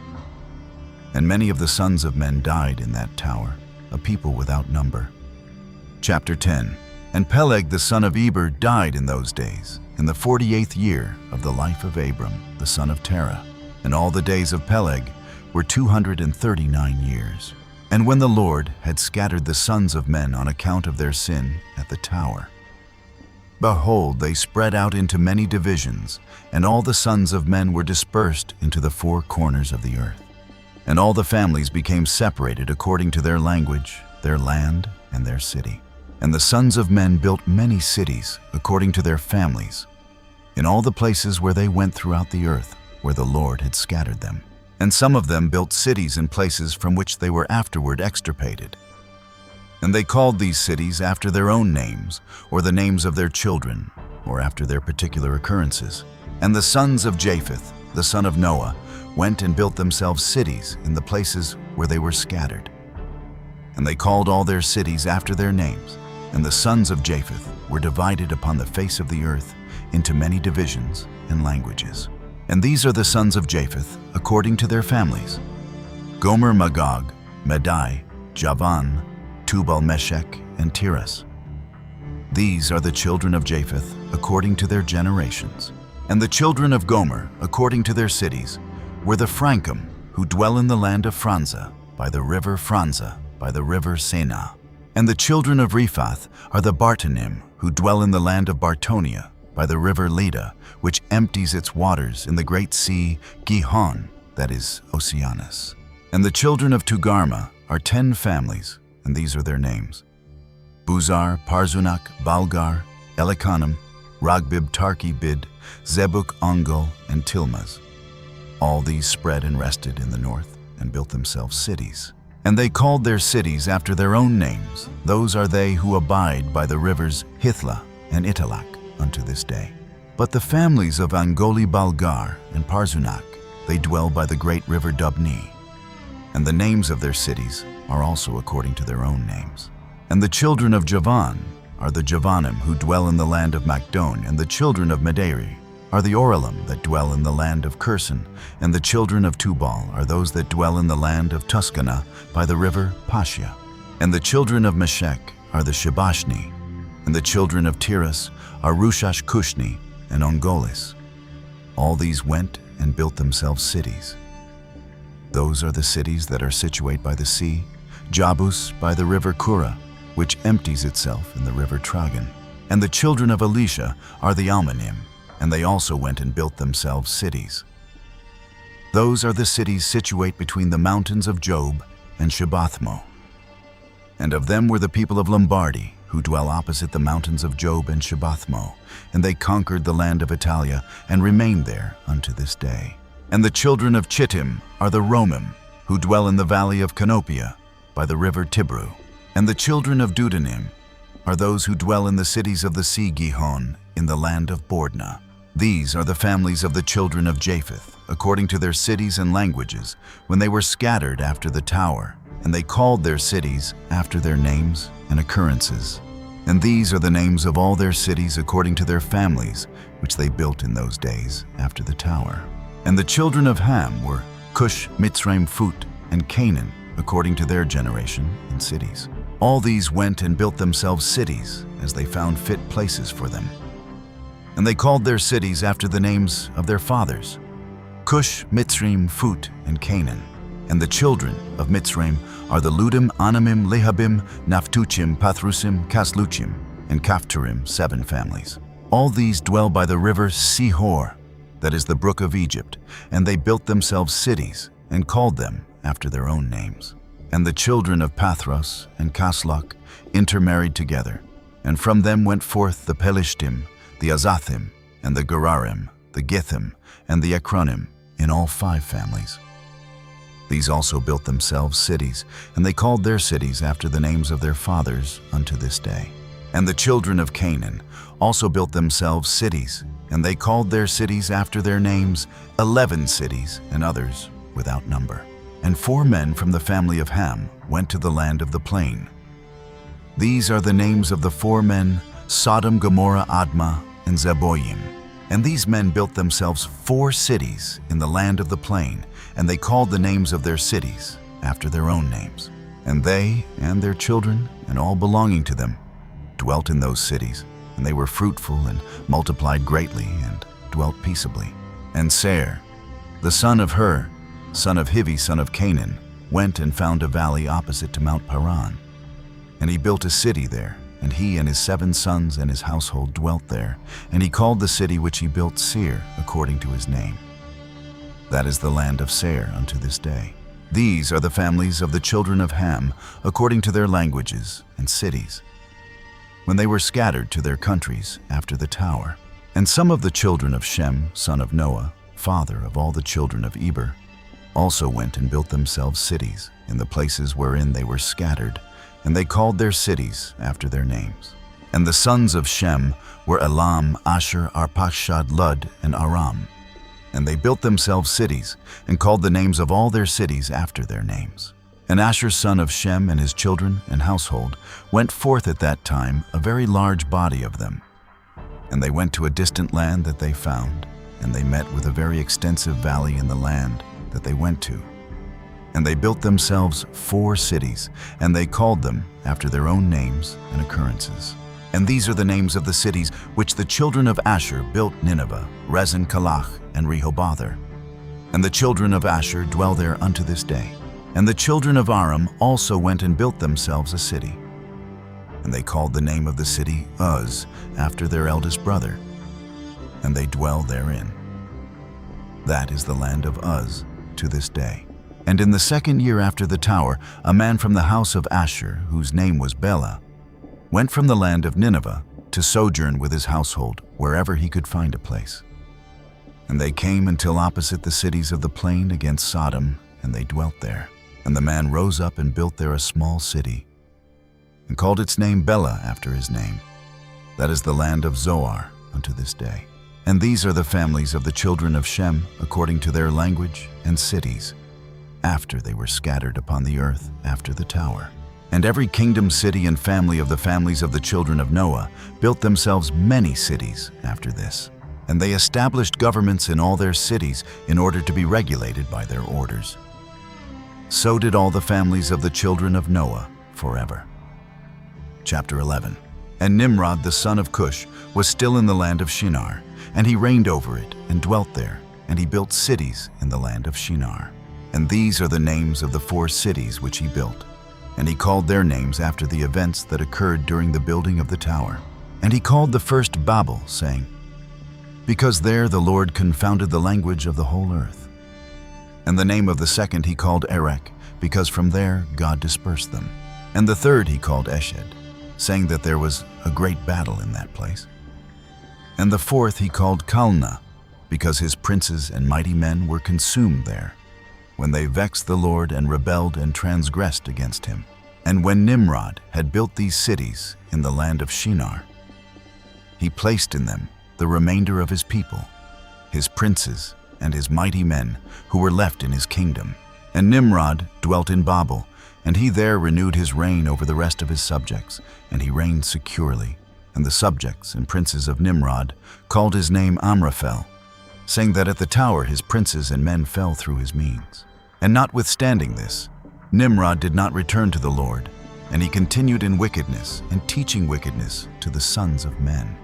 And many of the sons of men died in that tower, a people without number. Chapter 10. And Peleg the son of Eber died in those days, in the 48th year of the life of Abram, the son of Terah. And all the days of Peleg were 239 years. And when the Lord had scattered the sons of men on account of their sin at the tower, behold, they spread out into many divisions, and all the sons of men were dispersed into the 4 corners of the earth. And all the families became separated according to their language, their land, and their city. And the sons of men built many cities according to their families, in all the places where they went throughout the earth, where the Lord had scattered them. And some of them built cities in places from which they were afterward extirpated. And they called these cities after their own names, or the names of their children, or after their particular occurrences. And the sons of Japheth, the son of Noah, went and built themselves cities in the places where they were scattered. And they called all their cities after their names. And the sons of Japheth were divided upon the face of the earth into many divisions and languages. And these are the sons of Japheth according to their families: Gomer, Magog, Madai, Javan, Tubal, Meshech, and Tiras. These are the children of Japheth according to their generations. And the children of Gomer according to their cities were the Frankim, who dwell in the land of Franza, by the river Franza, by the river Senah. And the children of Rephath are the Bartanim, who dwell in the land of Bartonia, by the river Leda, which empties its waters in the great sea Gihon, that is Oceanus. And the children of Tugarma are 10 families, and these are their names: Buzar, Parzunak, Balgar, Elikanim, Ragbib, Tarki, Bid, Zebuk, Ongol, and Tilmaz. All these spread and rested in the north, and built themselves cities. And they called their cities after their own names. Those are they who abide by the rivers Hithla and Italak unto this day. But the families of Angoli, Balgar, and Parzunak, they dwell by the great river Dubni. And the names of their cities are also according to their own names. And the children of Javan are the Javanim, who dwell in the land of Makdon, and the children of Mederi are the Oralim that dwell in the land of Curson, and the children of Tubal are those that dwell in the land of Tuscana by the river Pasha. And the children of Meshech are the Shebashni, and the children of Tiras are Rushash Kushni and Ongolis. All these went and built themselves cities. Those are the cities that are situate by the sea, Jabus by the river Kura, which empties itself in the river Tragan. And the children of Elisha are the Almanim, and they also went and built themselves cities. Those are the cities situate between the mountains of Job and Shebathmo. And of them were the people of Lombardy, who dwell opposite the mountains of Job and Shebathmo, and they conquered the land of Italia and remained there unto this day. And the children of Chittim are the Romim, who dwell in the valley of Canopia by the river Tibru. And the children of Dudanim are those who dwell in the cities of the sea Gihon in the land of Bordna. These are the families of the children of Japheth, according to their cities and languages, when they were scattered after the tower, and they called their cities after their names and occurrences. And these are the names of all their cities according to their families, which they built in those days after the tower. And the children of Ham were Cush, Mitzrayim, Phut, and Canaan, according to their generation in cities. All these went and built themselves cities, as they found fit places for them. And they called their cities after the names of their fathers: Cush, Mitzrayim, Phut, and Canaan. And the children of Mitzrayim are the Ludim, Anamim, Lehabim, Naphtuchim, Pathrusim, Casluchim, and Caphtorim, 7 families. All these dwell by the river Sihor, that is the brook of Egypt, and they built themselves cities and called them after their own names. And the children of Pathros and Casloch intermarried together, and from them went forth the Pelishtim, the Azathim, and the Gerarim, the Githim, and the Ekronim, in all 5 families. These also built themselves cities, and they called their cities after the names of their fathers unto this day. And the children of Canaan also built themselves cities, and they called their cities after their names, 11 cities, and others without number. And 4 men from the family of Ham went to the land of the plain. These are the names of the 4 men: Sodom, Gomorrah, Admah, and Zeboyim. And these men built themselves 4 cities in the land of the plain, and they called the names of their cities after their own names. And they and their children and all belonging to them dwelt in those cities, and they were fruitful and multiplied greatly and dwelt peaceably. And Seir, the son of Hur, son of Hivi, son of Canaan, went and found a valley opposite to Mount Paran. And he built a city there, and he and his 7 sons and his household dwelt there, and he called the city which he built Seir, according to his name. That is the land of Seir unto this day. These are the families of the children of Ham, according to their languages and cities, when they were scattered to their countries after the tower. And some of the children of Shem, son of Noah, father of all the children of Eber, also went and built themselves cities in the places wherein they were scattered, and they called their cities after their names. And the sons of Shem were Elam, Asher, Arpachshad, Lud, and Aram. And they built themselves cities, and called the names of all their cities after their names. And Asher's son of Shem and his children and household went forth at that time, a very large body of them. And they went to a distant land that they found, and they met with a very extensive valley in the land that they went to. And they built themselves 4 cities, and they called them after their own names and occurrences. And these are the names of the cities which the children of Asher built: Nineveh, Rezin, Kalach, and Rehoboth. And the children of Asher dwell there unto this day. And the children of Aram also went and built themselves a city. And they called the name of the city Uz, after their eldest brother. And they dwell therein. That is the land of Uz to this day. And in the 2nd year after the tower, a man from the house of Asher, whose name was Bela, went from the land of Nineveh to sojourn with his household wherever he could find a place. And they came until opposite the cities of the plain against Sodom, and they dwelt there. And the man rose up and built there a small city, and called its name Bela after his name. That is the land of Zoar unto this day. And these are the families of the children of Shem, according to their language and cities, after they were scattered upon the earth after the tower. And every kingdom, city, and family of the families of the children of Noah built themselves many cities after this. And they established governments in all their cities in order to be regulated by their orders. So did all the families of the children of Noah forever. Chapter 11. And Nimrod the son of Cush was still in the land of Shinar, and he reigned over it and dwelt there, and he built cities in the land of Shinar. And these are the names of the 4 cities which he built. And he called their names after the events that occurred during the building of the tower. And he called the first Babel, saying, because there the Lord confounded the language of the whole earth. And the name of the second he called Erech, because from there God dispersed them. And the third he called Eshed, saying that there was a great battle in that place. And the fourth he called Calneh, because his princes and mighty men were consumed there, when they vexed the Lord and rebelled and transgressed against him. And when Nimrod had built these cities in the land of Shinar, he placed in them the remainder of his people, his princes and his mighty men who were left in his kingdom. And Nimrod dwelt in Babel, And he there renewed his reign over the rest of his subjects, and he reigned securely. And the subjects and princes of Nimrod called his name Amraphel, saying that at the tower his princes and men fell through his means. And notwithstanding this, Nimrod did not return to the Lord, and he continued in wickedness and teaching wickedness to the sons of men.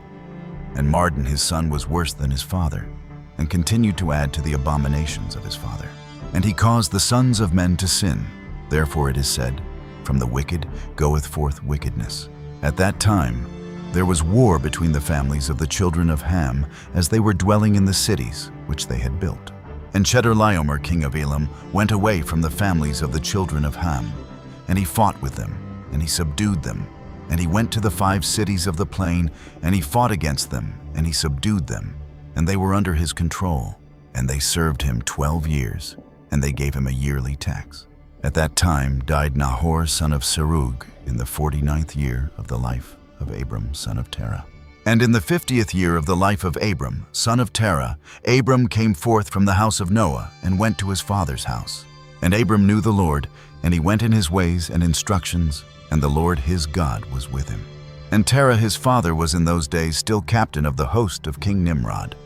And Mardon his son was worse than his father, and continued to add to the abominations of his father. And he caused the sons of men to sin. Therefore it is said, from the wicked goeth forth wickedness. At that time there was war between the families of the children of Ham, as they were dwelling in the cities which they had built. And Chedorlaomer king of Elam went away from the families of the children of Ham, and he fought with them, and he subdued them. And he went to the 5 cities of the plain, and he fought against them, and he subdued them, and they were under his control. And they served him 12 years, and they gave him a yearly tax. At that time died Nahor son of Serug in the 49th year of the life of Abram son of Terah. And in the 50th year of the life of Abram son of Terah, Abram came forth from the house of Noah and went to his father's house. And Abram knew the Lord, and he went in his ways and instructions, and the Lord his God was with him. And Terah his father was in those days still captain of the host of King Nimrod,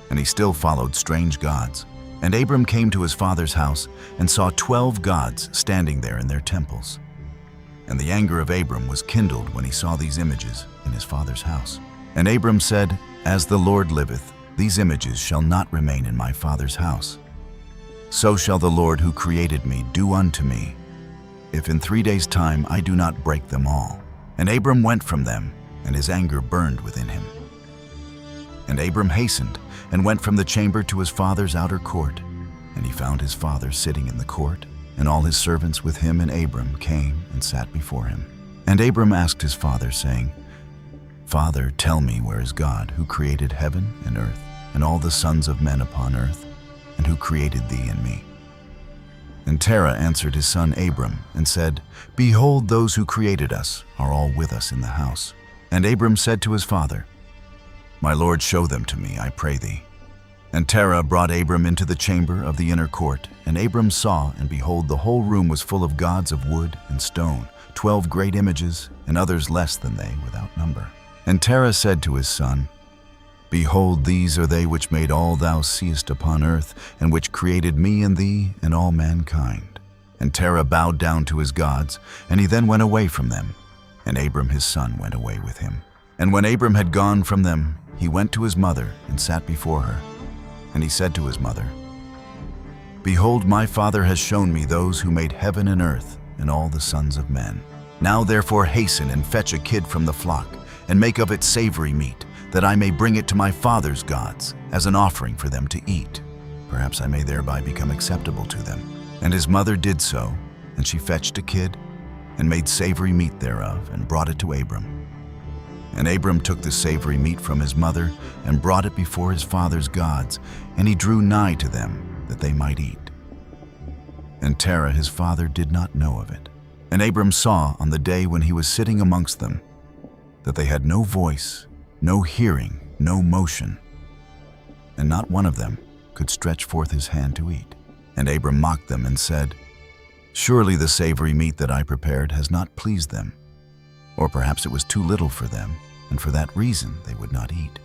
and he still followed strange gods. And Abram came to his father's house and saw 12 gods standing there in their temples. And the anger of Abram was kindled when he saw these images in his father's house. And Abram said, As the Lord liveth, these images shall not remain in my father's house. So shall the Lord who created me do unto me, if in 3 days' time I do not break them all. And Abram went from them, and his anger burned within him. And Abram hastened, and went from the chamber to his father's outer court. And he found his father sitting in the court, and all his servants with him and Abram came and sat before him. And Abram asked his father, saying, Father, tell me, where is God, who created heaven and earth, and all the sons of men upon earth, and who created thee and me? And Terah answered his son Abram, and said, Behold, those who created us are all with us in the house. And Abram said to his father, My Lord, show them to me, I pray thee. And Terah brought Abram into the chamber of the inner court, and Abram saw, and behold, the whole room was full of gods of wood and stone, 12 great images, and others less than they, without number. And Terah said to his son, Behold, these are they which made all thou seest upon earth, and which created me and thee and all mankind. And Terah bowed down to his gods, and he then went away from them. And Abram his son went away with him. And when Abram had gone from them, he went to his mother and sat before her. And he said to his mother, Behold, my father has shown me those who made heaven and earth and all the sons of men. Now therefore hasten and fetch a kid from the flock, and make of it savory meat, that I may bring it to my father's gods, as an offering for them to eat. Perhaps I may thereby become acceptable to them. And his mother did so, and she fetched a kid, and made savory meat thereof, and brought it to Abram. And Abram took the savory meat from his mother, and brought it before his father's gods, and he drew nigh to them, that they might eat. And Terah his father did not know of it. And Abram saw on the day when he was sitting amongst them, that they had no voice, no hearing, no motion, and not one of them could stretch forth his hand to eat. And Abram mocked them and said, Surely the savory meat that I prepared has not pleased them. Or perhaps it was too little for them, and for that reason they would not eat.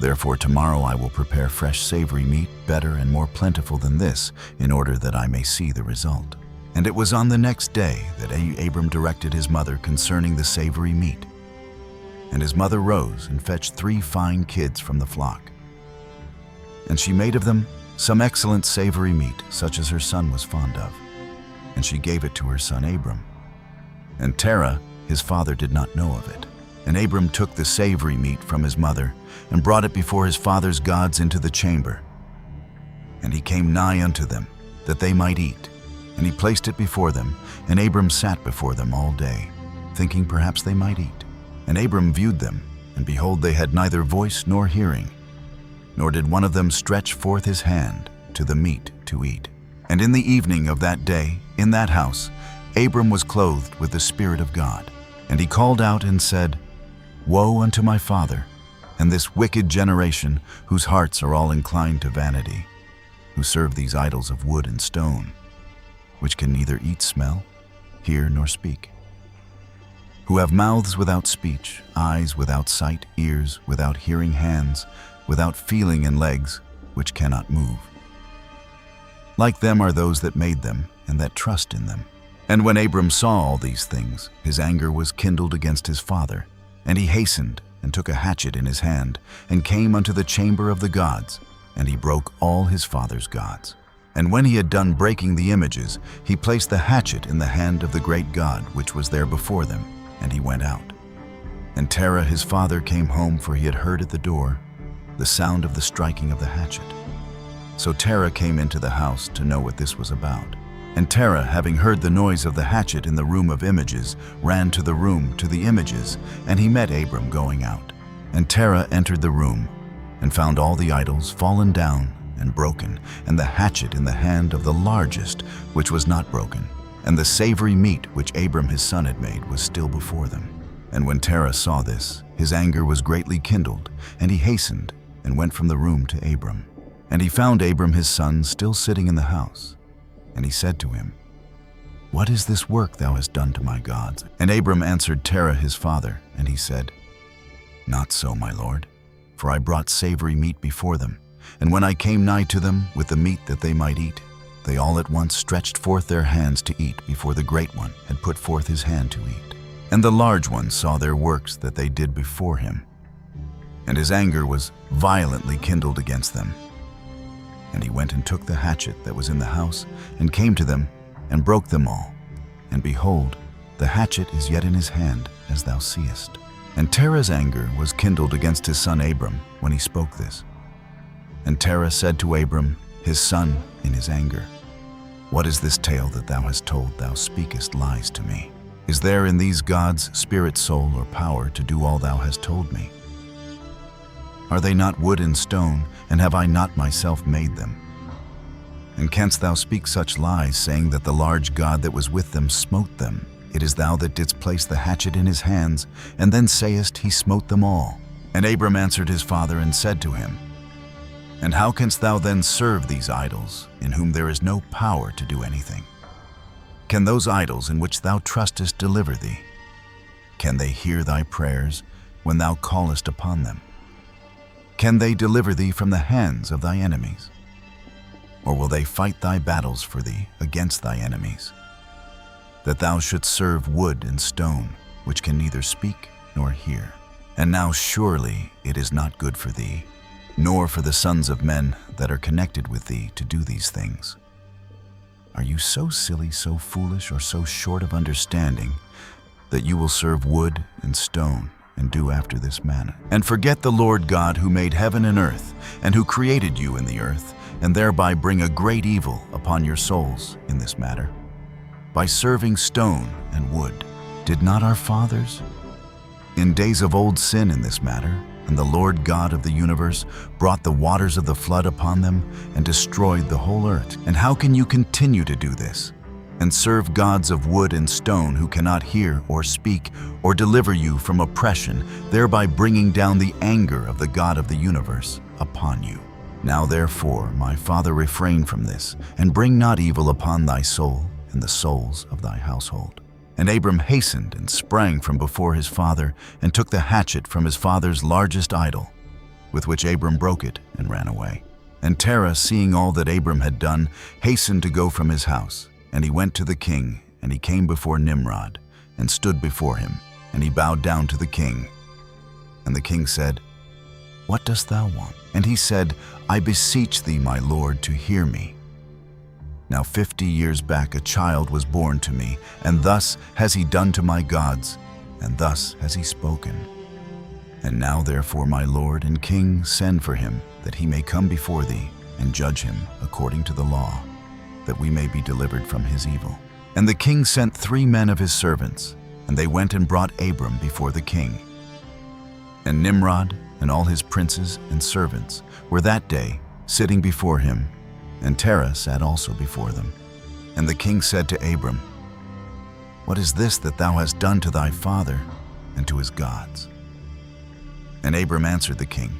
Therefore tomorrow I will prepare fresh savory meat, better and more plentiful than this, in order that I may see the result. And it was on the next day that Abram directed his mother concerning the savory meat. And his mother rose and fetched 3 fine kids from the flock. And she made of them some excellent savory meat, such as her son was fond of. And she gave it to her son Abram. And Terah, his father, did not know of it. And Abram took the savory meat from his mother, and brought it before his father's gods into the chamber. And he came nigh unto them, that they might eat. And he placed it before them, and Abram sat before them all day, thinking perhaps they might eat. And Abram viewed them, and behold, they had neither voice nor hearing, nor did one of them stretch forth his hand to the meat to eat. And in the evening of that day, in that house, Abram was clothed with the Spirit of God. And he called out and said, Woe unto my father, and this wicked generation, whose hearts are all inclined to vanity, who serve these idols of wood and stone. which can neither eat, smell, hear, nor speak, who have mouths without speech, eyes without sight, ears without hearing, hands without feeling, and legs which cannot move. Like them are those that made them and that trust in them. And when Abram saw all these things, his anger was kindled against his father, and he hastened and took a hatchet in his hand, and came unto the chamber of the gods, and he broke all his father's gods. And when he had done breaking the images, he placed the hatchet in the hand of the great God which was there before them, and he went out. And Terah his father came home, for he had heard at the door the sound of the striking of the hatchet. So Terah came into the house to know what this was about. And Terah, having heard the noise of the hatchet in the room of images, ran to the room to the images, and he met Abram going out. And Terah entered the room, and found all the idols fallen down and broken, and the hatchet in the hand of the largest, which was not broken. And the savory meat which Abram his son had made was still before them. And when Terah saw this, his anger was greatly kindled, and he hastened and went from the room to Abram. And he found Abram his son still sitting in the house. And he said to him, What is this work thou hast done to my gods? And Abram answered Terah his father, and he said, Not so, my lord, for I brought savory meat before them. And when I came nigh to them with the meat that they might eat, they all at once stretched forth their hands to eat before the great one had put forth his hand to eat. And the large one saw their works that they did before him, and his anger was violently kindled against them. And he went and took the hatchet that was in the house, and came to them, and broke them all. And behold, the hatchet is yet in his hand, as thou seest. And Terah's anger was kindled against his son Abram when he spoke this. And Terah said to Abram, his son, in his anger, What is this tale that thou hast told? Thou speakest lies to me. Is there in these gods spirit, soul, or power to do all thou hast told me? Are they not wood and stone, and have I not myself made them? And canst thou speak such lies, saying that the large God that was with them smote them? It is thou that didst place the hatchet in his hands, and then sayest, He smote them all. And Abram answered his father and said to him, And how canst thou then serve these idols, in whom there is no power to do anything? Can those idols in which thou trustest deliver thee? Can they hear thy prayers when thou callest upon them? Can they deliver thee from the hands of thy enemies? Or will they fight thy battles for thee against thy enemies? That thou shouldst serve wood and stone, which can neither speak nor hear. And now surely it is not good for thee, nor for the sons of men that are connected with thee, to do these things. Are you so silly, so foolish, or so short of understanding, that you will serve wood and stone, and do after this manner, and forget the Lord God who made heaven and earth, and who created you in the earth, and thereby bring a great evil upon your souls in this matter? By serving stone and wood, did not our fathers in days of old sin in this matter? And the Lord God of the universe brought the waters of the flood upon them and destroyed the whole earth. And how can you continue to do this, and serve gods of wood and stone who cannot hear or speak or deliver you from oppression, thereby bringing down the anger of the God of the universe upon you? Now therefore, my father, refrain from this, and bring not evil upon thy soul and the souls of thy household. And Abram hastened and sprang from before his father, and took the hatchet from his father's largest idol, with which Abram broke it and ran away. And Terah, seeing all that Abram had done, hastened to go from his house. And he went to the king, and he came before Nimrod, and stood before him, and he bowed down to the king. And the king said, What dost thou want? And he said, I beseech thee, my lord, to hear me. Now 50 years back a child was born to me, and thus has he done to my gods, and thus has he spoken. And now therefore, my lord and king, send for him, that he may come before thee, and judge him according to the law, that we may be delivered from his evil. And the king sent 3 men of his servants, and they went and brought Abram before the king. And Nimrod and all his princes and servants were that day sitting before him, and Terah sat also before them. And the king said to Abram, What is this that thou hast done to thy father and to his gods? And Abram answered the king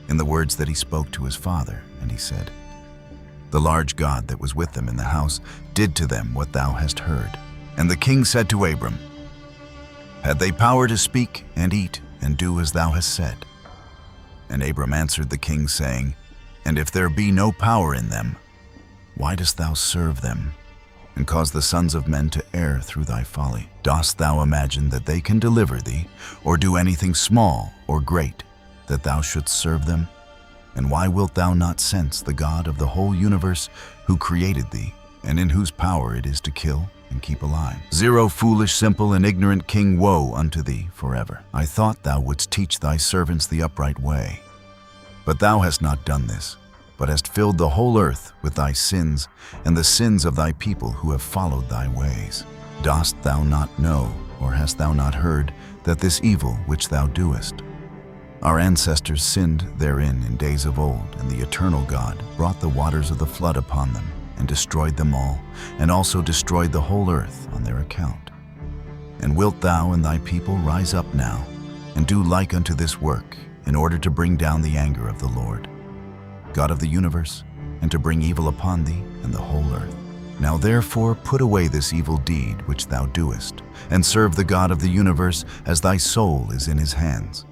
in the words that he spoke to his father, and he said, The large God that was with them in the house did to them what thou hast heard. And the king said to Abram, Had they power to speak and eat and do as thou hast said? And Abram answered the king, saying, And if there be no power in them, why dost thou serve them, and cause the sons of men to err through thy folly? Dost thou imagine that they can deliver thee, or do anything small or great, that thou shouldst serve them? And why wilt thou not sense the God of the whole universe, who created thee, and in whose power it is to kill and keep alive? Zero, foolish, simple, and ignorant king, woe unto thee forever. I thought thou wouldst teach thy servants the upright way. But thou hast not done this, but hast filled the whole earth with thy sins, and the sins of thy people who have followed thy ways. Dost thou not know, or hast thou not heard, that this evil which thou doest, our ancestors sinned therein in days of old, and the eternal God brought the waters of the flood upon them, and destroyed them all, and also destroyed the whole earth on their account? And wilt thou and thy people rise up now, and do like unto this work, in order to bring down the anger of the Lord, God of the universe, and to bring evil upon thee and the whole earth? Now therefore put away this evil deed which thou doest, and serve the God of the universe as thy soul is in his hands.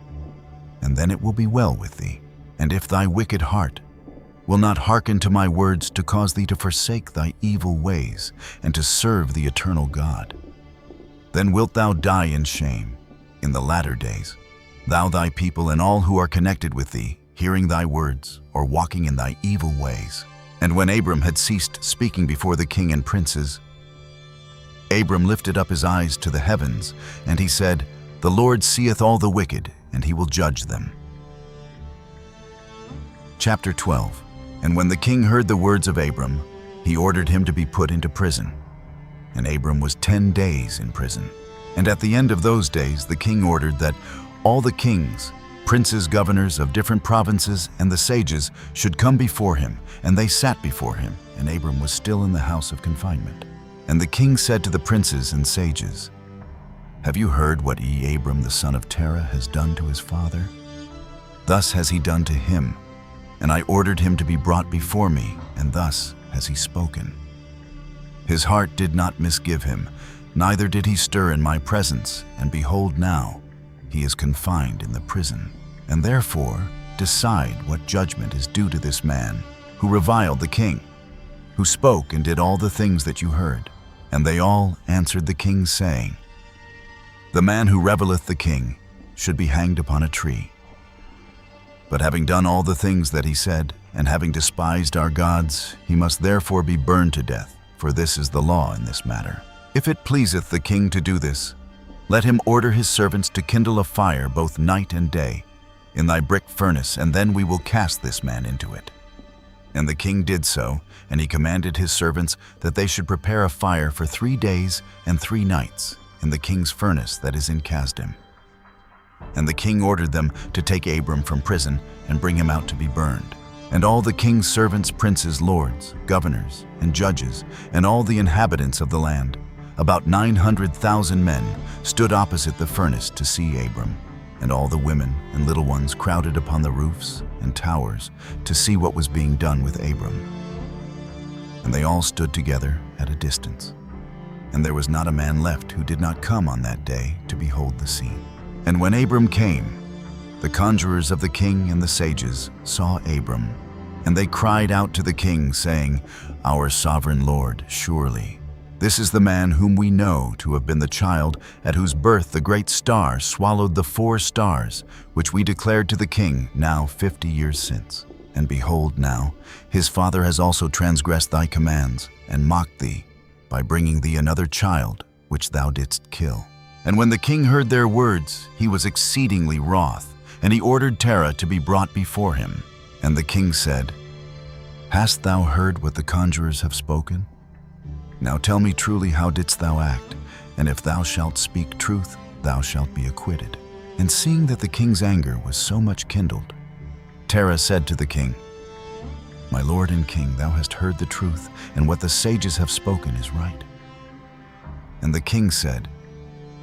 And then it will be well with thee. And if thy wicked heart will not hearken to my words to cause thee to forsake thy evil ways and to serve the eternal God, then wilt thou die in shame in the latter days, thou, thy people, and all who are connected with thee, hearing thy words or walking in thy evil ways. And when Abram had ceased speaking before the king and princes, Abram lifted up his eyes to the heavens, and he said, The Lord seeth all the wicked, and he will judge them. Chapter 12. And when the king heard the words of Abram, he ordered him to be put into prison. And Abram was 10 days in prison. And at the end of those days the king ordered that all the kings, princes, governors of different provinces, and the sages should come before him, and they sat before him, and Abram was still in the house of confinement. And the king said to the princes and sages, Have you heard what Abram the son of Terah has done to his father? Thus has he done to him, and I ordered him to be brought before me, and thus has he spoken. His heart did not misgive him, neither did he stir in my presence, and behold now, he is confined in the prison. And therefore decide what judgment is due to this man, who reviled the king, who spoke and did all the things that you heard. And they all answered the king, saying, The man who revileth the king should be hanged upon a tree. But having done all the things that he said, and having despised our gods, he must therefore be burned to death, for this is the law in this matter. If it pleaseth the king to do this, let him order his servants to kindle a fire both night and day in thy brick furnace, and then we will cast this man into it. And the king did so, and he commanded his servants that they should prepare a fire for 3 days and 3 nights in the king's furnace that is in Kasdim. And the king ordered them to take Abram from prison and bring him out to be burned. And all the king's servants, princes, lords, governors, and judges, and all the inhabitants of the land, about 900,000 men, stood opposite the furnace to see Abram. And all the women and little ones crowded upon the roofs and towers to see what was being done with Abram. And they all stood together at a distance. And there was not a man left who did not come on that day to behold the scene. And when Abram came, the conjurers of the king and the sages saw Abram, and they cried out to the king, saying, Our sovereign lord, surely this is the man whom we know to have been the child at whose birth the great star swallowed the 4 stars, which we declared to the king now 50 years since. And behold now, his father has also transgressed thy commands, and mocked thee, by bringing thee another child, which thou didst kill. And when the king heard their words, he was exceedingly wroth, and he ordered Terah to be brought before him. And the king said, Hast thou heard what the conjurers have spoken? Now tell me truly, how didst thou act? And if thou shalt speak truth, thou shalt be acquitted. And seeing that the king's anger was so much kindled, Terah said to the king, My lord and king, thou hast heard the truth, and what the sages have spoken is right. And the king said,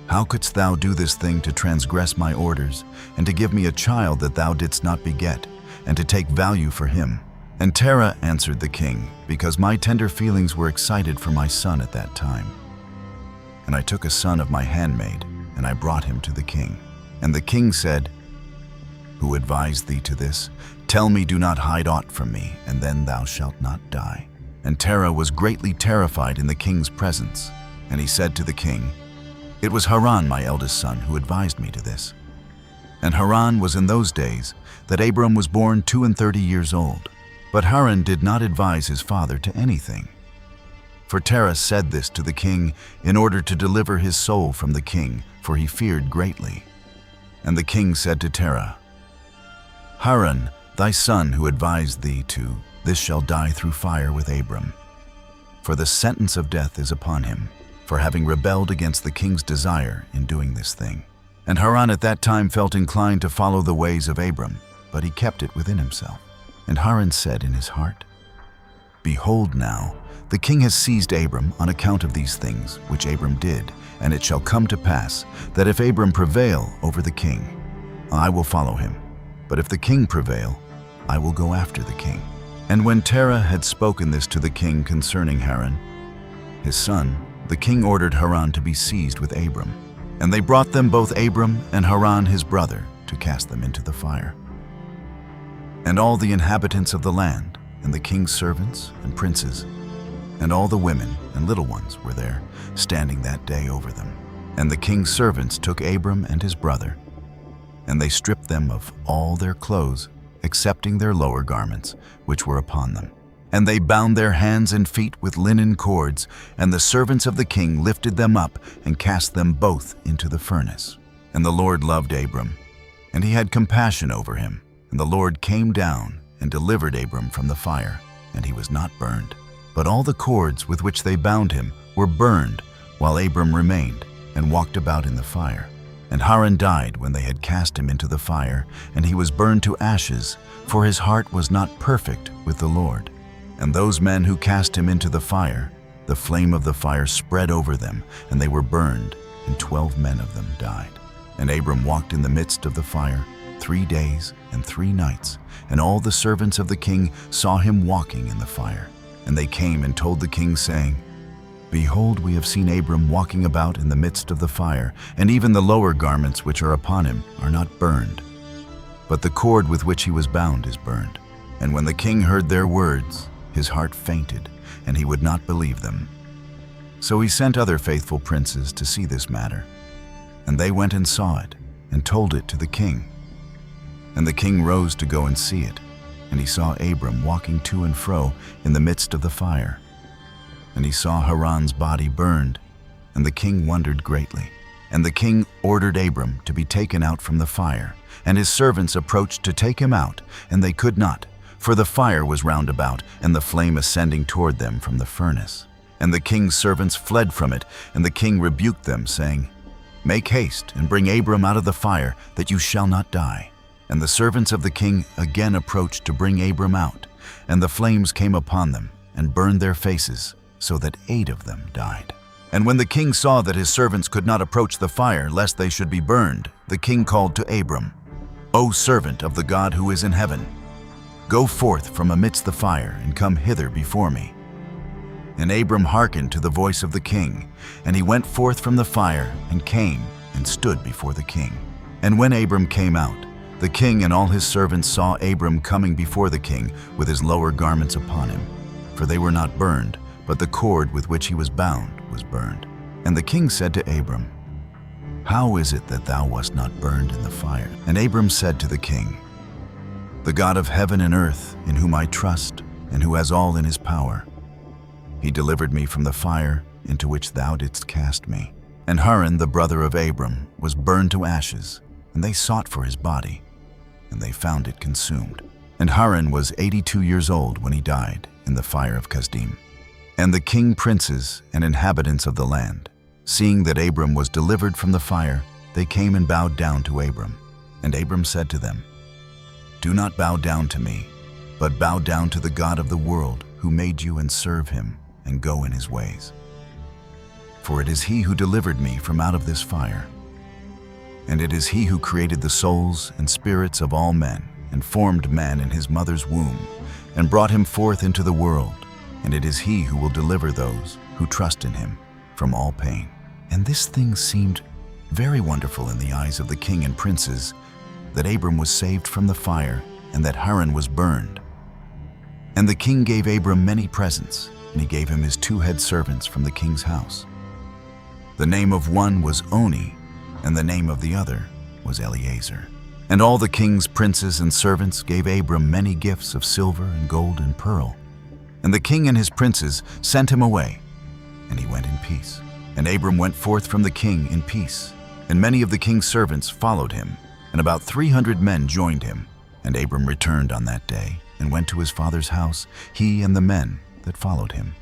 How couldst thou do this thing to transgress my orders, and to give me a child that thou didst not beget, and to take value for him, And Terah answered the king, because my tender feelings were excited for my son at that time. And I took a son of my handmaid, and I brought him to the king. And the king said, Who advised thee to this? Tell me, do not hide aught from me, and then thou shalt not die. And Terah was greatly terrified in the king's presence. And he said to the king, It was Haran, my eldest son, who advised me to this. And Haran was in those days that Abram was born 32 years old. But Haran did not advise his father to anything. For Terah said this to the king in order to deliver his soul from the king, for he feared greatly. And the king said to Terah, Haran, thy son who advised thee to this shall die through fire with Abram. For the sentence of death is upon him, for having rebelled against the king's desire in doing this thing. And Haran at that time felt inclined to follow the ways of Abram, but he kept it within himself. And Haran said in his heart, Behold now, the king has seized Abram on account of these things which Abram did, and it shall come to pass that if Abram prevail over the king, I will follow him. But if the king prevail, I will go after the king. And when Terah had spoken this to the king concerning Haran, his son, the king ordered Haran to be seized with Abram. And they brought them both Abram and Haran his brother to cast them into the fire. And all the inhabitants of the land, and the king's servants and princes, and all the women and little ones were there, standing that day over them. And the king's servants took Abram and his brother, and they stripped them of all their clothes, excepting their lower garments, which were upon them. And they bound their hands and feet with linen cords, and the servants of the king lifted them up and cast them both into the furnace. And the Lord loved Abram, and he had compassion over him. And the Lord came down and delivered Abram from the fire, and he was not burned. But all the cords with which they bound him were burned, while Abram remained and walked about in the fire. And Haran died when they had cast him into the fire, and he was burned to ashes, for his heart was not perfect with the Lord. And those men who cast him into the fire, the flame of the fire spread over them, and they were burned, and 12 men of them died. And Abram walked in the midst of the fire 3 days and 3 nights, and all the servants of the king saw him walking in the fire. And they came and told the king, saying, Behold, we have seen Abram walking about in the midst of the fire, and even the lower garments which are upon him are not burned, but the cord with which he was bound is burned. And when the king heard their words, his heart fainted, and he would not believe them. So he sent other faithful princes to see this matter. And they went and saw it, and told it to the king. And the king rose to go and see it, and he saw Abram walking to and fro in the midst of the fire. And he saw Haran's body burned, and the king wondered greatly. And the king ordered Abram to be taken out from the fire, and his servants approached to take him out, and they could not, for the fire was round about, and the flame ascending toward them from the furnace. And the king's servants fled from it, and the king rebuked them, saying, Make haste, and bring Abram out of the fire, that you shall not die. And the servants of the king again approached to bring Abram out, and the flames came upon them, and burned their faces, so that 8 of them died. And when the king saw that his servants could not approach the fire, lest they should be burned, the king called to Abram, O servant of the God who is in heaven, go forth from amidst the fire, and come hither before me. And Abram hearkened to the voice of the king, and he went forth from the fire, and came, and stood before the king. And when Abram came out, the king and all his servants saw Abram coming before the king with his lower garments upon him, for they were not burned, but the cord with which he was bound was burned. And the king said to Abram, How is it that thou wast not burned in the fire? And Abram said to the king, The God of heaven and earth, in whom I trust, and who has all in his power, he delivered me from the fire into which thou didst cast me. And Haran, the brother of Abram, was burned to ashes, and they sought for his body, and they found it consumed. And Haran was 82 years old when he died in the fire of Kasdim. And the king princes and inhabitants of the land, seeing that Abram was delivered from the fire, they came and bowed down to Abram. And Abram said to them, Do not bow down to me, but bow down to the God of the world, who made you, and serve him, and go in his ways. For it is he who delivered me from out of this fire. And it is he who created the souls and spirits of all men, and formed man in his mother's womb, and brought him forth into the world, and it is he who will deliver those who trust in him from all pain. And this thing seemed very wonderful in the eyes of the king and princes, that Abram was saved from the fire, and that Haran was burned. And the king gave Abram many presents, and he gave him his 2 head servants from the king's house. The name of one was Oni, and the name of the other was Eliezer. And all the king's princes and servants gave Abram many gifts of silver and gold and pearl. And the king and his princes sent him away, and he went in peace. And Abram went forth from the king in peace, and many of the king's servants followed him, and about 300 men joined him. And Abram returned on that day, and went to his father's house, he and the men that followed him.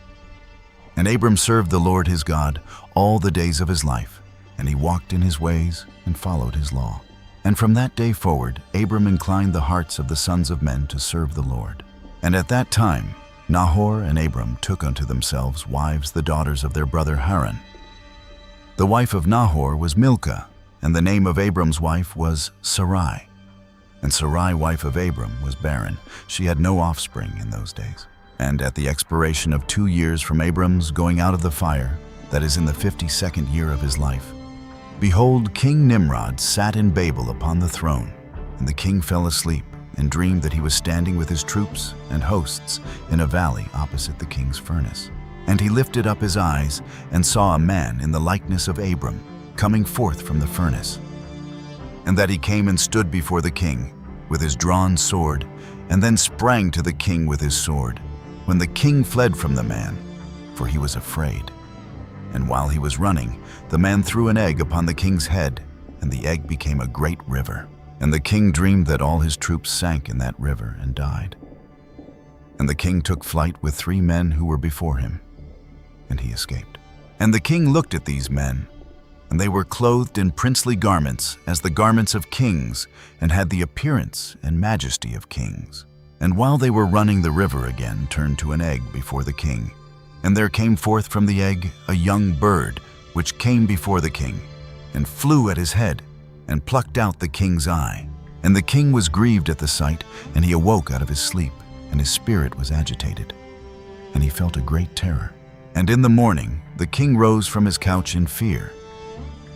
And Abram served the Lord his God all the days of his life, and he walked in his ways and followed his law. And from that day forward, Abram inclined the hearts of the sons of men to serve the Lord. And at that time, Nahor and Abram took unto themselves wives, the daughters of their brother Haran. The wife of Nahor was Milcah, and the name of Abram's wife was Sarai. And Sarai, wife of Abram, was barren. She had no offspring in those days. And at the expiration of 2 years from Abram's going out of the fire, that is in the 52nd year of his life, behold, King Nimrod sat in Babel upon the throne. And the king fell asleep, and dreamed that he was standing with his troops and hosts in a valley opposite the king's furnace. And he lifted up his eyes, and saw a man in the likeness of Abram, coming forth from the furnace. And that he came and stood before the king with his drawn sword, and then sprang to the king with his sword, when the king fled from the man, for he was afraid. And while he was running, the man threw an egg upon the king's head, and the egg became a great river. And the king dreamed that all his troops sank in that river and died. And the king took flight with 3 men who were before him, and he escaped. And the king looked at these men, and they were clothed in princely garments, as the garments of kings, and had the appearance and majesty of kings. And while they were running, the river again turned to an egg before the king. And there came forth from the egg a young bird, which came before the king, and flew at his head, and plucked out the king's eye. And the king was grieved at the sight, and he awoke out of his sleep, and his spirit was agitated, and he felt a great terror. And in the morning the king rose from his couch in fear,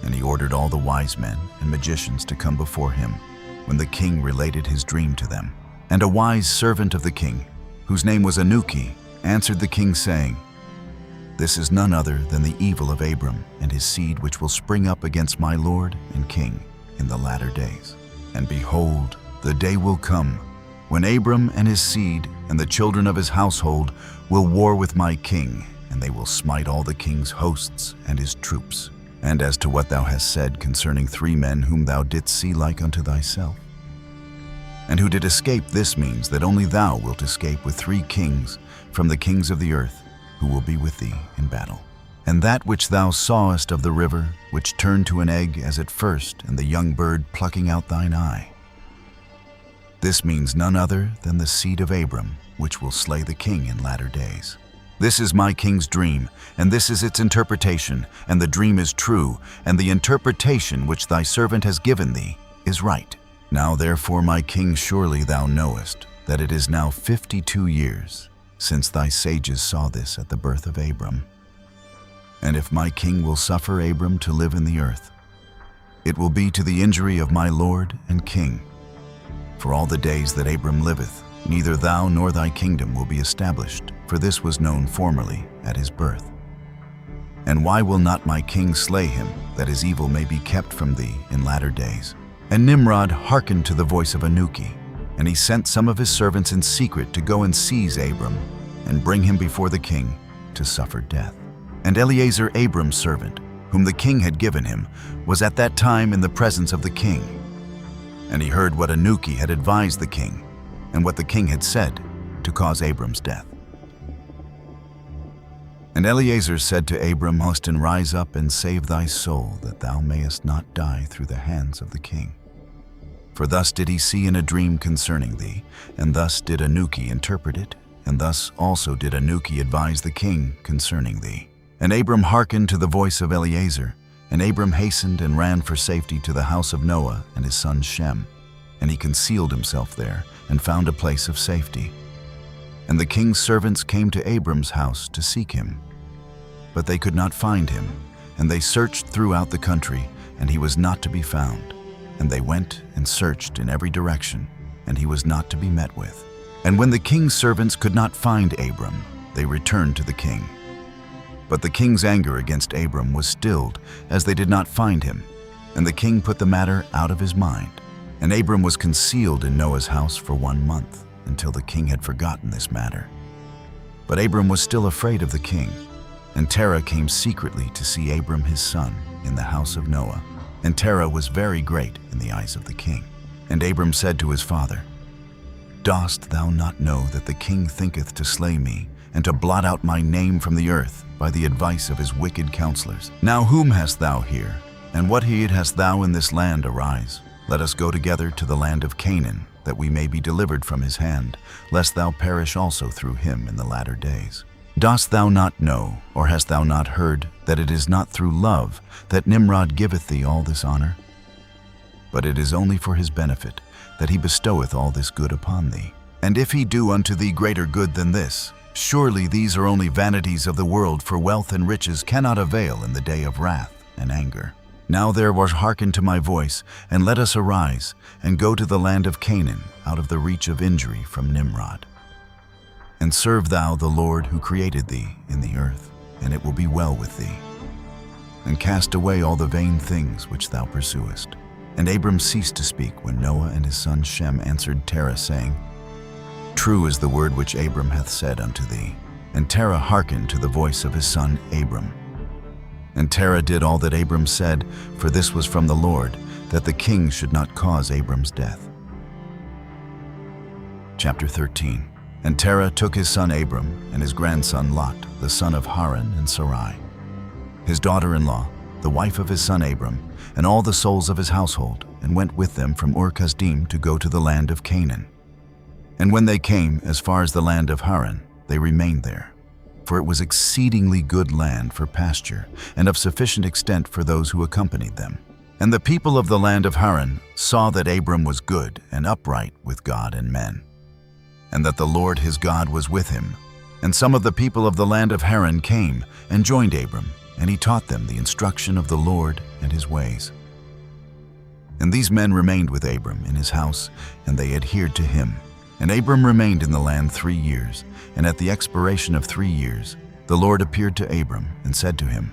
and he ordered all the wise men and magicians to come before him, when the king related his dream to them. And a wise servant of the king, whose name was Enoch, answered the king, saying, This is none other than the evil of Abram and his seed, which will spring up against my lord and king in the latter days. And behold, the day will come, when Abram and his seed and the children of his household will war with my king, and they will smite all the king's hosts and his troops. And as to what thou hast said concerning 3 men whom thou didst see like unto thyself, and who did escape, this means that only thou wilt escape with 3 kings from the kings of the earth, who will be with thee in battle. And that which thou sawest of the river, which turned to an egg as at first, and the young bird plucking out thine eye, this means none other than the seed of Abram, which will slay the king in latter days. This is my king's dream, and this is its interpretation, and the dream is true, and the interpretation which thy servant has given thee is right. Now therefore, my king, surely thou knowest that it is now 52 years since thy sages saw this at the birth of Abram. And if my king will suffer Abram to live in the earth, it will be to the injury of my lord and king. For all the days that Abram liveth, neither thou nor thy kingdom will be established, for this was known formerly at his birth. And why will not my king slay him, that his evil may be kept from thee in latter days? And Nimrod hearkened to the voice of Enoch, and he sent some of his servants in secret to go and seize Abram, and bring him before the king to suffer death. And Eliezer, Abram's servant, whom the king had given him, was at that time in the presence of the king. And he heard what Enoch had advised the king, and what the king had said to cause Abram's death. And Eliezer said to Abram, Austin, rise up and save thy soul, that thou mayest not die through the hands of the king. For thus did he see in a dream concerning thee, and thus did Enoch interpret it, and thus also did Enoch advise the king concerning thee. And Abram hearkened to the voice of Eliezer, and Abram hastened and ran for safety to the house of Noah and his son Shem. And he concealed himself there, and found a place of safety. And the king's servants came to Abram's house to seek him. But they could not find him, and they searched throughout the country, and he was not to be found. And they went and searched in every direction, and he was not to be met with. And when the king's servants could not find Abram, they returned to the king. But the king's anger against Abram was stilled, as they did not find him, and the king put the matter out of his mind. And Abram was concealed in Noah's house for 1 month, until the king had forgotten this matter. But Abram was still afraid of the king, and Terah came secretly to see Abram his son in the house of Noah. And Terah was very great in the eyes of the king. And Abram said to his father, "Dost thou not know that the king thinketh to slay me, and to blot out my name from the earth by the advice of his wicked counselors? Now whom hast thou here, and what heed hast thou in this land? Arise, let us go together to the land of Canaan, that we may be delivered from his hand, lest thou perish also through him in the latter days. Dost thou not know, or hast thou not heard, that it is not through love that Nimrod giveth thee all this honor? But it is only for his benefit that he bestoweth all this good upon thee. And if he do unto thee greater good than this, surely these are only vanities of the world, for wealth and riches cannot avail in the day of wrath and anger. Now therefore hearken to my voice, and let us arise, and go to the land of Canaan, out of the reach of injury from Nimrod. And serve thou the Lord who created thee in the earth, and it will be well with thee. And cast away all the vain things which thou pursuest." And Abram ceased to speak when Noah and his son Shem answered Terah, saying, "True is the word which Abram hath said unto thee." And Terah hearkened to the voice of his son Abram. And Terah did all that Abram said, for this was from the Lord, that the king should not cause Abram's death. Chapter 13. And Terah took his son Abram and his grandson Lot, the son of Haran, and Sarai, his daughter-in-law, the wife of his son Abram, and all the souls of his household, and went with them from Ur-Kasdim to go to the land of Canaan. And when they came as far as the land of Haran, they remained there. For it was exceedingly good land for pasture, and of sufficient extent for those who accompanied them. And the people of the land of Haran saw that Abram was good and upright with God and men, and that the Lord his God was with him. And some of the people of the land of Haran came and joined Abram, and he taught them the instruction of the Lord and his ways. And these men remained with Abram in his house, and they adhered to him. And Abram remained in the land 3 years, and at the expiration of 3 years, the Lord appeared to Abram and said to him,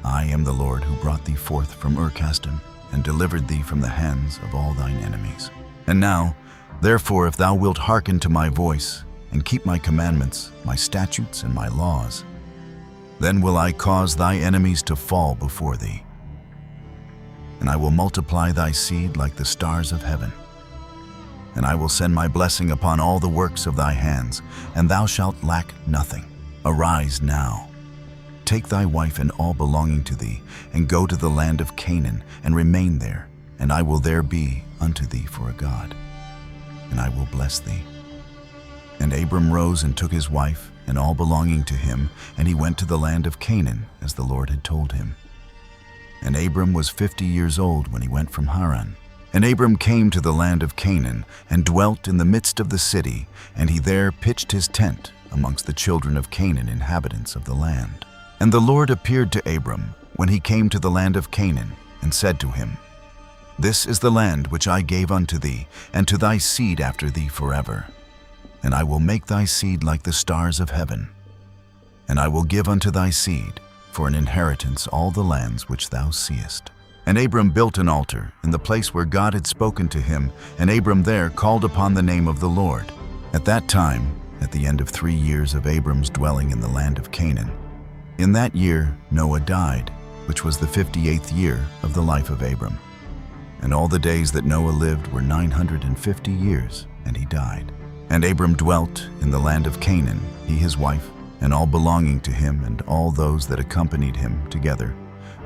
"I am the Lord who brought thee forth from Ur-Kasdim, and delivered thee from the hands of all thine enemies. And now, therefore, if thou wilt hearken to my voice, and keep my commandments, my statutes, and my laws, then will I cause thy enemies to fall before thee. And I will multiply thy seed like the stars of heaven. And I will send my blessing upon all the works of thy hands, and thou shalt lack nothing. Arise now, take thy wife and all belonging to thee, and go to the land of Canaan, and remain there, and I will there be unto thee for a God, and I will bless thee." And Abram rose and took his wife and all belonging to him, and he went to the land of Canaan, as the Lord had told him. And Abram was 50 years old when he went from Haran. And Abram came to the land of Canaan, and dwelt in the midst of the city, and he there pitched his tent amongst the children of Canaan, inhabitants of the land. And the Lord appeared to Abram when he came to the land of Canaan, and said to him, "This is the land which I gave unto thee, and to thy seed after thee forever. And I will make thy seed like the stars of heaven. And I will give unto thy seed for an inheritance all the lands which thou seest." And Abram built an altar in the place where God had spoken to him, and Abram there called upon the name of the Lord. At that time, at the end of 3 years of Abram's dwelling in the land of Canaan, in that year Noah died, which was the 58th year of the life of Abram. And all the days that Noah lived were 950 years, and he died. And Abram dwelt in the land of Canaan, he, his wife, and all belonging to him, and all those that accompanied him together,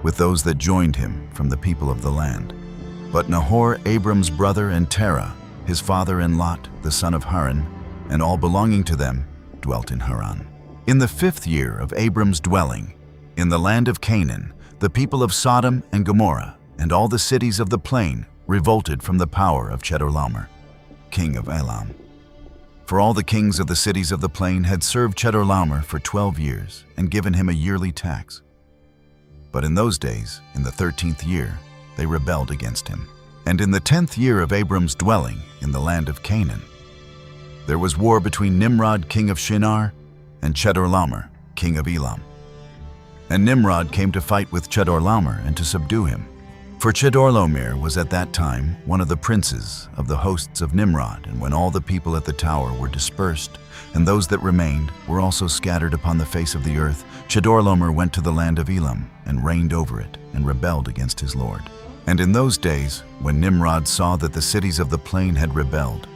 with those that joined him from the people of the land. But Nahor, Abram's brother, and Terah, his father, and Lot, the son of Haran, and all belonging to them, dwelt in Haran. In the 5th year of Abram's dwelling, in the land of Canaan, the people of Sodom and Gomorrah, and all the cities of the plain, revolted from the power of Chedorlaomer, king of Elam. For all the kings of the cities of the plain had served Chedorlaomer for 12 years and given him a yearly tax. But in those days, in the 13th year, they rebelled against him. And in the 10th year of Abram's dwelling in the land of Canaan, there was war between Nimrod, king of Shinar, and Chedorlaomer, king of Elam. And Nimrod came to fight with Chedorlaomer and to subdue him. For Chedorlaomer was at that time one of the princes of the hosts of Nimrod, and when all the people at the tower were dispersed, and those that remained were also scattered upon the face of the earth, Chedorlaomer went to the land of Elam and reigned over it, and rebelled against his lord. And in those days, when Nimrod saw that the cities of the plain had rebelled,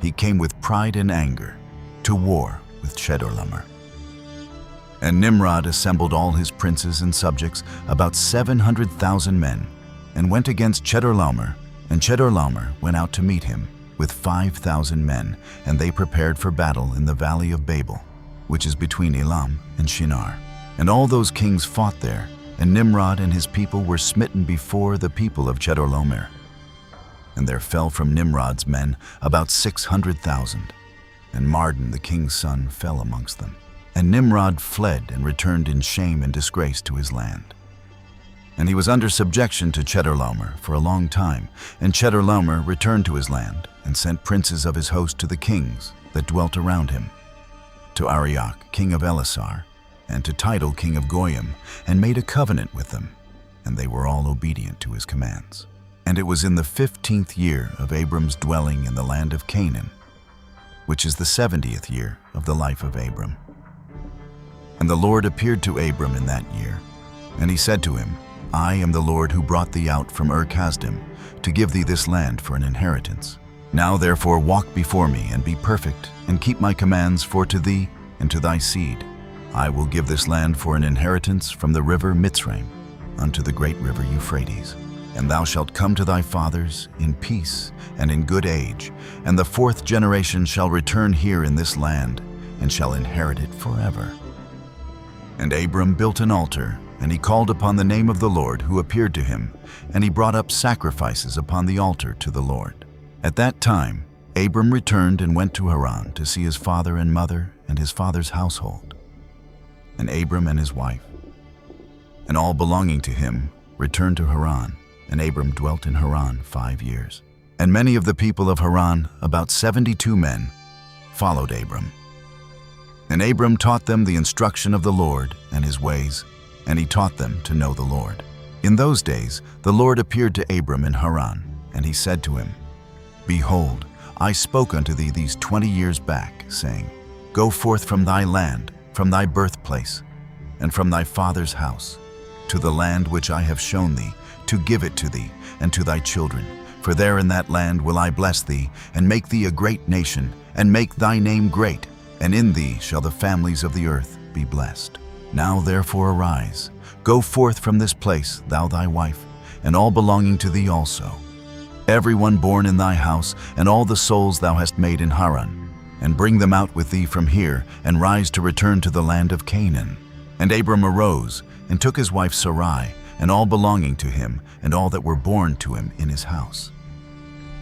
he came with pride and anger to war with Chedorlaomer. And Nimrod assembled all his princes and subjects, about 700,000 men, and went against Chedorlaomer, and Chedorlaomer went out to meet him with 5,000 men, and they prepared for battle in the valley of Babel, which is between Elam and Shinar. And all those kings fought there, and Nimrod and his people were smitten before the people of Chedorlaomer. And there fell from Nimrod's men about 600,000, and Mardon the king's son fell amongst them. And Nimrod fled and returned in shame and disgrace to his land. And he was under subjection to Chedorlaomer for a long time, and Chedorlaomer returned to his land and sent princes of his host to the kings that dwelt around him, to Ararat, king of Elasar, and to Tidal, king of Goyim, and made a covenant with them, and they were all obedient to his commands. And it was in the 15th year of Abram's dwelling in the land of Canaan, which is the 70th year of the life of Abram. And the Lord appeared to Abram in that year, and he said to him, I am the Lord who brought thee out from Ur-Kasdim to give thee this land for an inheritance. Now therefore walk before me and be perfect, and keep my commands, for to thee and to thy seed I will give this land for an inheritance from the river Mitzrayim unto the great river Euphrates. And thou shalt come to thy fathers in peace and in good age, and the 4th generation shall return here in this land, and shall inherit it forever. And Abram built an altar, and he called upon the name of the Lord who appeared to him, and he brought up sacrifices upon the altar to the Lord. At that time, Abram returned and went to Haran to see his father and mother and his father's household. And Abram and his wife, and all belonging to him, returned to Haran, and Abram dwelt in Haran 5 years. And many of the people of Haran, about 72 men, followed Abram. And Abram taught them the instruction of the Lord and his ways, and he taught them to know the Lord. In those days the Lord appeared to Abram in Haran, and he said to him, Behold, I spoke unto thee these 20 years back, saying, Go forth from thy land, from thy birthplace, and from thy father's house, to the land which I have shown thee, to give it to thee and to thy children. For there in that land will I bless thee, and make thee a great nation, and make thy name great, and in thee shall the families of the earth be blessed. Now therefore arise, go forth from this place, thou thy wife, and all belonging to thee also, every one born in thy house, and all the souls thou hast made in Haran, and bring them out with thee from here, and rise to return to the land of Canaan. And Abram arose, and took his wife Sarai, and all belonging to him, and all that were born to him in his house,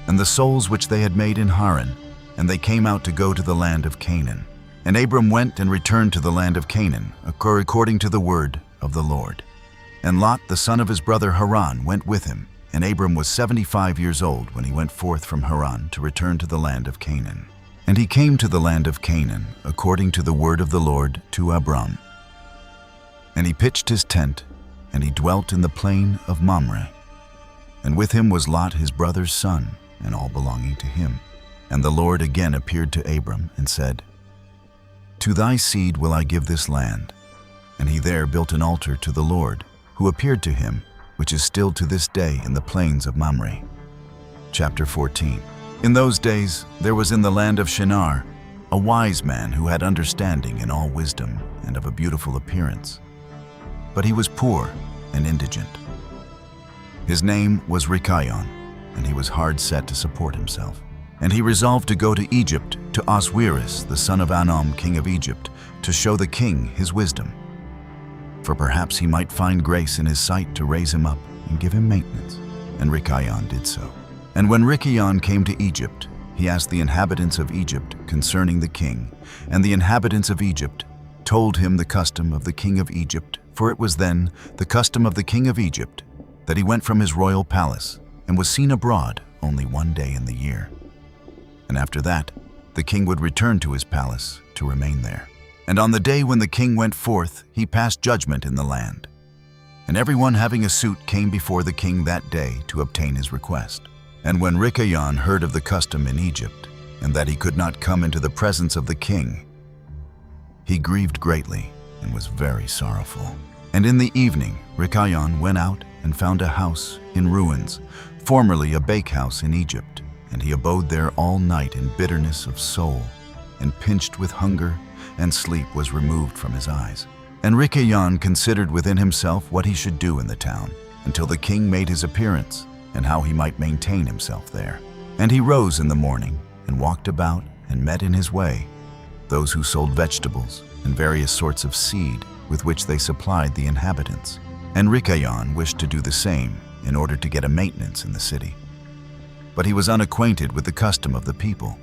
and the souls which they had made in Haran, and they came out to go to the land of Canaan. And Abram went and returned to the land of Canaan, according to the word of the Lord. And Lot, the son of his brother Haran, went with him, and Abram was 75 years old when he went forth from Haran to return to the land of Canaan. And he came to the land of Canaan, according to the word of the Lord to Abram. And he pitched his tent, and he dwelt in the plain of Mamre. And with him was Lot his brother's son, and all belonging to him. And the Lord again appeared to Abram, and said, To thy seed will I give this land. And he there built an altar to the Lord, who appeared to him, which is still to this day in the plains of Mamre. Chapter 14. In those days there was in the land of Shinar a wise man who had understanding in all wisdom and of a beautiful appearance. But he was poor and indigent. His name was Rikayon, and he was hard set to support himself. And he resolved to go to Egypt, to Oswiris, the son of Anom, king of Egypt, to show the king his wisdom. For perhaps he might find grace in his sight to raise him up and give him maintenance. And Rikayon did so. And when Rikayon came to Egypt, he asked the inhabitants of Egypt concerning the king, and the inhabitants of Egypt told him the custom of the king of Egypt, for it was then the custom of the king of Egypt that he went from his royal palace and was seen abroad only one day in the year. And after that, the king would return to his palace to remain there. And on the day when the king went forth, he passed judgment in the land. And everyone having a suit came before the king that day to obtain his request. And when Rikayon heard of the custom in Egypt, and that he could not come into the presence of the king, he grieved greatly and was very sorrowful. And in the evening, Rikayon went out and found a house in ruins, formerly a bakehouse in Egypt, and he abode there all night in bitterness of soul, and pinched with hunger, and sleep was removed from his eyes. And Rikayon considered within himself what he should do in the town, until the king made his appearance, and how he might maintain himself there. And he rose in the morning, and walked about, and met in his way those who sold vegetables and various sorts of seed with which they supplied the inhabitants. And Rikayon wished to do the same in order to get a maintenance in the city. But he was unacquainted with the custom of the people,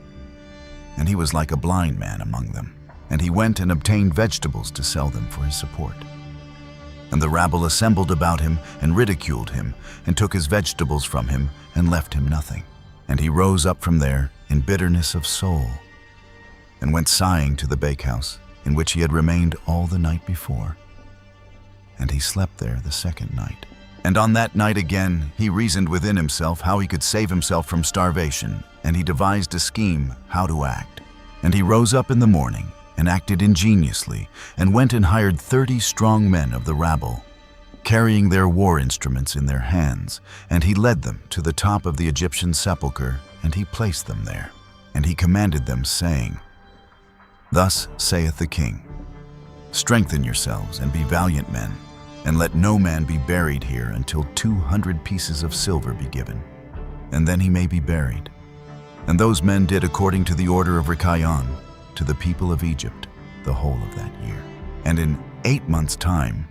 and he was like a blind man among them. And he went and obtained vegetables to sell them for his support. And the rabble assembled about him and ridiculed him, and took his vegetables from him and left him nothing. And he rose up from there in bitterness of soul, and went sighing to the bakehouse, in which he had remained all the night before. And he slept there the second night. And on that night again he reasoned within himself how he could save himself from starvation, and he devised a scheme how to act. And he rose up in the morning, and acted ingeniously, and went and hired 30 strong men of the rabble, carrying their war instruments in their hands, and he led them to the top of the Egyptian sepulchre, and he placed them there. And he commanded them, saying, Thus saith the king, Strengthen yourselves, and be valiant men, and let no man be buried here until 200 pieces of silver be given, and then he may be buried. And those men did according to the order of Rikayon, to the people of Egypt the whole of that year. And in 8 months' time,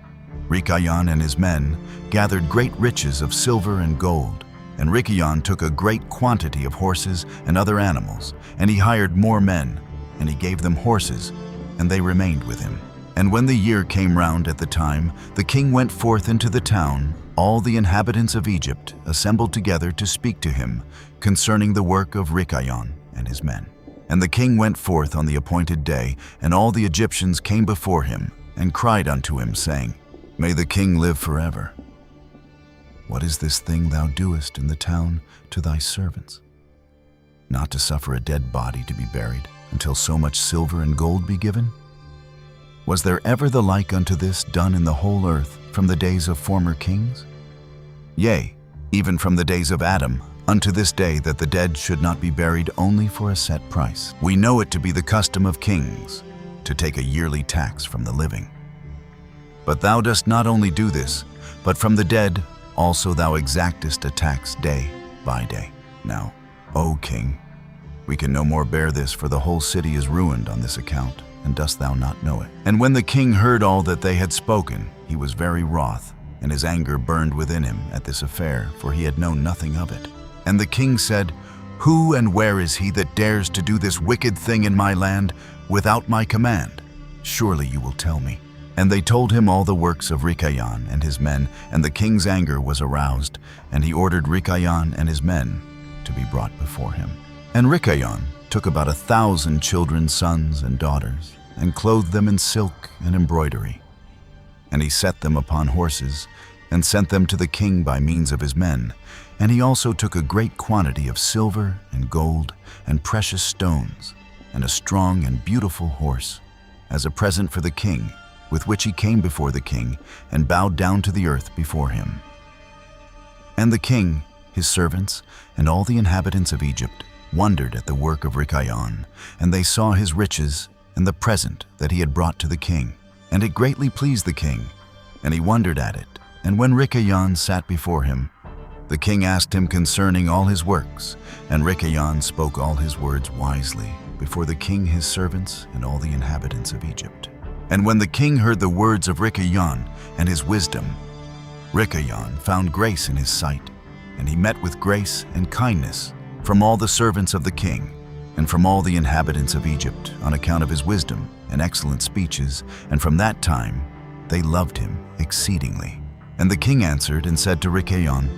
Rikayon and his men gathered great riches of silver and gold. And Rikayon took a great quantity of horses and other animals, and he hired more men, and he gave them horses, and they remained with him. And when the year came round at the time, the king went forth into the town. All the inhabitants of Egypt assembled together to speak to him concerning the work of Rikayon and his men. And the king went forth on the appointed day, and all the Egyptians came before him, and cried unto him, saying, May the king live forever. What is this thing thou doest in the town to thy servants? Not to suffer a dead body to be buried, until so much silver and gold be given? Was there ever the like unto this done in the whole earth from the days of former kings? Yea, even from the days of Adam, unto this day, that the dead should not be buried only for a set price. We know it to be the custom of kings to take a yearly tax from the living. But thou dost not only do this, but from the dead also thou exactest a tax day by day. Now, O king, we can no more bear this, for the whole city is ruined on this account, and dost thou not know it? And when the king heard all that they had spoken, he was very wroth, and his anger burned within him at this affair, for he had known nothing of it. And the king said, Who and where is he that dares to do this wicked thing in my land without my command? Surely you will tell me. And they told him all the works of Rikayon and his men, and the king's anger was aroused, and he ordered Rikayon and his men to be brought before him. And Rikayon took about 1,000 children, sons and daughters, and clothed them in silk and embroidery. And he set them upon horses, and sent them to the king by means of his men. And he also took a great quantity of silver and gold and precious stones, and a strong and beautiful horse, as a present for the king, with which he came before the king, and bowed down to the earth before him. And the king, his servants, and all the inhabitants of Egypt wondered at the work of Rikayon, and they saw his riches and the present that he had brought to the king. And it greatly pleased the king, and he wondered at it. And when Rikayon sat before him, the king asked him concerning all his works, and Rikayon spoke all his words wisely before the king, his servants, and all the inhabitants of Egypt. And when the king heard the words of Rikayon and his wisdom, Rikayon found grace in his sight, and he met with grace and kindness from all the servants of the king, and from all the inhabitants of Egypt, on account of his wisdom and excellent speeches, and from that time they loved him exceedingly. And the king answered and said to Rikayon,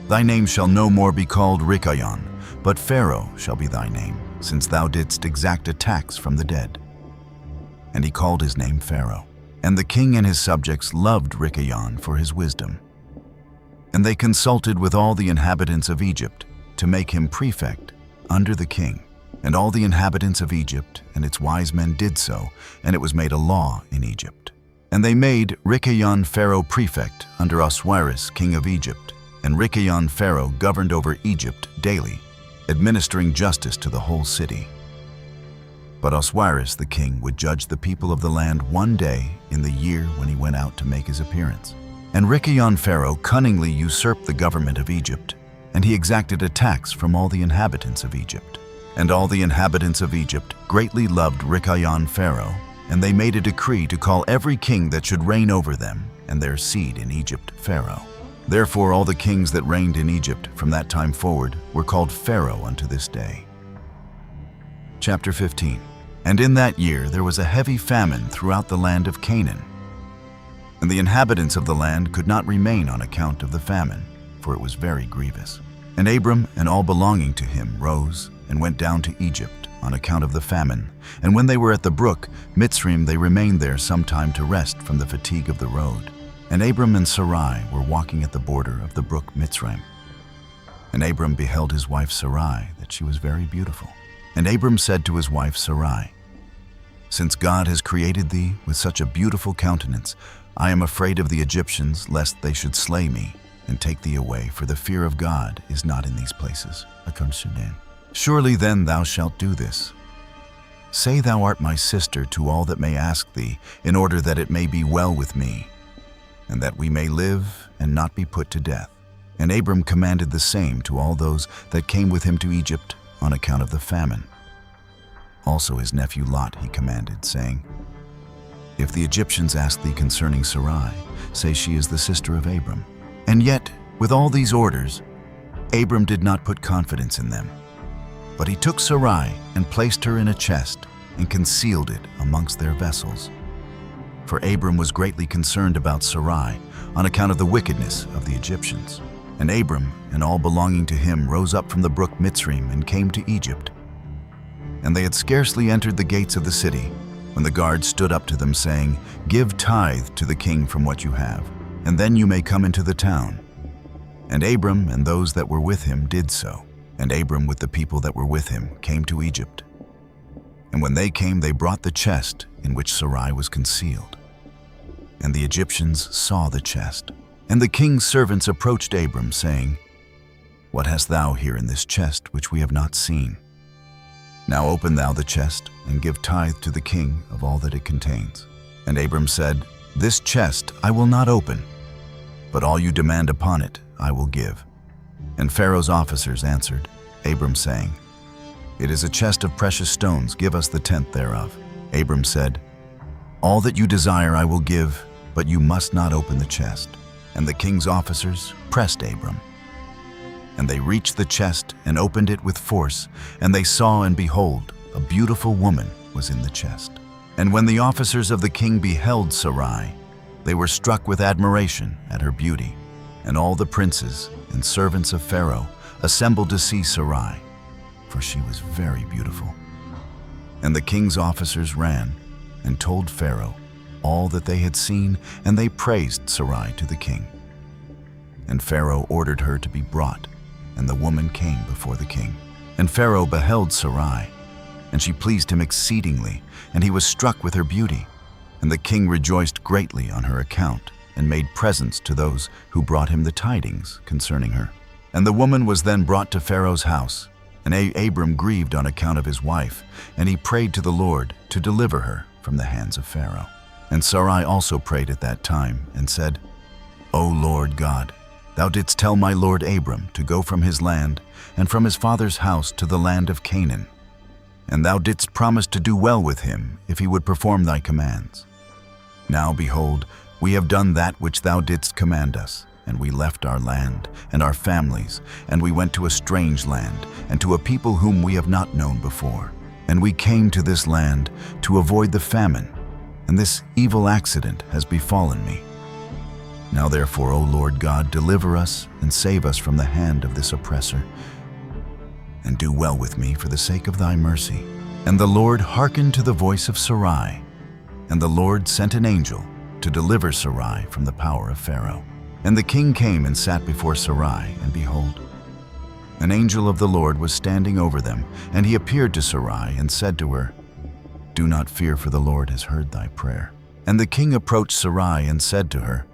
Thy name shall no more be called Rikayon, but Pharaoh shall be thy name, since thou didst exact a tax from the dead. And he called his name Pharaoh. And the king and his subjects loved Rikayon for his wisdom. And they consulted with all the inhabitants of Egypt to make him prefect under the king. And all the inhabitants of Egypt and its wise men did so, and it was made a law in Egypt. And they made Rikayon Pharaoh prefect under Osiris, king of Egypt. And Rikayon Pharaoh governed over Egypt daily, administering justice to the whole city. But Osiris the king would judge the people of the land one day in the year when he went out to make his appearance. And Rikayon Pharaoh cunningly usurped the government of Egypt, and he exacted a tax from all the inhabitants of Egypt. And all the inhabitants of Egypt greatly loved Rikayon Pharaoh, and they made a decree to call every king that should reign over them and their seed in Egypt Pharaoh. Therefore all the kings that reigned in Egypt from that time forward were called Pharaoh unto this day. Chapter 15. And in that year there was a heavy famine throughout the land of Canaan. And the inhabitants of the land could not remain on account of the famine, for it was very grievous. And Abram and all belonging to him rose and went down to Egypt on account of the famine. And when they were at the brook Mitzrayim, they remained there some time to rest from the fatigue of the road. And Abram and Sarai were walking at the border of the brook Mitzrayim. And Abram beheld his wife Sarai, that she was very beautiful. And Abram said to his wife Sarai, Since God has created thee with such a beautiful countenance, I am afraid of the Egyptians, lest they should slay me and take thee away, for the fear of God is not in these places. Surely then thou shalt do this. Say thou art my sister to all that may ask thee, in order that it may be well with me, and that we may live and not be put to death. And Abram commanded the same to all those that came with him to Egypt on account of the famine. Also his nephew Lot he commanded, saying, If the Egyptians ask thee concerning Sarai, say she is the sister of Abram. And yet, with all these orders, Abram did not put confidence in them. But he took Sarai and placed her in a chest and concealed it amongst their vessels. For Abram was greatly concerned about Sarai on account of the wickedness of the Egyptians. And Abram and all belonging to him rose up from the brook Mitzrayim and came to Egypt. And they had scarcely entered the gates of the city, when the guards stood up to them, saying, Give tithe to the king from what you have, and then you may come into the town. And Abram and those that were with him did so. And Abram with the people that were with him came to Egypt. And when they came, they brought the chest in which Sarai was concealed. And the Egyptians saw the chest. And the king's servants approached Abram, saying, What hast thou here in this chest which we have not seen? Now open thou the chest, and give tithe to the king of all that it contains. And Abram said, This chest I will not open, but all you demand upon it I will give. And Pharaoh's officers answered Abram, saying, It is a chest of precious stones, give us the tenth thereof. Abram said, All that you desire I will give, but you must not open the chest. And the king's officers pressed Abram. And they reached the chest and opened it with force, and they saw, and behold, a beautiful woman was in the chest. And when the officers of the king beheld Sarai, they were struck with admiration at her beauty. And all the princes and servants of Pharaoh assembled to see Sarai, for she was very beautiful. And the king's officers ran and told Pharaoh all that they had seen, and they praised Sarai to the king. And Pharaoh ordered her to be brought, and the woman came before the king. And Pharaoh beheld Sarai, and she pleased him exceedingly, and he was struck with her beauty. And the king rejoiced greatly on her account, and made presents to those who brought him the tidings concerning her. And the woman was then brought to Pharaoh's house, and Abram grieved on account of his wife, and he prayed to the Lord to deliver her from the hands of Pharaoh. And Sarai also prayed at that time, and said, O Lord God, thou didst tell my lord Abram to go from his land and from his father's house to the land of Canaan. And thou didst promise to do well with him if he would perform thy commands. Now behold, we have done that which thou didst command us, and we left our land and our families, and we went to a strange land and to a people whom we have not known before. And we came to this land to avoid the famine, and this evil accident has befallen me. Now therefore, O Lord God, deliver us and save us from the hand of this oppressor, and do well with me for the sake of thy mercy. And the Lord hearkened to the voice of Sarai, and the Lord sent an angel to deliver Sarai from the power of Pharaoh. And the king came and sat before Sarai, and behold, an angel of the Lord was standing over them, and he appeared to Sarai and said to her, Do not fear, for the Lord has heard thy prayer. And the king approached Sarai and said to her,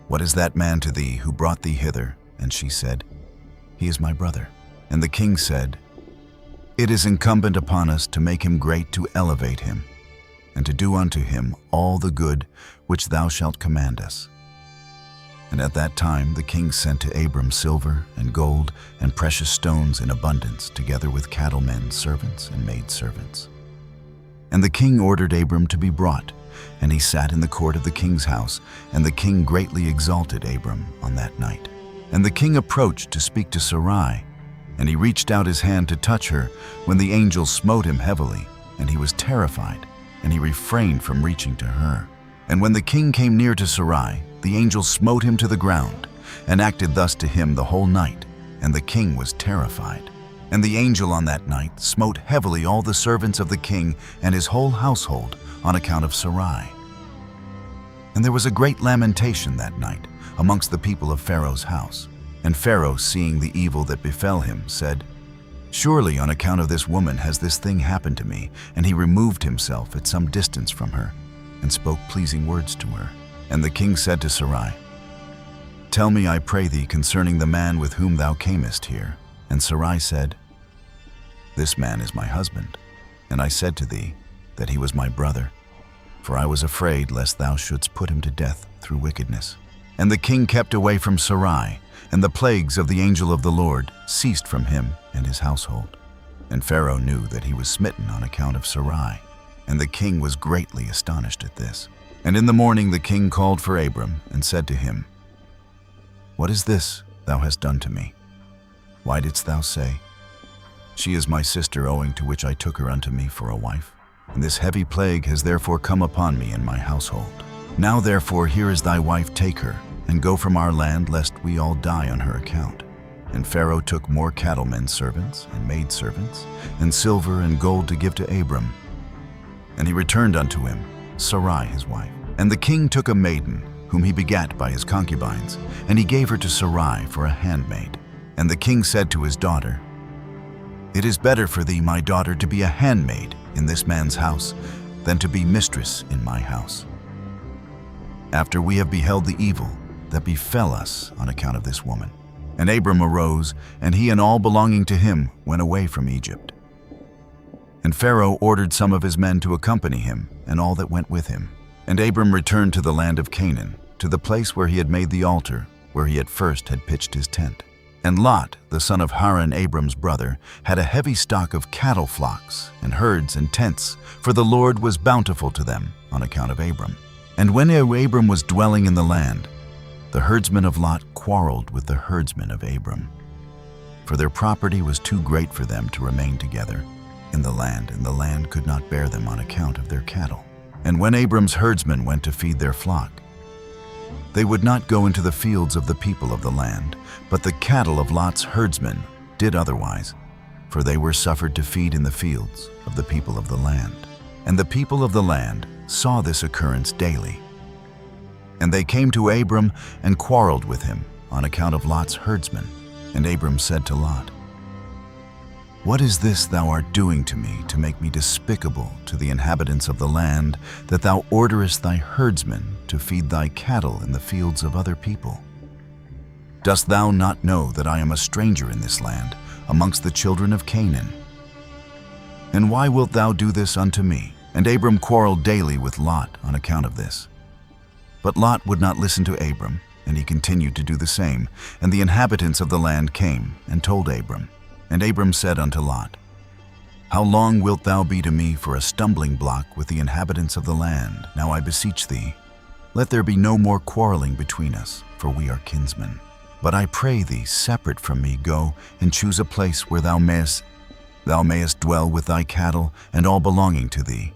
What is that man to thee who brought thee hither? And she said, He is my brother. And the king said, It is incumbent upon us to make him great, to elevate him, and to do unto him all the good which thou shalt command us. And at that time the king sent to Abram silver and gold and precious stones in abundance, together with cattlemen, servants, and maidservants. And the king ordered Abram to be brought, and he sat in the court of the king's house, and the king greatly exalted Abram on that night. And the king approached to speak to Sarai, and he reached out his hand to touch her, when the angel smote him heavily, and he was terrified, and he refrained from reaching to her. And when the king came near to Sarai, the angel smote him to the ground, and acted thus to him the whole night, and the king was terrified. And the angel on that night smote heavily all the servants of the king and his whole household on account of Sarai. And there was a great lamentation that night amongst the people of Pharaoh's house. And Pharaoh, seeing the evil that befell him, said, Surely on account of this woman has this thing happened to me. And he removed himself at some distance from her, and spoke pleasing words to her. And the king said to Sarai, Tell me, I pray thee, concerning the man with whom thou camest here. And Sarai said, This man is my husband. And I said to thee that he was my brother, for I was afraid lest thou shouldst put him to death through wickedness. And the king kept away from Sarai, and the plagues of the angel of the Lord ceased from him and his household. And Pharaoh knew that he was smitten on account of Sarai, and the king was greatly astonished at this. And in the morning the king called for Abram and said to him, What is this thou hast done to me? Why didst thou say, She is my sister, owing to which I took her unto me for a wife? And this heavy plague has therefore come upon me and my household. Now therefore here is thy wife, take her, and go from our land, lest we all die on her account. And Pharaoh took more cattlemen servants and maidservants, and silver and gold to give to Abram. And he returned unto him Sarai his wife. And the king took a maiden, whom he begat by his concubines, and he gave her to Sarai for a handmaid. And the king said to his daughter, It is better for thee, my daughter, to be a handmaid in this man's house, than to be mistress in my house. After we have beheld the evil that befell us on account of this woman. And Abram arose, and he and all belonging to him went away from Egypt. And Pharaoh ordered some of his men to accompany him, and all that went with him. And Abram returned to the land of Canaan, to the place where he had made the altar, where he at first had pitched his tent. And Lot, the son of Haran, Abram's brother, had a heavy stock of cattle flocks, and herds and tents, for the Lord was bountiful to them on account of Abram. And when Abram was dwelling in the land, the herdsmen of Lot quarreled with the herdsmen of Abram, for their property was too great for them to remain together in the land, and the land could not bear them on account of their cattle. And when Abram's herdsmen went to feed their flock, they would not go into the fields of the people of the land, but the cattle of Lot's herdsmen did otherwise, for they were suffered to feed in the fields of the people of the land. And the people of the land saw this occurrence daily. And they came to Abram and quarreled with him on account of Lot's herdsmen. And Abram said to Lot, What is this thou art doing to me, to make me despicable to the inhabitants of the land, that thou orderest thy herdsmen to feed thy cattle in the fields of other people? Dost thou not know that I am a stranger in this land, amongst the children of Canaan? And why wilt thou do this unto me? And Abram quarreled daily with Lot on account of this. But Lot would not listen to Abram, and he continued to do the same. And the inhabitants of the land came and told Abram. And Abram said unto Lot, How long wilt thou be to me for a stumbling block with the inhabitants of the land? Now I beseech thee, let there be no more quarreling between us. for we are kinsmen. But I pray thee, separate from me, go and choose a place where thou mayest dwell with thy cattle and all belonging to thee.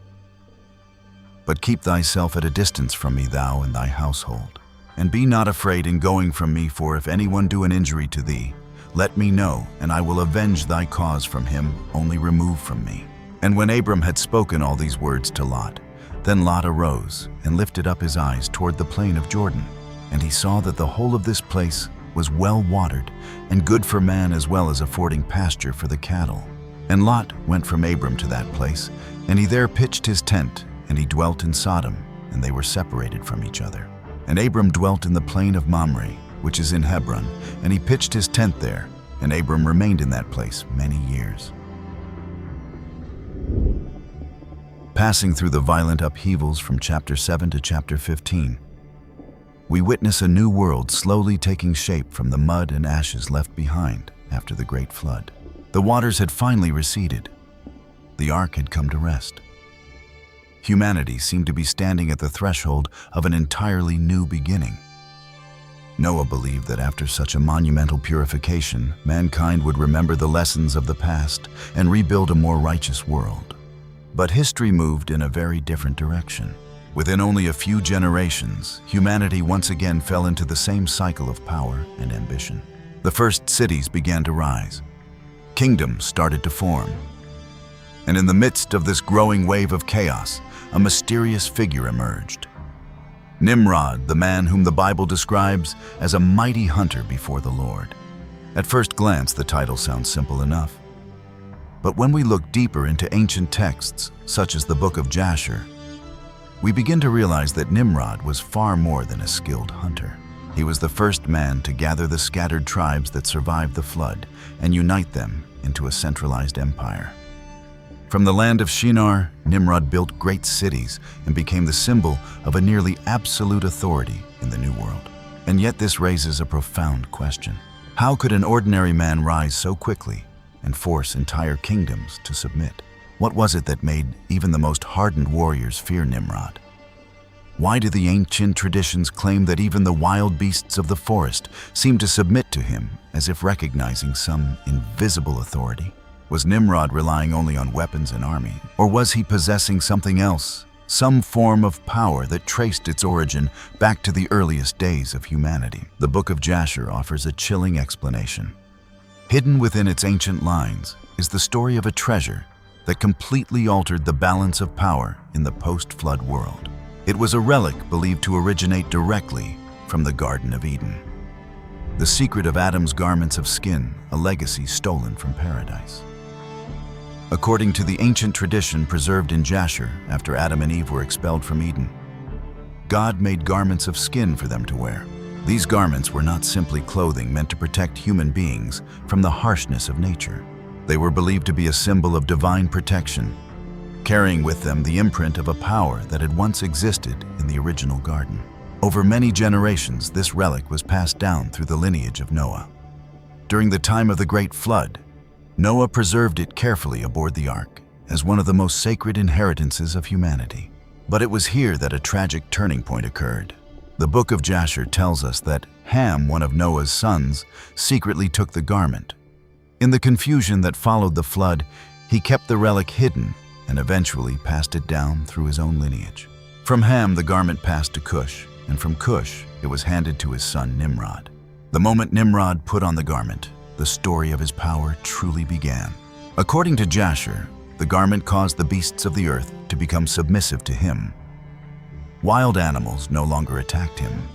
But keep thyself at a distance from me, thou and thy household. And be not afraid in going from me, for if anyone do an injury to thee, let me know, and I will avenge thy cause from him, only remove from me. And when Abram had spoken all these words to Lot, then Lot arose and lifted up his eyes toward the plain of Jordan, and he saw that the whole of this place was well watered, and good for man as well as affording pasture for the cattle. And Lot went from Abram to that place, and he there pitched his tent, and he dwelt in Sodom, and they were separated from each other. And Abram dwelt in the plain of Mamre, which is in Hebron, and he pitched his tent there, and Abram remained in that place many years. Passing through the violent upheavals from chapter 7 to chapter 15, we witness a new world slowly taking shape from the mud and ashes left behind after the great flood. The waters had finally receded. The ark had come to rest. Humanity seemed to be standing at the threshold of an entirely new beginning. Noah believed that after such a monumental purification, mankind would remember the lessons of the past and rebuild a more righteous world. But history moved in a very different direction. Within only a few generations, humanity once again fell into the same cycle of power and ambition. The first cities began to rise. Kingdoms started to form. And in the midst of this growing wave of chaos, a mysterious figure emerged. Nimrod, the man whom the Bible describes as a mighty hunter before the Lord. At first glance, the title sounds simple enough. But when we look deeper into ancient texts, such as the Book of Jasher, we begin to realize that Nimrod was far more than a skilled hunter. He was the first man to gather the scattered tribes that survived the flood and unite them into a centralized empire. From the land of Shinar, Nimrod built great cities and became the symbol of a nearly absolute authority in the New World. And yet this raises a profound question. How could an ordinary man rise so quickly and force entire kingdoms to submit? What was it that made even the most hardened warriors fear Nimrod? Why do the ancient traditions claim that even the wild beasts of the forest seem to submit to him as if recognizing some invisible authority? Was Nimrod relying only on weapons and army? Or was he possessing something else, some form of power that traced its origin back to the earliest days of humanity? The Book of Jasher offers a chilling explanation. Hidden within its ancient lines is the story of a treasure that completely altered the balance of power in the post-flood world. It was a relic believed to originate directly from the Garden of Eden. The secret of Adam's garments of skin, a legacy stolen from paradise. According to the ancient tradition preserved in Jasher after Adam and Eve were expelled from Eden, God made garments of skin for them to wear. These garments were not simply clothing meant to protect human beings from the harshness of nature. They were believed to be a symbol of divine protection, carrying with them the imprint of a power that had once existed in the original garden. Over many generations, this relic was passed down through the lineage of Noah. During the time of the Great Flood, Noah preserved it carefully aboard the ark as one of the most sacred inheritances of humanity. But it was here that a tragic turning point occurred. The Book of Jasher tells us that Ham, one of Noah's sons, secretly took the garment. In the confusion that followed the flood, he kept the relic hidden and eventually passed it down through his own lineage. From Ham, the garment passed to Cush, and from Cush, it was handed to his son Nimrod. The moment Nimrod put on the garment, the story of his power truly began. According to Jasher, the garment caused the beasts of the earth to become submissive to him. Wild animals no longer attacked him.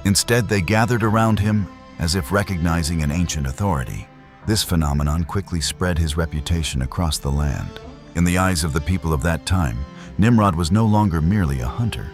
Instead, they gathered around him as if recognizing an ancient authority. This phenomenon quickly spread his reputation across the land. In the eyes of the people of that time, Nimrod was no longer merely a hunter.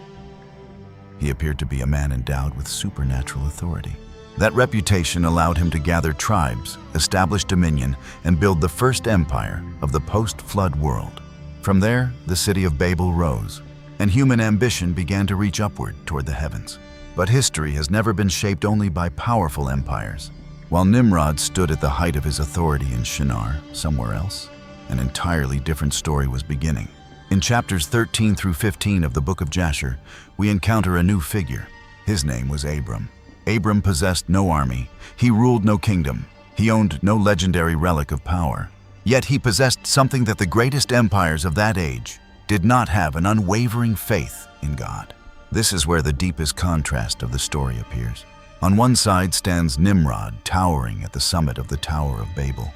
He appeared to be a man endowed with supernatural authority. That reputation allowed him to gather tribes, establish dominion, and build the first empire of the post-flood world. From there, the city of Babel rose, and human ambition began to reach upward toward the heavens. But history has never been shaped only by powerful empires. While Nimrod stood at the height of his authority in Shinar, somewhere else, an entirely different story was beginning. In chapters 13 through 15 of the Book of Jasher, we encounter a new figure. His name was Abram. Abram possessed no army, he ruled no kingdom, he owned no legendary relic of power. Yet he possessed something that the greatest empires of that age did not have: an unwavering faith in God. This is where the deepest contrast of the story appears. On one side stands Nimrod, towering at the summit of the Tower of Babel,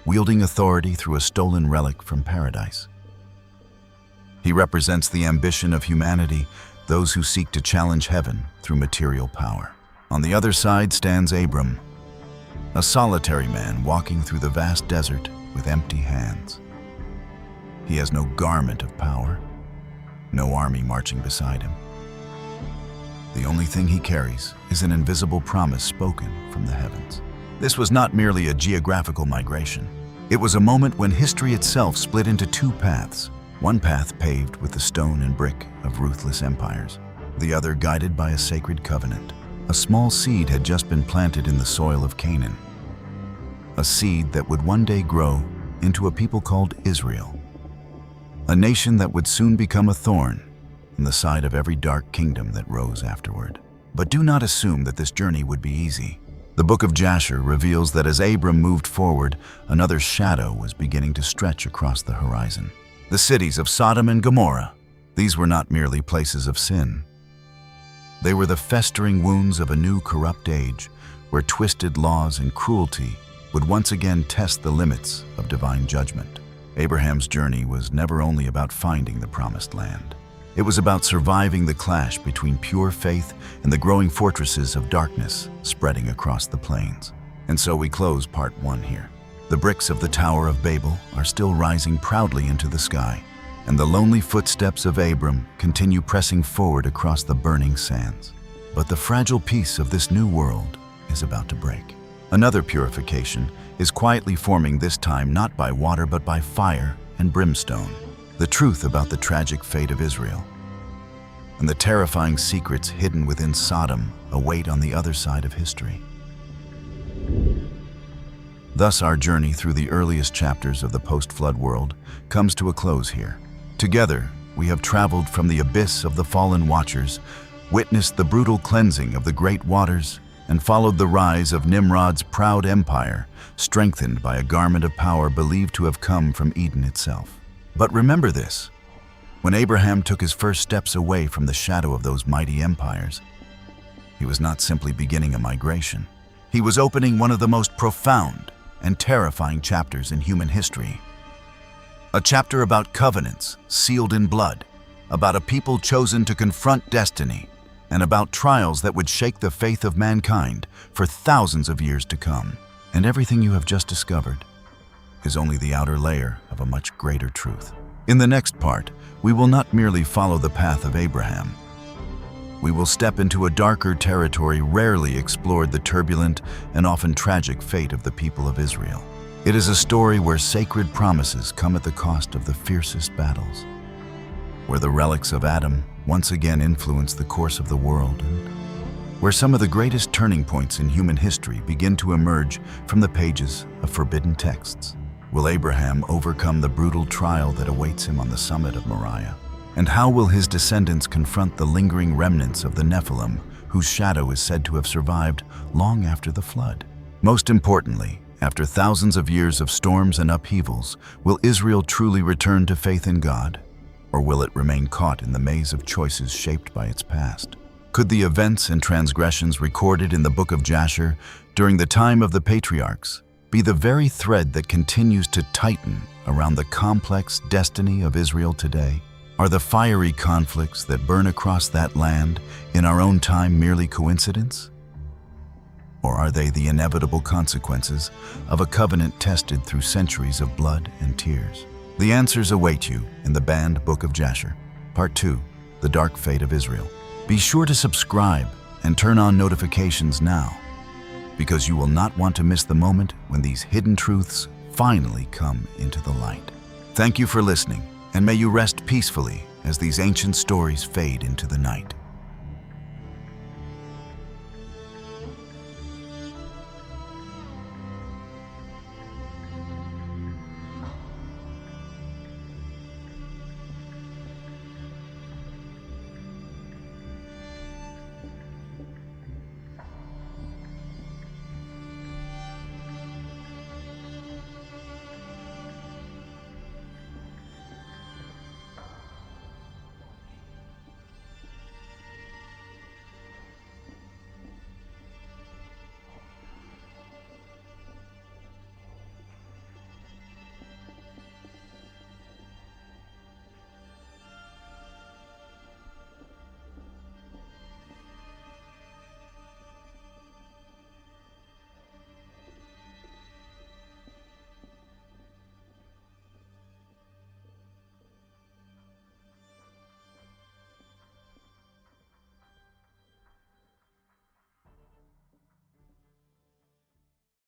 wielding authority through a stolen relic from paradise. He represents the ambition of humanity, those who seek to challenge heaven through material power. On the other side stands Abram, a solitary man walking through the vast desert with empty hands. He has no garment of power, no army marching beside him. The only thing he carries is an invisible promise spoken from the heavens. This was not merely a geographical migration. It was a moment when history itself split into two paths. One path paved with the stone and brick of ruthless empires, the other guided by a sacred covenant. A small seed had just been planted in the soil of Canaan, a seed that would one day grow into a people called Israel, a nation that would soon become a thorn in the side of every dark kingdom that rose afterward. But do not assume that this journey would be easy. The Book of Jasher reveals that as Abram moved forward, another shadow was beginning to stretch across the horizon. The cities of Sodom and Gomorrah, these were not merely places of sin. They were the festering wounds of a new corrupt age, where twisted laws and cruelty would once again test the limits of divine judgment. Abraham's journey was never only about finding the promised land. It was about surviving the clash between pure faith and the growing fortresses of darkness spreading across the plains. And so we close part 1 here. The bricks of the Tower of Babel are still rising proudly into the sky, and the lonely footsteps of Abram continue pressing forward across the burning sands. But the fragile peace of this new world is about to break. Another purification is quietly forming, this time not by water but by fire and brimstone. The truth about the tragic fate of Israel and the terrifying secrets hidden within Sodom await on the other side of history. Thus, our journey through the earliest chapters of the post-flood world comes to a close here. Together, we have traveled from the abyss of the fallen watchers, witnessed the brutal cleansing of the great waters, and followed the rise of Nimrod's proud empire, strengthened by a garment of power believed to have come from Eden itself. But remember this: when Abraham took his first steps away from the shadow of those mighty empires, he was not simply beginning a migration. He was opening one of the most profound and terrifying chapters in human history. A chapter about covenants sealed in blood, about a people chosen to confront destiny, and about trials that would shake the faith of mankind for thousands of years to come. And everything you have just discovered is only the outer layer of a much greater truth. In the next part, we will not merely follow the path of Abraham. We will step into a darker territory rarely explored: the turbulent and often tragic fate of the people of Israel. It is a story where sacred promises come at the cost of the fiercest battles, where the relics of Adam once again influence the course of the world, and where some of the greatest turning points in human history begin to emerge from the pages of forbidden texts. Will Abraham overcome the brutal trial that awaits him on the summit of Moriah? And how will his descendants confront the lingering remnants of the Nephilim, whose shadow is said to have survived long after the flood? Most importantly, after thousands of years of storms and upheavals, will Israel truly return to faith in God? Or will it remain caught in the maze of choices shaped by its past? Could the events and transgressions recorded in the Book of Jasher during the time of the patriarchs be the very thread that continues to tighten around the complex destiny of Israel today? Are the fiery conflicts that burn across that land in our own time merely coincidence? Or are they the inevitable consequences of a covenant tested through centuries of blood and tears? The answers await you in the Banned Book of Jasher, Part 2, The Dark Fate of Israel. Be sure to subscribe and turn on notifications now, because you will not want to miss the moment when these hidden truths finally come into the light. Thank you for listening, and may you rest peacefully as these ancient stories fade into the night.